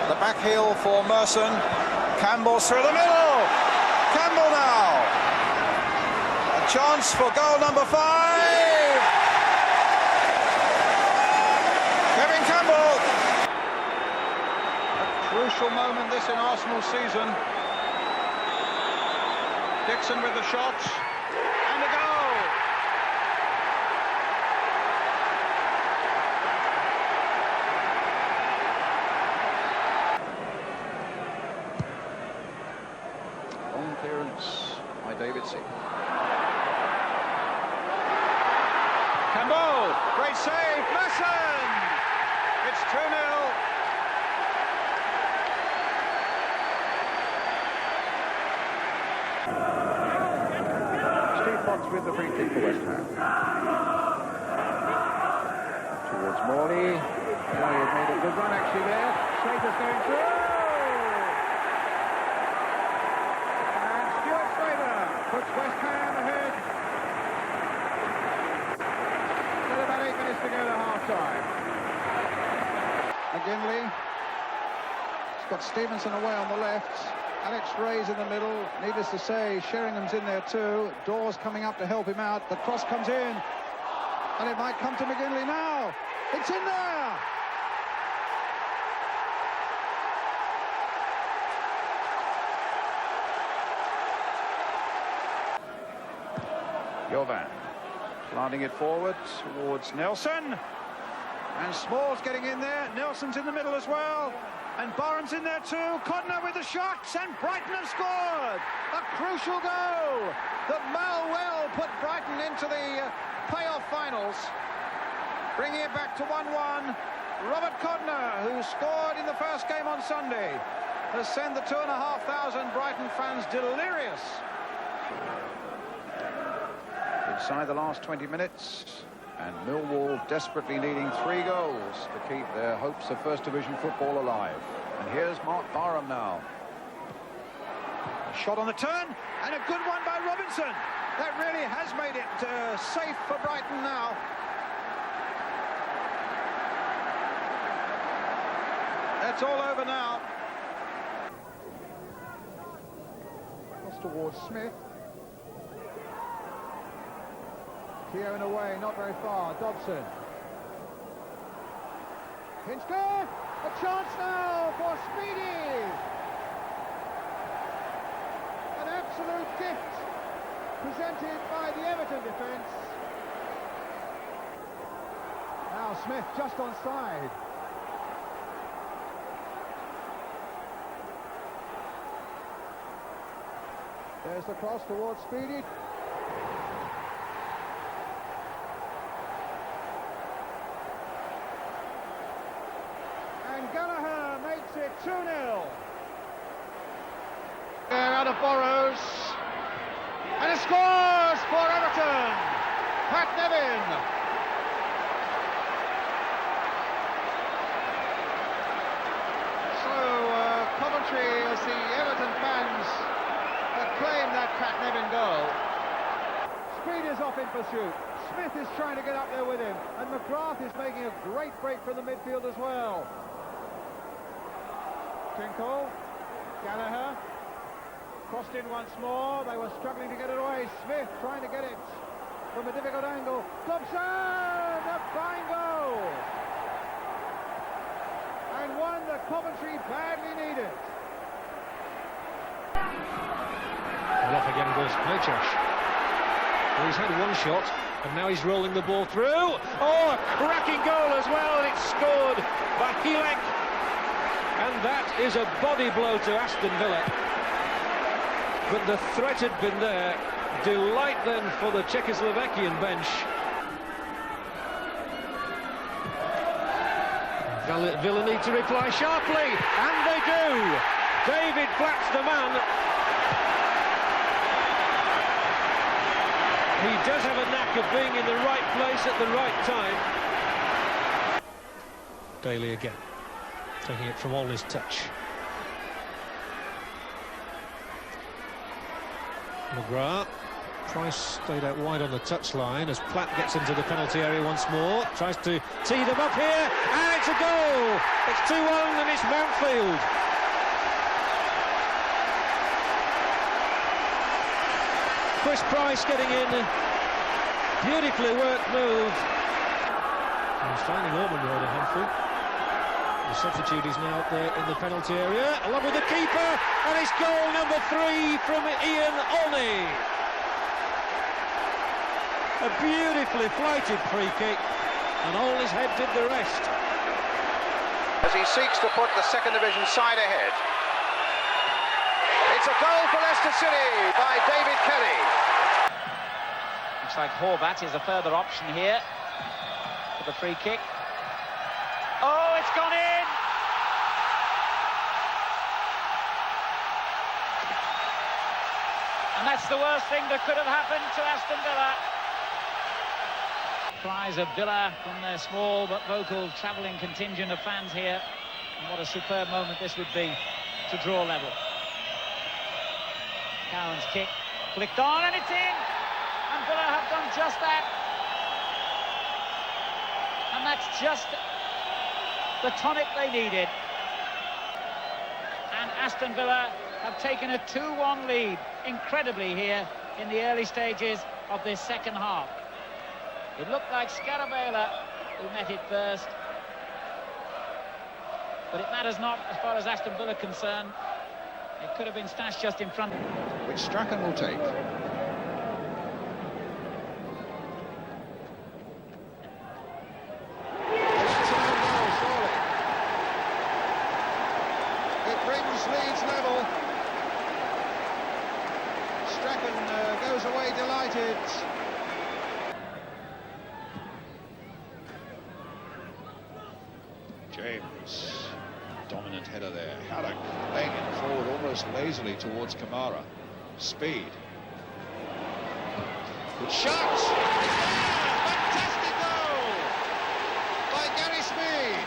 The back heel for Merson. Campbell's through the middle. Campbell now. A chance for goal number 5. Kevin Campbell. A crucial moment this in Arsenal season. Dixon with the shot. And a goal. Clearance by Davidson. Campbell, great save, Blesson! It's 2-0. Steve Potts with the free kick for West Ham. Towards Morley. Oh, he made a good run actually there. Slater's going through. And Stuart Slater puts West Ham ahead. Still about 8 minutes to go to half-time. McGinley. He's got Stevenson away on the left. Alex Ray's in the middle. Needless to say, Sheringham's in there too. Dawes coming up to help him out. The cross comes in. And it might come to McGinley now. It's in there! Jovan planting it forward towards Nelson. And Small's getting in there. Nelson's in the middle as well. And Barnes in there too. Codner with the shots, and Brighton have scored! A crucial goal that well put Brighton into the playoff finals. Bringing it back to 1-1. Robert Codner, who scored in the first game on Sunday, has sent the 2,500 Brighton fans delirious. Inside the last 20 minutes, and Millwall desperately needing 3 goals to keep their hopes of First Division football alive. And here's Mark Barham now. A shot on the turn, and a good one by Robinson. That really has made it safe for Brighton now. That's all over now. Cross towards Smith. Keown away, not very far. Dobson. Hinchcliffe! A chance now for Speedy! An absolute gift presented by the Everton defence. Now Smith just onside. There's the cross towards Speedy. And Gallagher makes it 2-0. Out of Burrows. And he scores for Everton. Pat Nevin. So Coventry, as the Everton fans acclaim that Pat Nevin goal. Speed is off in pursuit. Smith is trying to get up there with him, and McGrath is making a great break from the midfield as well. Tinkle, Gallagher, crossed in once more. They were struggling to get it away. Smith trying to get it from a difficult angle. Dobson, a fine goal, and one that Coventry badly needed. Well, off again goes Pécsi. Well, he's had one shot, and now he's rolling the ball through. Oh, cracking goal as well, and it's scored by Hilek. And that is a body blow to Aston Villa. But the threat had been there. Delight then for the Czechoslovakian bench. Villa need to reply sharply, and they do. David Platt's the man. He does have a knack of being in the right place at the right time. Daly again, taking it from all his touch. McGrath. Price stayed out wide on the touchline as Platt gets into the penalty area once more. Tries to tee them up here, and it's a goal! It's 2-1 and it's Mountfield. Chris Price getting in. Beautifully worked move. He's finding Ormond Road a handful. The substitute is now up there in the penalty area, along with the keeper, and it's goal number 3 from Ian Olney. A beautifully flighted free kick, and Olney's head did the rest. As he seeks to put the second division side ahead. It's a goal for Leicester City by David Kelly. Looks like Horvat is a further option here for the free kick. Oh, it's gone in! And that's the worst thing that could have happened to Aston Villa. Cries of Villa from their small but vocal travelling contingent of fans here. And what a superb moment this would be to draw level. Cowan's kick flicked on and it's in! And Villa have done just that. And that's just the tonic they needed. And Aston Villa have taken a 2-1 lead, incredibly, here in the early stages of this second half. It looked like Scarabella who met it first. But it matters not as far as Aston Villa are concerned. It could have been stashed just in front. Which Strachan will take. Leeds level. Strachan goes away delighted. James, dominant header there. Halleck laying it forward almost lazily towards Kamara. Speed. Good shot! Fantastic goal by Gary Speed.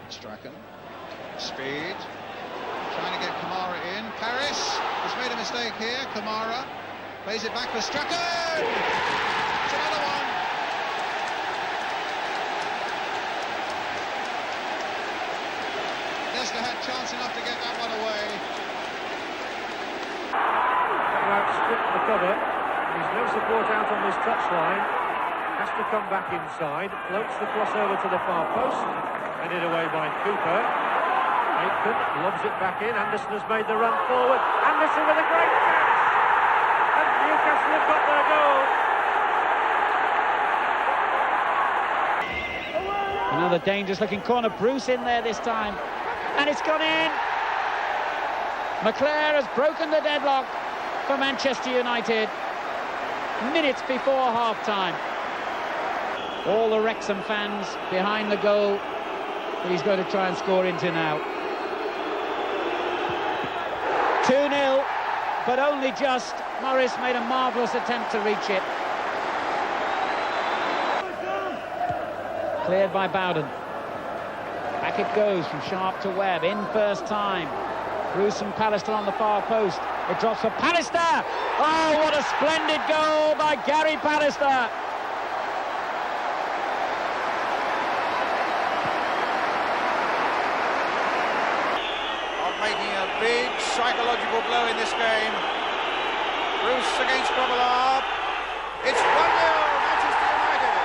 Strachan, Speed, trying to get Kamara in. Paris has made a mistake here. Kamara plays it back for Strachan. It's another one. Leicester had chance enough to get that one away. Outstripped the cover. There's no support out on this touchline. Has to come back inside. Floats the crossover to the far post. Headed away by Cooper. Aitken lobs it back in. Anderson has made the run forward. Anderson with a great chance. And Newcastle have got their goal. Another dangerous-looking corner. Bruce in there this time. And it's gone in. McClare has broken the deadlock for Manchester United. Minutes before half-time. All the Wrexham fans behind the goal that he's going to try and score into now. 2-0, but only just. Morris made a marvellous attempt to reach it. Cleared by Bowden. Back it goes from Sharp to Webb, in first time. Bruce and Pallister on the far post. It drops for Pallister! Oh, what a splendid goal by Gary Pallister! Making a big psychological blow in this game. Bruce against Grobbelaar. It's 1-0 Manchester United.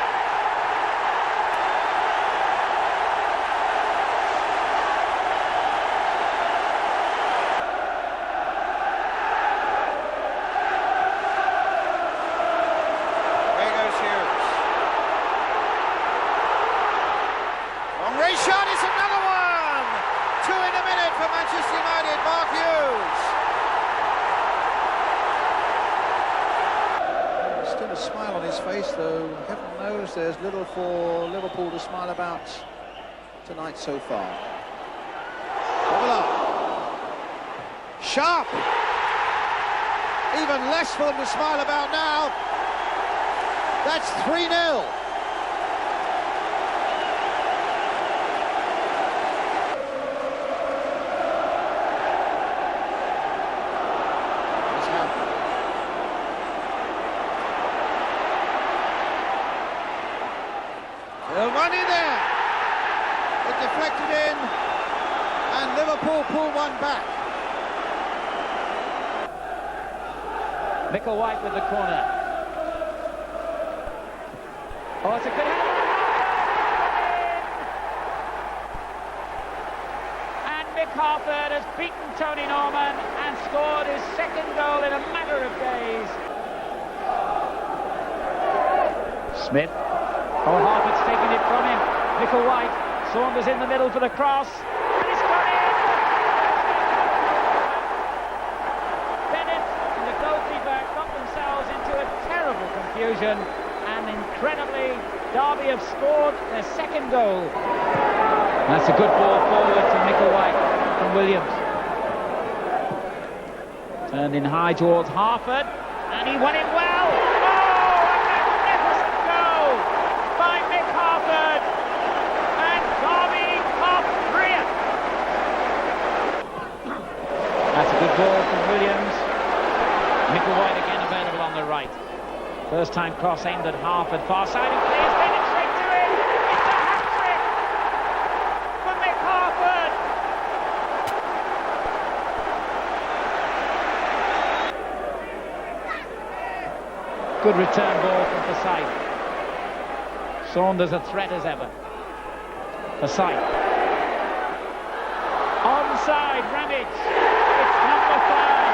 There goes Hughes. Long range shot, it's another one. 2 in a minute for Manchester United, Mark Hughes. Still a smile on his face, though heaven knows there's little for Liverpool to smile about tonight so far. Sharp! Even less for them to smile about now. That's 3-0. They'll run in there. It deflected in, and Liverpool pull one back. Micklewhite with the corner. Oh, it's a good header. And Mick Harford has beaten Tony Norman and scored his second goal in a matter of days. Smith. Oh, Harford's taken it from him. Michael White, Saunders in the middle for the cross, and it's gone in! Bennett and the goalkeeper got themselves into a terrible confusion, and incredibly, Derby have scored their second goal. That's a good ball forward to Michael White from Williams. Turned in high towards Harford, and he won it well. Oh, a magnificent goal by Mick Harford, and Derby are brilliant. That's a good ball from Williams. Michael White again available on the right. First time cross aimed at Harford, far side, and clears Bennett straight to it. It's a hat-trick for Mick Harford. Good return ball from Forsyth. Saunders a threat as ever. Forsyth. Onside, Ramage. It's number 5.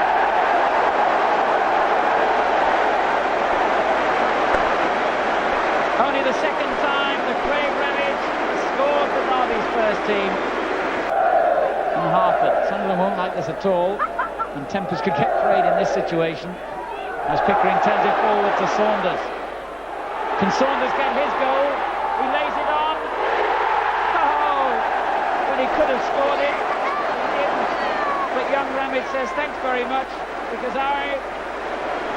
Only the second time that Craig Ramage has scored for Derby's first team. And Harford. Sunderland won't like this at all, and tempers could get frayed in this situation as Pickering turns it forward to Saunders. Can Saunders get his goal? He lays it on. Oh! When he could have scored it, he didn't. But young Ramage says thanks very much, because I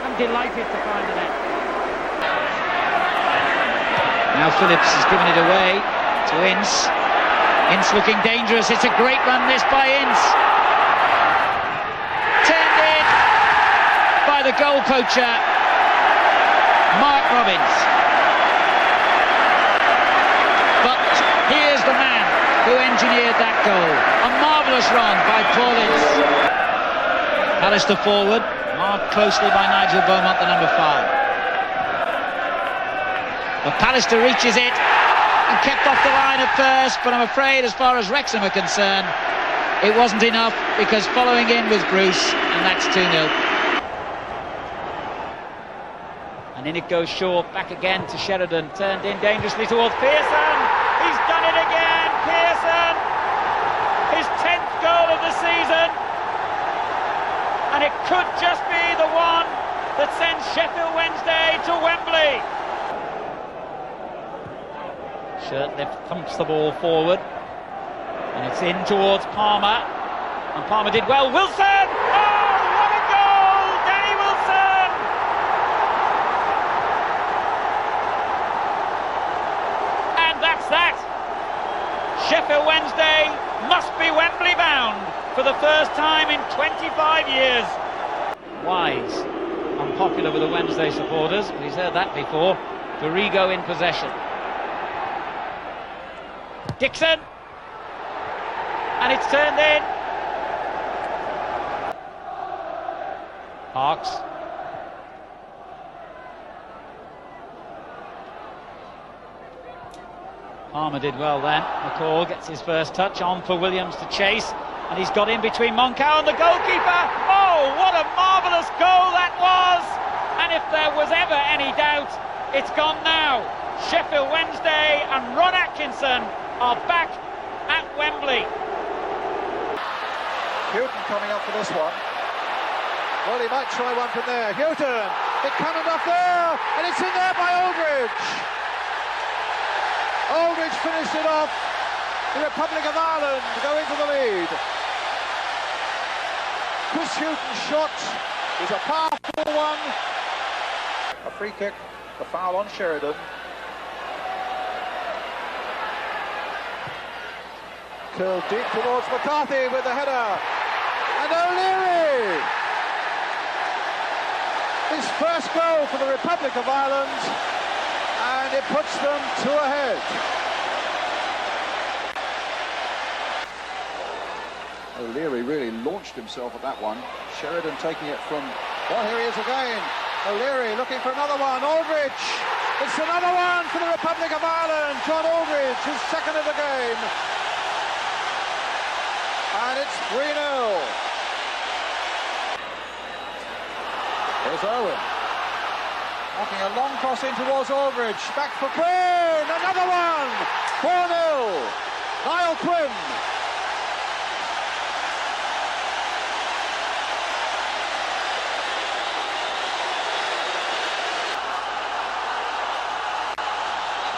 am delighted to find the net. Now Phillips has given it away to Ince. Ince looking dangerous. It's a great run this by Ince. Turned in by the goal poacher, Mark Robbins. But here's the man who engineered that goal. A marvellous run by Paul Ince. Pallister forward, marked closely by Nigel Beaumont, the number 5. But Pallister reaches it and kept off the line at first, but I'm afraid as far as Wrexham are concerned, it wasn't enough, because following in was Bruce, and that's 2-0. And in it goes Shaw, back again to Sheridan, turned in dangerously towards Pearson. He's done it again, Pearson! His 10th goal of the season, and it could just be the one that sends Sheffield Wednesday to Wembley. Shirtliff thumps the ball forward, and it's in towards Palmer, and Palmer did well. Wilson! Oh, what a goal! Danny Wilson! And that's that. Sheffield Wednesday must be Wembley bound for the first time in 25 years. Wise, unpopular with the Wednesday supporters, but he's heard that before. Dorigo in possession. Dixon, and it's turned in. Parks. Palmer did well then. McCall gets his first touch, on for Williams to chase, and he's got in between Moncau and the goalkeeper. Oh, what a marvellous goal that was! And if there was ever any doubt, it's gone now. Sheffield Wednesday and Ron Atkinson are back at Wembley. Houghton coming up for this one. Well, he might try one from there. Houghton, it cannoned off there, and it's in there by Aldridge. Aldridge finished it off. The Republic of Ireland go into the lead. Chris Houghton's shot is a powerful one. A free kick, the foul on Sheridan. Curled deep towards McCarthy with the header, and O'Leary, his first goal for the Republic of Ireland, and it puts them 2 ahead. O'Leary really launched himself at that one. Sheridan taking it from, well, here he is again. O'Leary looking for another one. Aldridge, it's another one for the Republic of Ireland. John Aldridge, his second of the game. And it's 3-0. There's Owen. Knocking a long cross in towards Aldridge. Back for Quinn. Another one. 4-0. Niall Quinn.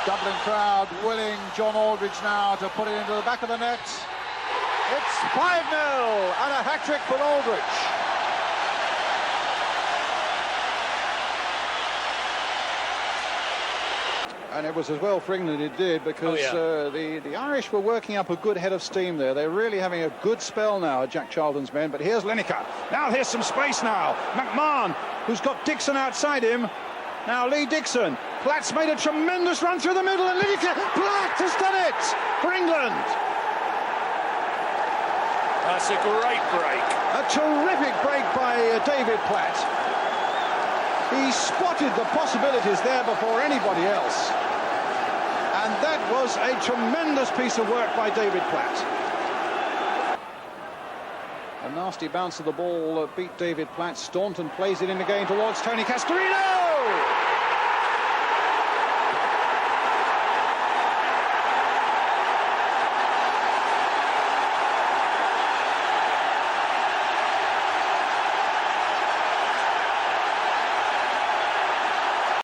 Dublin crowd willing John Aldridge now to put it into the back of the net. It's 5-0 and a hat-trick for Aldridge. And it was as well for England it did, because the Irish were working up a good head of steam there. They're really having a good spell now, Jack Charlton's men. But here's Lineker. Now here's some space now. McMahon, who's got Dixon outside him. Now Lee Dixon. Platt's made a tremendous run through the middle, and Lineker. Platt has done it for England. That's a great break. A terrific break by David Platt. He spotted the possibilities there before anybody else. And that was a tremendous piece of work by David Platt. A nasty bounce of the ball beat David Platt. Staunton plays it in again towards Tony Castorino.